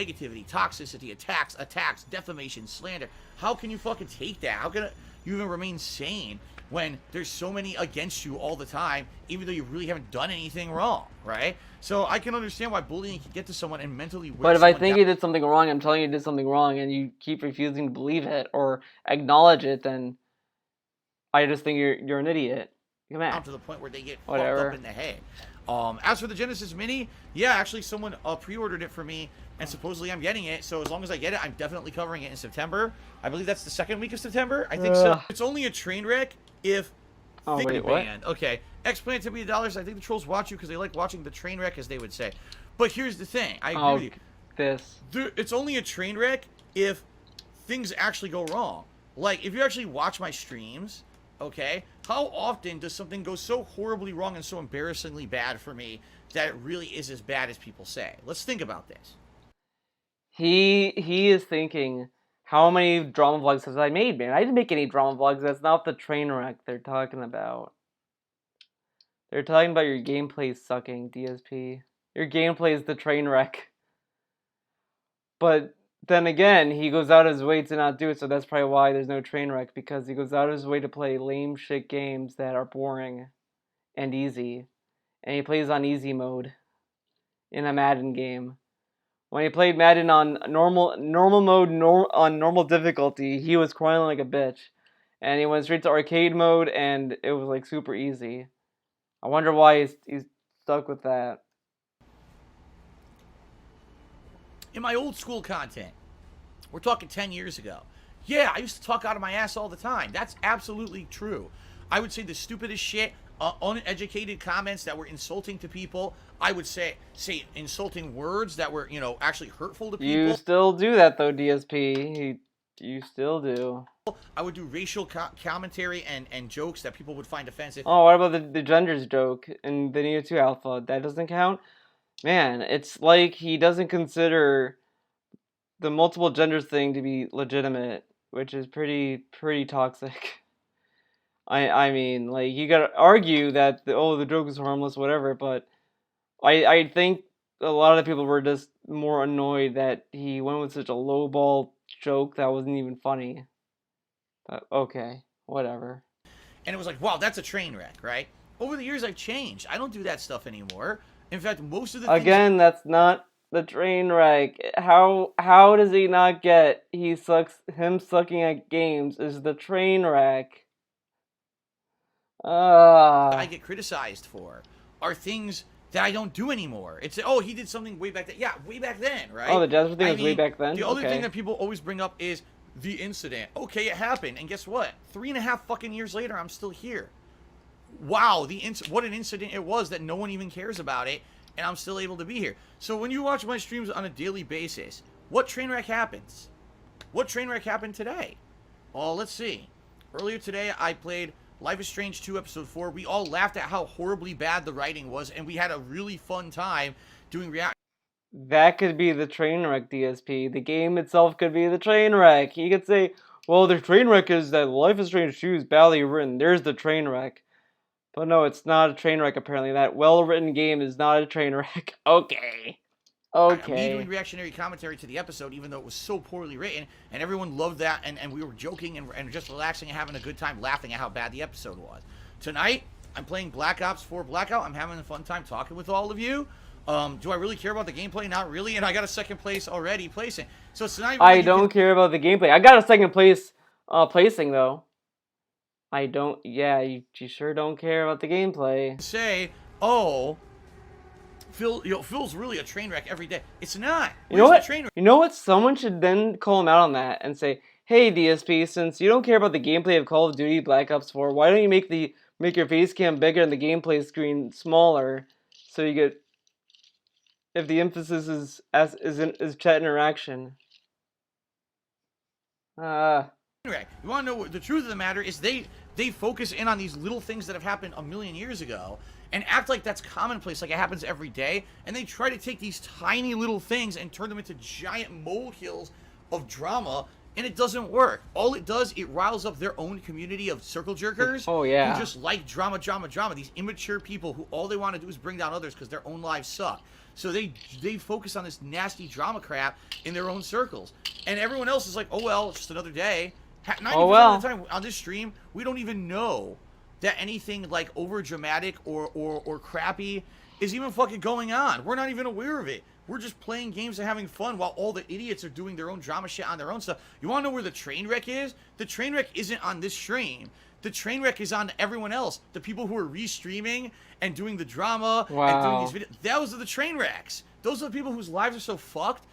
toxicity, attacks, defamation, slander. How can you fucking take that? How can you even remain sane when there's so many against you all the time, even though you really haven't done anything wrong, right? So I can understand why bullying can get to someone and mentally wear But if I someone think down. you did something wrong, I'm telling you did something wrong, and you keep refusing to believe it or acknowledge it, then I just think you're an idiot. Come on. To the point where they get Whatever. fucked up in the head. As for the Genesis Mini, yeah, actually someone pre-ordered it for me, and supposedly I'm getting it. So as long as I get it, I'm definitely covering it in September. I believe that's the second week of September. I think so. It's only a train wreck if Wait, what? Okay, explain it to me, $. I think the trolls watch you because they like watching the train wreck, as they would say. But here's the thing. I agree with you. It's only a train wreck if things actually go wrong. Like, if you actually watch my streams, okay, how often does something go so horribly wrong and so embarrassingly bad for me that it really is as bad as people say? Let's think about this. He is thinking, how many drama vlogs have I made, man? I didn't make any drama vlogs. That's not the train wreck they're talking about. They're talking about your gameplay sucking, DSP. Your gameplay is the train wreck. But then again, he goes out of his way to not do it, so that's probably why there's no train wreck, because he goes out of his way to play lame shit games that are boring and easy. And he plays on easy mode in a Madden game. When he played Madden on normal mode, on normal difficulty, he was crying like a bitch. And he went straight to arcade mode, and it was like super easy. I wonder why he's stuck with that. In my old school content, we're talking 10 years ago. Yeah, I used to talk out of my ass all the time. That's absolutely true. I would say the stupidest shit, uneducated comments that were insulting to people. I would say insulting words that were, actually hurtful to people. You still do that though, DSP. You still do. I would do racial commentary and jokes that people would find offensive. Oh, what about the genders joke in the Neo 2 Alpha? That doesn't count? Man, it's like he doesn't consider the multiple genders thing to be legitimate, which is pretty toxic. I mean, like, you gotta argue that the joke is harmless, whatever, but I think a lot of the people were just more annoyed that he went with such a lowball joke that wasn't even funny. But okay, whatever. And it was like, wow, that's a train wreck, right? Over the years, I've changed. I don't do that stuff anymore. In fact, most of the Again, that's not the train wreck. How does he not get him sucking at games is the train wreck? I get criticized for are things that I don't do anymore. It's, oh, he did something way back then. Yeah, way back then, right? Oh, the Jasper thing was way back then? The other thing that people always bring up is the incident. Okay, it happened, and guess what? 3.5 fucking years later, I'm still here. Wow, what an incident it was that no one even cares about it, and I'm still able to be here. So when you watch my streams on a daily basis, what train wreck happens? What train wreck happened today? Well, let's see. Earlier today, I played Life is Strange 2 Episode 4. We all laughed at how horribly bad the writing was, and we had a really fun time doing react. That could be the train wreck, DSP. The game itself could be the train wreck. You could say, well, the train wreck is that Life is Strange 2 is badly written. There's the train wreck. But no, it's not a train wreck, apparently. That well-written game is not a train wreck. Okay. Me doing reactionary commentary to the episode, even though it was so poorly written, and everyone loved that, and we were joking and just relaxing and having a good time laughing at how bad the episode was. Tonight, I'm playing Black Ops 4 Blackout. I'm having a fun time talking with all of you. Do I really care about the gameplay? Not really. And I got a second place already placing. So it's not even I like don't care about the gameplay. I got a second place placing though. I don't. Yeah, you sure don't care about the gameplay. say, oh, Phil's really a train wreck every day. It's not. You know Where's the what? train wreck? You know what? Someone should then call him out on that and say, "Hey, DSP, since you don't care about the gameplay of Call of Duty Black Ops 4, why don't you make your face cam bigger and the gameplay screen smaller, so you get if the emphasis is chat interaction." You want to know what the truth of the matter is? They focus in on these little things that have happened a million years ago and act like that's commonplace, like it happens every day. And they try to take these tiny little things and turn them into giant molehills of drama, and it doesn't work. All it does, it riles up their own community of circle jerkers. Oh, yeah. Who just like drama. These immature people who all they want to do is bring down others because their own lives suck. So they focus on this nasty drama crap in their own circles, and everyone else is like, oh well, it's just another day. 90% of the time on this stream, we don't even know that anything like over dramatic or crappy is even fucking going on. We're not even aware of it. We're just playing games and having fun while all the idiots are doing their own drama shit on their own stuff. You want to know where the train wreck is? The train wreck isn't on this stream. The train wreck is on everyone else. The people who are restreaming and doing the drama and doing these videos. Those are the train wrecks. Those are the people whose lives are so fucked.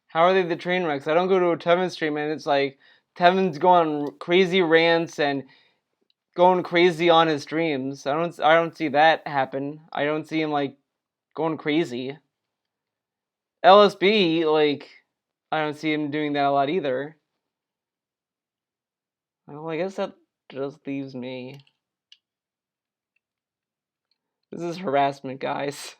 How are they the train wrecks? I don't go to a Tevin stream and it's like Tevin's going on crazy rants and going crazy on his streams. I don't see that happen. I don't see him like going crazy. LSB, like, I don't see him doing that a lot either. Well, I guess that just leaves me. This is harassment, guys.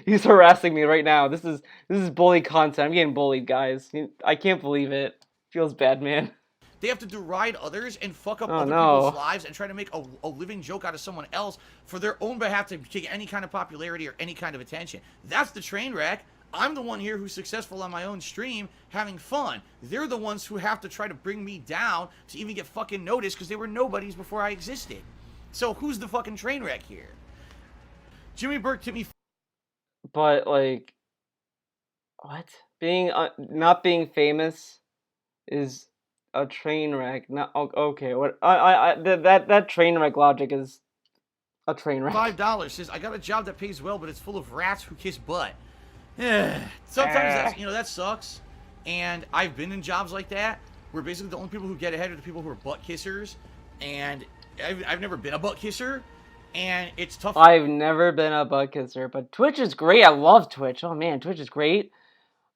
He's harassing me right now. This is bully content. I'm getting bullied, guys. I can't believe it. Feels bad, man. They have to deride others and fuck up other no. people's lives and try to make a living joke out of someone else for their own behalf to take any kind of popularity or any kind of attention. That's the train wreck. I'm the one here who's successful on my own stream having fun. They're the ones who have to try to bring me down to even get fucking noticed because they were nobodies before I existed. So who's the fucking train wreck here? Jimmy Burke to me. But like, what? Being not being famous is a train wreck. Not okay. What? That train wreck logic is a train wreck. $5 says I got a job that pays well, but it's full of rats who kiss butt. Sometimes that sucks. And I've been in jobs like that where basically the only people who get ahead are the people who are butt kissers. And I've never been a butt kisser. And it's tough. I've never been a butt kisser, but Twitch is great. I love Twitch. Oh man, Twitch is great.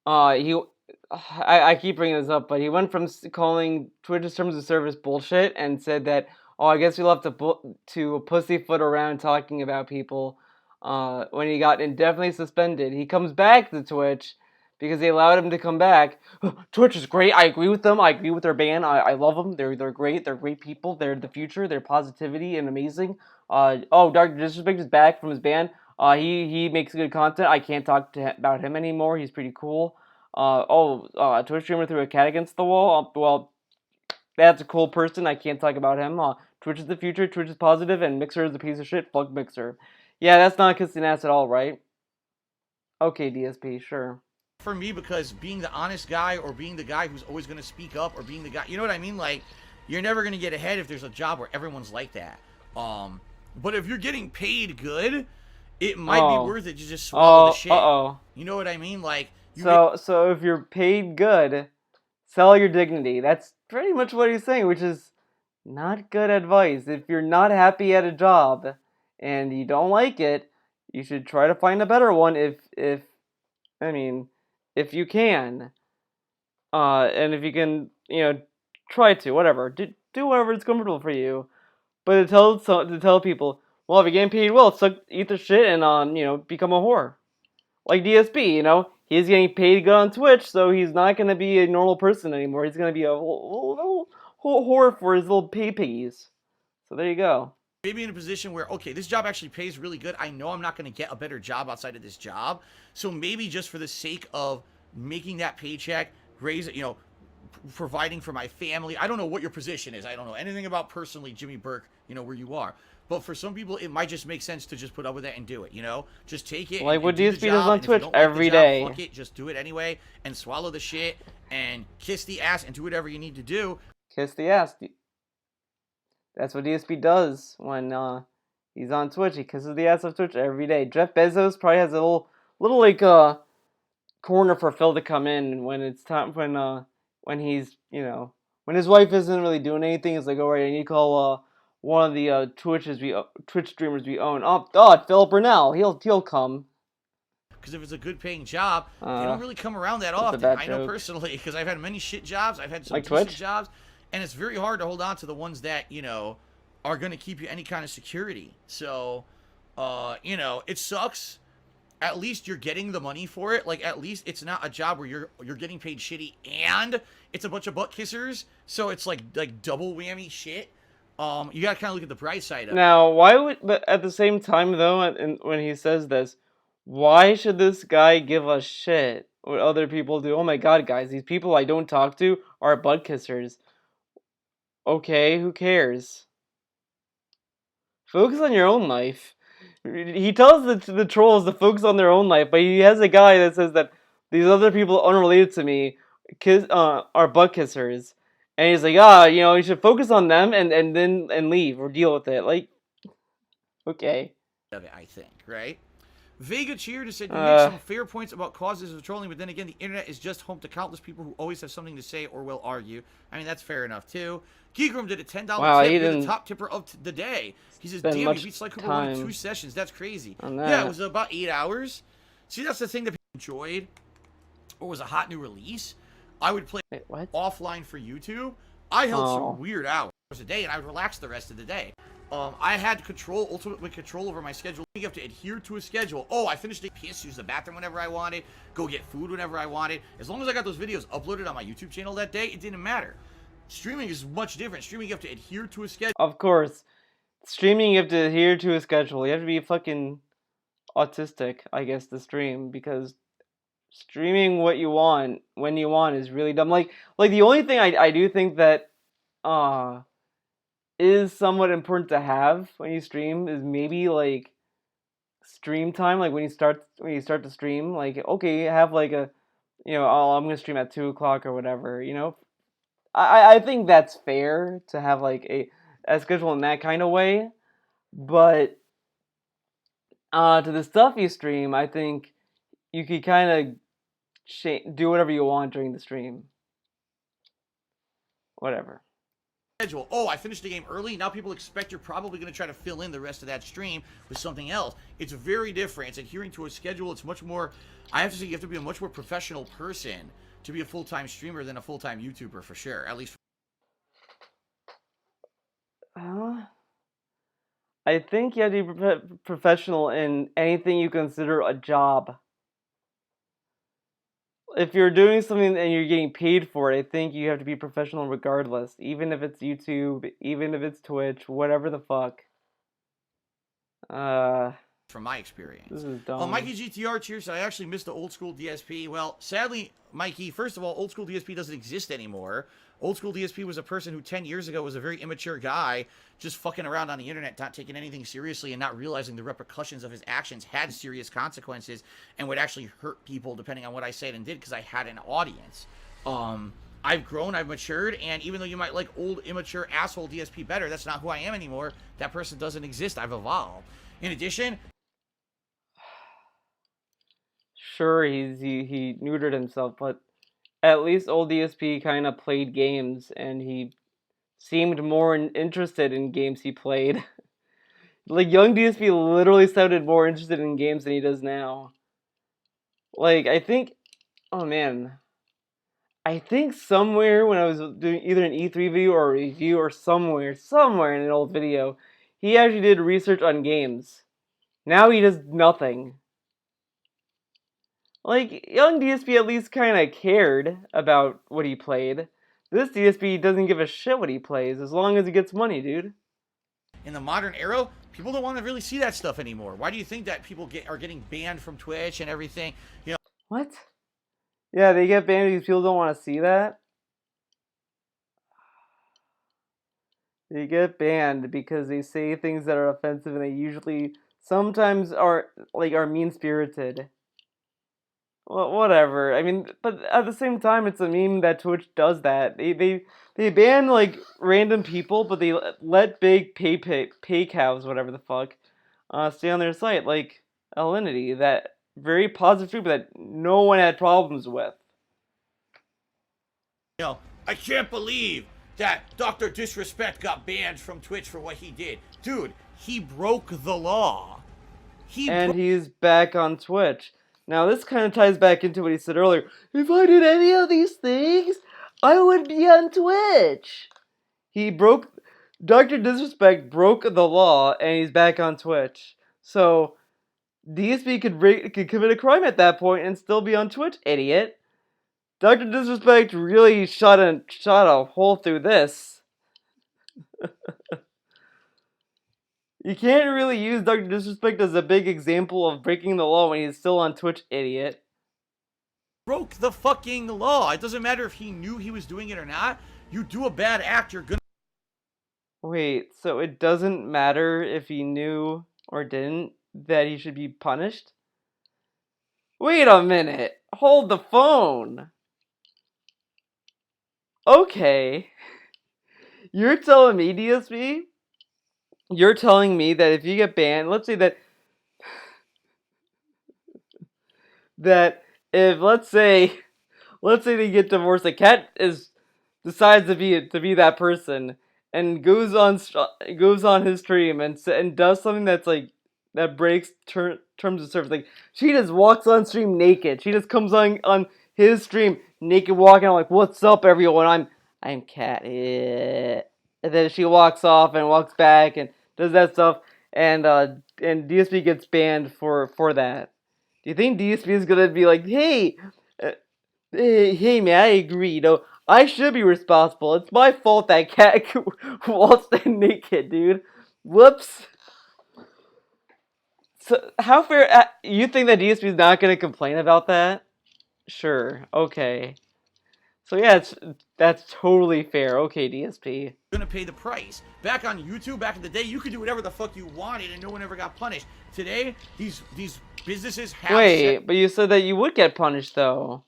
I keep bringing this up, but he went from calling Twitch's terms of service bullshit and said that, oh, I guess we'll have to pussyfoot around talking about people. When he got indefinitely suspended, he comes back to Twitch because they allowed him to come back. Twitch is great. I agree with them. I agree with their ban. I love them. They're great. They're great people. They're the future. They're positivity and amazing. Dark Disrespect is back from his ban. He makes good content. I can't talk about him anymore. He's pretty cool. Twitch streamer threw a cat against the wall. Well, that's a cool person. I can't talk about him. Twitch is the future. Twitch is positive, and Mixer is a piece of shit. Fuck Mixer. Yeah, that's not kissing ass at all, right? Okay, DSP, sure. For me, because being the honest guy or being the guy who's always going to speak up or being the guy, you know what I mean? Like, you're never going to get ahead if there's a job where everyone's like that. But if you're getting paid good, it might be worth it to just swallow the shit. You know what I mean? Like, so if you're paid good, sell your dignity. That's pretty much what he's saying, which is not good advice. If you're not happy at a job and you don't like it, you should try to find a better one if you can. And if you can, try to, whatever. Do whatever is comfortable for you. But to tell people, well, if you're getting paid well, eat the shit and become a whore. Like DSP, he's getting paid good on Twitch, so he's not gonna be a normal person anymore. He's gonna be a whole whore for his little piggies. So there you go. Maybe in a position where, okay, this job actually pays really good. I know I'm not going to get a better job outside of this job. So maybe just for the sake of making that paycheck, providing for my family. I don't know what your position is. I don't know anything about personally Jimmy Burke, where you are. But for some people, it might just make sense to just put up with that and do it, Just take it Like and what do the DSP does job. on And if you Twitch don't like the every job, day. fuck it, just do it anyway and swallow the shit and kiss the ass and do whatever you need to do. Kiss the ass. That's what DSP does when he's on Twitch. He kisses the ass of Twitch every day. Jeff Bezos probably has a little like corner for Phil to come in when it's time when he's when his wife isn't really doing anything. It's like, all right, I need to call one of the Twitch streamers we own. Oh God, Phil Burnell. He'll come. Because if it's a good paying job, they don't really come around that often. I know personally, because I've had many shit jobs. I've had some decent jobs. And it's very hard to hold on to the ones that, are going to keep you any kind of security. So, it sucks. At least you're getting the money for it. Like, at least it's not a job where you're getting paid shitty and it's a bunch of butt kissers. So it's like double whammy shit. You got to kind of look at the bright side of it. Now, but at the same time, though, when he says this, why should this guy give a shit what other people do? Oh my God, guys, these people I don't talk to are butt kissers. Okay, who cares? Focus on your own life. He tells the trolls to focus on their own life, but he has a guy that says that these other people unrelated to me are butt kissers. And he's like, you should focus on them and leave or deal with it. Like, okay. I think, right? Vega Cheer said, you make some fair points about causes of trolling, but then again, the internet is just home to countless people who always have something to say or will argue. I mean, that's fair enough, too. Geekroom did a $10 tip. You're the top tipper of the day. He says, damn, you beat Sly Cooper in 2 sessions. That's crazy. Yeah, it was about 8 hours. See, that's the thing that people enjoyed. Or was a hot new release. I would play offline for YouTube. I held some weird hours a day, and I would relax the rest of the day. I had ultimate control over my schedule. You have to adhere to a schedule. Oh, I finished the piss, use the bathroom whenever I wanted, go get food whenever I wanted. As long as I got those videos uploaded on my YouTube channel that day, it didn't matter. Streaming is much different. Streaming, you have to adhere to a schedule. Of course. Streaming, you have to adhere to a schedule. You have to be fucking autistic, I guess, to stream, because streaming what you want, when you want, is really dumb. Like the only thing I do think that, is somewhat important to have when you stream is maybe like stream time, like when you start to stream, like okay, have like a I'm gonna stream at 2 o'clock or whatever, I think that's fair to have like a schedule in that kind of way, but to the stuff you stream, I think you could kind of do whatever you want during the stream, whatever. Schedule. Oh, I finished the game early. Now people expect you're probably going to try to fill in the rest of that stream with something else. It's very different. It's adhering to a schedule. It's much more, I have to say, you have to be a much more professional person to be a full-time streamer than a full-time YouTuber, for sure. At least. I think you have to be professional in anything you consider a job. If you're doing something and you're getting paid for it, I think you have to be professional regardless. Even if it's YouTube, even if it's Twitch, whatever the fuck. From my experience. This is dumb. Mikey GTR cheers. I actually missed the old school DSP. Well, sadly, Mikey, first of all, old school DSP doesn't exist anymore. Old school DSP was a person who 10 years ago was a very immature guy, just fucking around on the internet, not taking anything seriously and not realizing the repercussions of his actions had serious consequences and would actually hurt people depending on what I said and did because I had an audience. I've grown, I've matured, and even though you might like old, immature, asshole DSP better, that's not who I am anymore. That person doesn't exist. I've evolved. In addition... Sure, he neutered himself, but at least old DSP kind of played games, and he seemed more interested in games he played. Like, young DSP literally sounded more interested in games than he does now. Like, I think... Oh, man. I think somewhere when I was doing either an E3 video or a review or somewhere in an old video, he actually did research on games. Now he does nothing. Like, young DSP at least kind of cared about what he played. This DSP doesn't give a shit what he plays, as long as he gets money, dude. In the modern era, people don't want to really see that stuff anymore. Why do you think that people are getting banned from Twitch and everything? What? Yeah, they get banned because people don't want to see that? They get banned because they say things that are offensive, and they usually sometimes are mean spirited. Well, whatever. I mean, but at the same time, it's a meme that Twitch does that. They ban like random people, but they let big pay cows, whatever the fuck, stay on their site, like Alinity, that very positive people that no one had problems with. You know, I can't believe that Dr. Disrespect got banned from Twitch for what he did. Dude, he broke the law. And he's back on Twitch. Now, this kind of ties back into what he said earlier. If I did any of these things, I would be on Twitch. Dr. Disrespect broke the law, and he's back on Twitch. So, DSP could commit a crime at that point and still be on Twitch, idiot. Dr. Disrespect really shot a hole through this. You can't really use Dr. Disrespect as a big example of breaking the law when he's still on Twitch, idiot. Broke the fucking law. It doesn't matter if he knew he was doing it or not. You do a bad act, you're gonna... Wait, so it doesn't matter if he knew or didn't that he should be punished? Wait a minute. Hold the phone. Okay. You're telling me, DSP? You're telling me that if you get banned, let's say that if let's say they get divorced, the cat decides to be that person and goes on his stream and does something that's like that breaks terms of service. Like she just walks on stream naked. She just comes on his stream naked, walking. I'm like, "What's up, everyone? I'm Cat." And then she walks off and walks back and does that stuff, and DSP gets banned for that. Do you think DSP is gonna be like, "Hey, uh, hey, man, I agree. You know, I should be responsible. It's my fault that cat waltzed in naked, dude. Whoops." So, how fair? You think that DSP is not gonna complain about that? Sure. Okay. So yeah, that's totally fair. Okay, DSP. Gonna pay the price. Back on YouTube, back in the day, you could do whatever the fuck you wanted and no one ever got punished. Today, these businesses have... Wait, but you said that you would get punished though.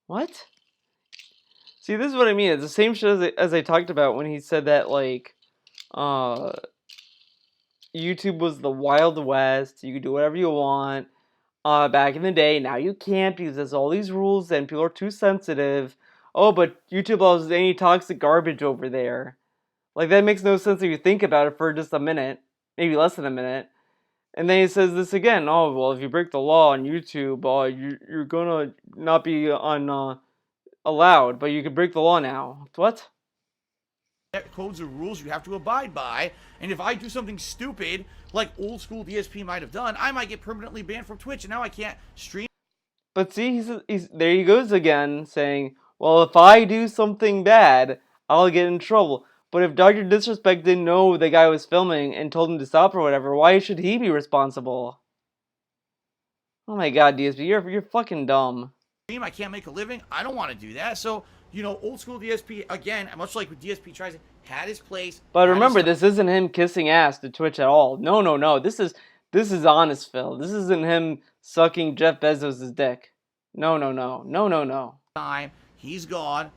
What? See, this is what I mean. It's the same shit as I talked about when he said that like, uh, YouTube was the Wild West. You could do whatever you want. Back in the day, now you can't because there's all these rules and people are too sensitive. Oh, but YouTube allows any toxic garbage over there. Like that makes no sense if you think about it for just a minute, maybe less than a minute. And then he says this again. Oh, well, if you break the law on YouTube, you're gonna not be allowed, but you can break the law now. What? Codes or rules you have to abide by, and if I do something stupid like old school DSP might have done, I might get permanently banned from Twitch, and now I can't stream. But see, he's there he goes again, saying, well, if I do something bad, I'll get in trouble. But if Dr. Disrespect didn't know the guy was filming and told him to stop or whatever, why should he be responsible? Oh my god, DSP, you're fucking dumb. I can't make a living. I don't want to do that. So, you know, old school DSP, again, much like with DSP tries, had his place. But remember, this isn't him kissing ass to Twitch at all. No, no, no. This is honest, Phil. This isn't him sucking Jeff Bezos' dick. No, no, no. No, no, no. Time. He's gone.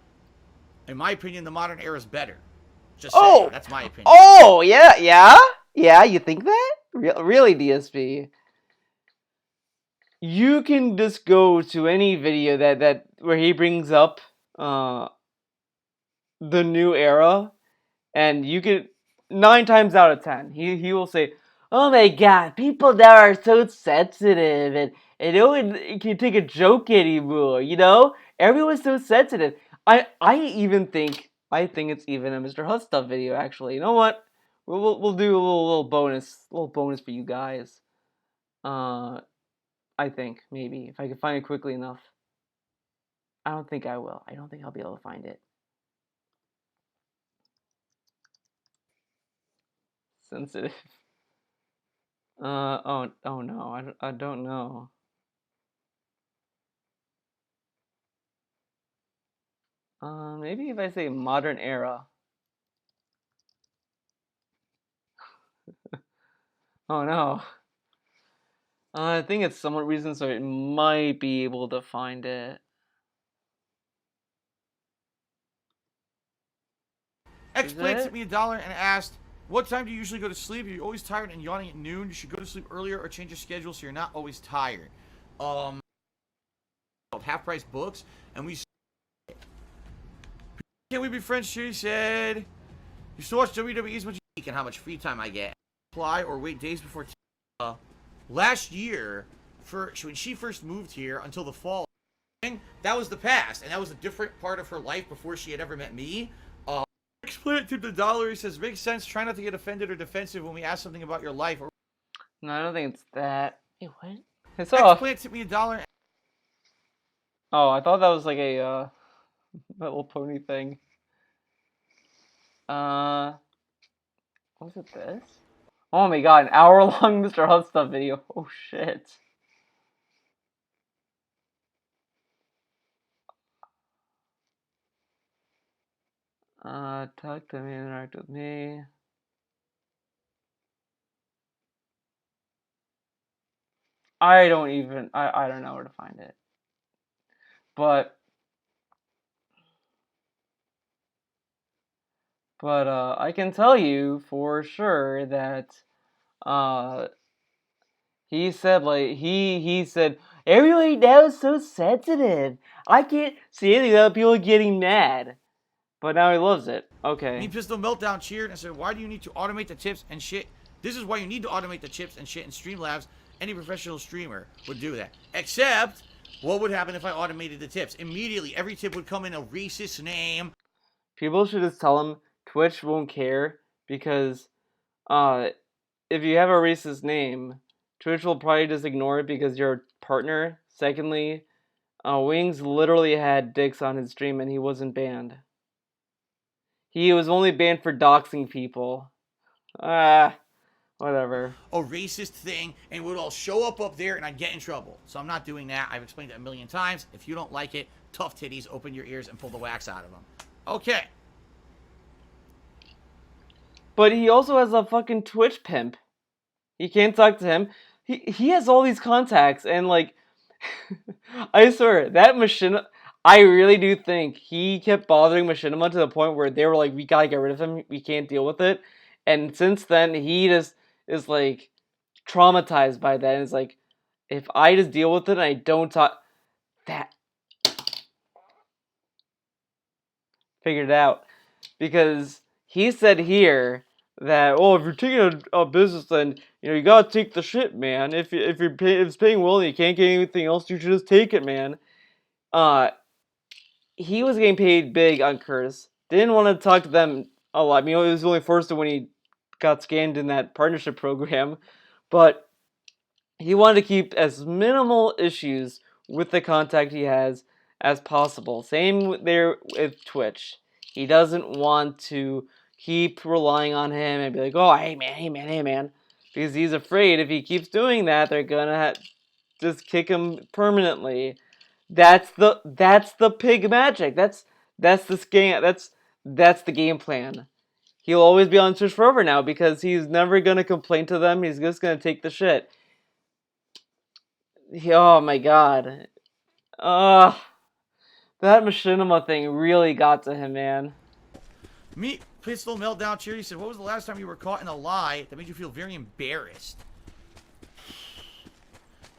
In my opinion, the modern era is better. Just saying. That's my opinion. Oh, yeah, yeah? Yeah, you think that? Really, DSP? You can just go to any video that where he brings up the new era, and you could 9 times out of 10 he will say, "Oh my god, people now are so sensitive and no one can take a joke anymore, you know? Everyone's so sensitive." I think it's even a Mr. Hut stuff video actually. You know what? We'll do a little bonus for you guys. I think maybe if I can find it quickly enough. I don't think I will. I don't think I'll be able to find it. Sensitive. Oh no, I don't know. Maybe if I say modern era. Oh no. I think it's somewhat recent, so it might be able to find it. X-Plant sent me $1 and asked, what time do you usually go to sleep? Are you always tired and yawning at noon? You should go to sleep earlier or change your schedule so you're not always tired. Half-price books, and we... Can we be friends? She said, you still watch WWE as much as you can, how much free time I get. Apply or wait days before... last year, when she first moved here until the fall, that was the past, and that was a different part of her life before she had ever met me. X-Plant tipped $1. He says, makes sense. Try not to get offended or defensive when we ask something about your life. No, I don't think it's that. Wait, what? It's off. X-Plant tipped me $1. Oh, I thought that was like a little pony thing. Was it this? Oh my god, an hour-long Mr. Hunt stuff video. Oh shit. Talk to me, interact with me. I don't know where to find it. But I can tell you for sure that he said he said everybody now is so sensitive. I can't see anything without people getting mad. But now he loves it. Okay. Me Pistol Meltdown cheered and said, why do you need to automate the tips and shit? This is why you need to automate the chips and shit in Streamlabs. Any professional streamer would do that. Except, what would happen if I automated the tips? Immediately, every tip would come in a racist name. People should just tell him Twitch won't care because if you have a racist name, Twitch will probably just ignore it because you're a partner. Secondly, Wings literally had dicks on his stream and he wasn't banned. He was only banned for doxing people. Whatever. A racist thing, and it would all show up there, and I'd get in trouble. So I'm not doing that. I've explained it a million times. If you don't like it, tough titties, open your ears and pull the wax out of them. Okay. But he also has a fucking Twitch pimp. He can't talk to him. He has all these contacts, and like, I swear, that Machinima, I really do think he kept bothering Machinima to the point where they were like, we gotta get rid of him, we can't deal with it. And since then, he just is like, traumatized by that, and it's like, if I just deal with it and I don't talk, that, figured it out. Because he said here that, oh, if you're taking a business, then you gotta take the shit, man. If it's paying well and you can't get anything else, you should just take it, man. He was getting paid big on Curse. Didn't want to talk to them a lot. It was only forced to when he got scammed in that partnership program, but he wanted to keep as minimal issues with the contact he has as possible. Same there with Twitch. He doesn't want to keep relying on him and be like, oh, hey man, because he's afraid if he keeps doing that, they're gonna just kick him permanently. That's the pig magic. That's the scam. That's the game plan. He'll always be on Twitch forever now because he's never gonna complain to them. He's just gonna take the shit. Oh my god. That Machinima thing really got to him, man. Me, Pistol Meltdown Cheer, he said, what was the last time you were caught in a lie that made you feel very embarrassed?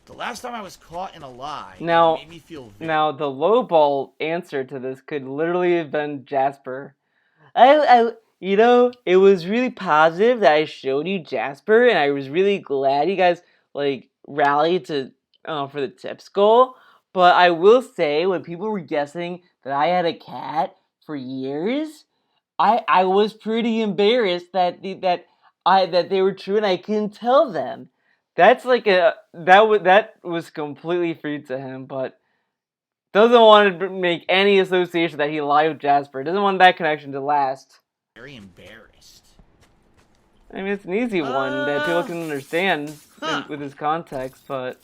The last time I was caught in a lie made me feel very... Now, the lowball answer to this could literally have been Jasper. It was really positive that I showed you Jasper, and I was really glad you guys, rallied to for the tips goal. But I will say, when people were guessing that I had a cat for years, I was pretty embarrassed that they were true, and I couldn't tell them. That's that was completely free to him, but doesn't want to make any association that he lied with Jasper. Doesn't want that connection to last. Very embarrassed. I mean, it's an easy one that people can understand with his context, but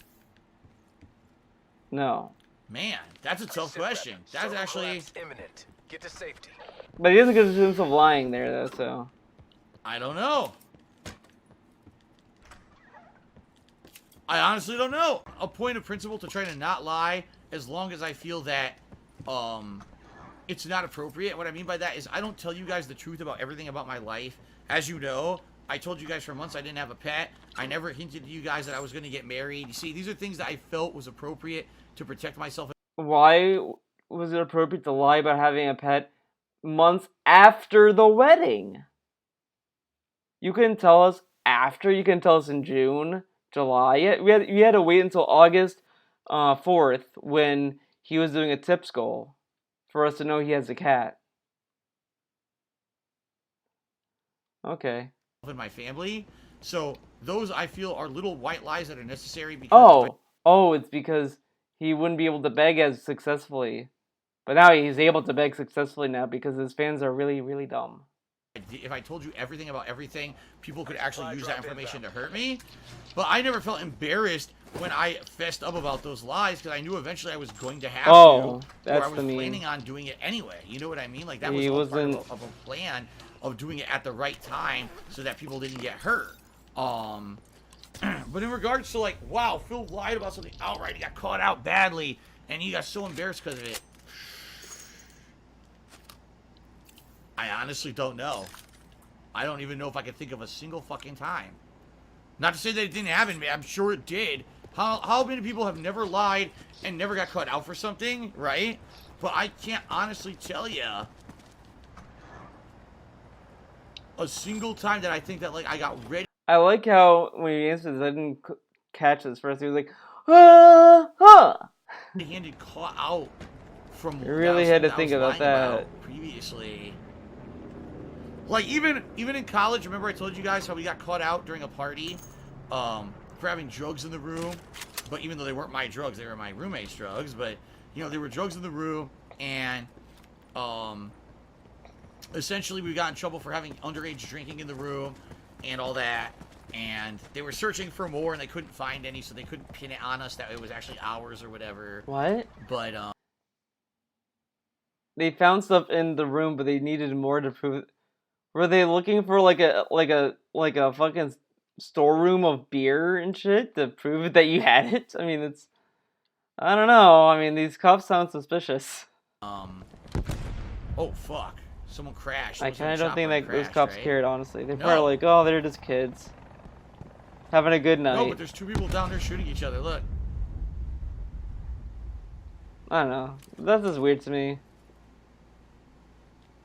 no. Man, that's a tough question. That's actually imminent. Get to safety. But he doesn't get himself lying there, though. So I don't know. I honestly don't know. A point of principle to try to not lie as long as I feel that it's not appropriate. What I mean by that is I don't tell you guys the truth about everything about my life. As you know, I told you guys for months I didn't have a pet. I never hinted to you guys that I was going to get married. You see, these are things that I felt was appropriate to protect myself. Why was it appropriate to lie about having a pet months after the wedding? You couldn't tell us after. You couldn't tell us in June, July. You had to wait until August 4th when he was doing a tips goal for us to know he has a cat. Okay. In my family. So those I feel are little white lies that are necessary because it's because he wouldn't be able to beg as successfully. But now he's able to beg successfully now because his fans are really, really dumb. if I told you everything about everything, people could actually use that information to hurt me. But I never felt embarrassed when I fessed up about those lies because I knew eventually I was going to have to. Or I was planning on doing it anyway. You know what I mean? Like that was all part of a plan of doing it at the right time so that people didn't get hurt. But in regards to like, wow, Phil lied about something outright. He got caught out badly and he got so embarrassed because of it. I honestly don't know. I don't even know if I can think of a single fucking time. Not to say that it didn't happen to me. I'm sure it did. How many people have never lied and never got caught out for something, right? But I can't honestly tell you a single time that I think that like I got ready. I like how when he answered this, I didn't catch this first. He was like, huh. Handed caught out from. You really had to think about that previously. Like even in college, remember I told you guys how we got caught out during a party, for having drugs in the room. But even though they weren't my drugs, they were my roommate's drugs. But you know, there were drugs in the room, and essentially we got in trouble for having underage drinking in the room and all that. And they were searching for more, and they couldn't find any, so they couldn't pin it on us that it was actually ours or whatever. What? But they found stuff in the room, but they needed more to prove it. Were they looking for like a fucking storeroom of beer and shit to prove that you had it? I mean, I don't know. I mean, these cops sound suspicious. Oh fuck! Someone crashed. I kind of don't think that those cops cared, honestly. They're No. probably like, oh, they're just kids having a good night. No, but there's two people down there shooting each other. Look. I don't know. That's just weird to me.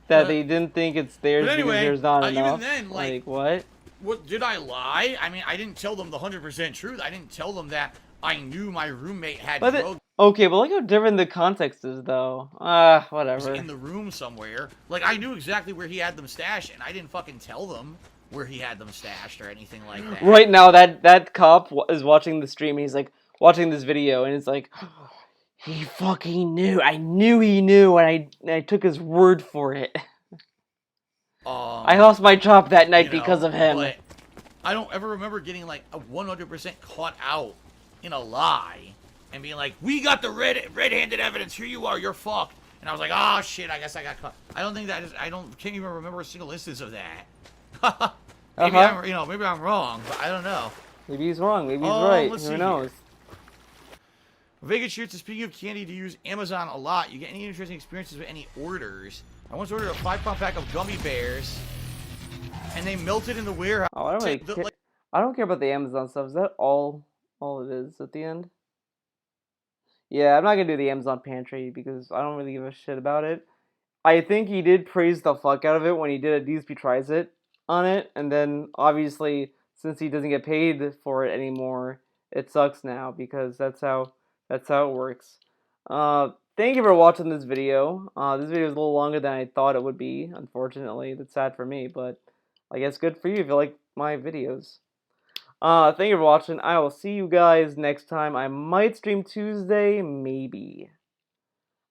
That they didn't think it's theirs anyway, because there's not enough. Even then, like what? What did I lie? I mean, I didn't tell them the 100% truth. I didn't tell them that I knew my roommate had drugs. Okay, but look how different the context is, though. Whatever. In the room somewhere. Like, I knew exactly where he had them stashed, and I didn't fucking tell them where he had them stashed or anything like that. Right now, that cop is watching the stream. He's like watching this video, and it's like, he fucking knew. I knew he knew, and I took his word for it. I lost my job that night because of him. But I don't ever remember getting like a 100% caught out in a lie and being like, "We got the red-handed evidence. Here you are. You're fucked." And I was like, "Oh shit, I guess I got caught." I don't think that is. Can't even remember a single instance of that. Maybe I'm wrong, but I don't know. Maybe he's wrong. Maybe he's right. Who knows? Vegas shoots. Speaking of candy to use Amazon a lot, you get any interesting experiences with any orders? I once ordered a 5-pound pack of gummy bears, and they melted in the warehouse. Oh, I don't care about the Amazon stuff. Is that all it is at the end? Yeah, I'm not gonna do the Amazon pantry because I don't really give a shit about it. I think he did praise the fuck out of it when he did a DSP Tries It on it, and then obviously since he doesn't get paid for it anymore, it sucks now because that's how it works. Thank you for watching this video. This video is a little longer than I thought it would be, unfortunately. That's sad for me, but I guess good for you if you like my videos. Thank you for watching. I will see you guys next time. I might stream Tuesday, maybe.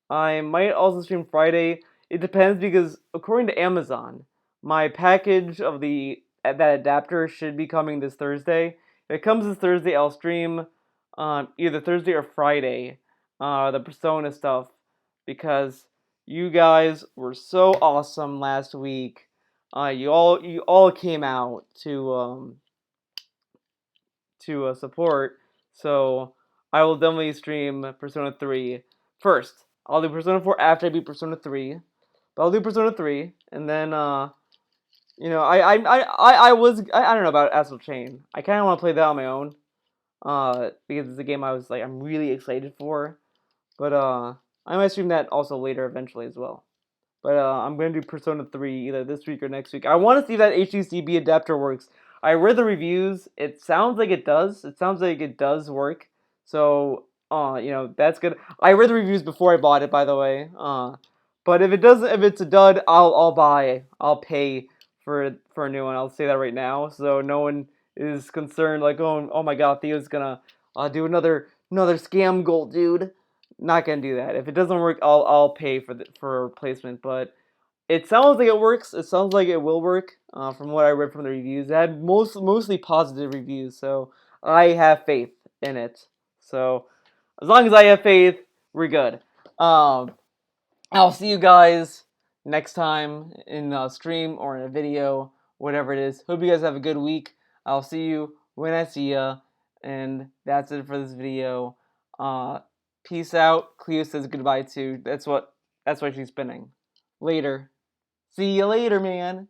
I might also stream Friday. It depends because according to Amazon, my package of that adapter should be coming this Thursday. If it comes this Thursday, I'll stream either Thursday or Friday. The Persona stuff, because you guys were so awesome last week. You all came out to support. So I will definitely stream Persona 3 first. I'll do Persona 4 after I beat Persona 3. But I'll do Persona 3, and then I don't know about Astral Chain. I kind of want to play that on my own. Because it's a game I'm really excited for. But I might stream that also later eventually as well. But I'm gonna do Persona 3 either this week or next week. I want to see if that HDCB adapter works. I read the reviews. It sounds like it does. It sounds like it does work. So that's good. I read the reviews before I bought it, by the way. But if it doesn't, if it's a dud, I'll buy. I'll pay for a new one. I'll say that right now, so no one is concerned. Like, oh my God, Theo's gonna do another scam goal, dude. Not gonna do that. If it doesn't work, I'll pay for a replacement. But it sounds like it works. It sounds like it will work. From what I read from the reviews, it had mostly positive reviews. So I have faith in it. So as long as I have faith, we're good. I'll see you guys next time in a stream or in a video, whatever it is. Hope you guys have a good week. I'll see you when I see ya. And that's it for this video. Peace out. Cleo says goodbye too. That's why she's spinning. Later. See you later, man.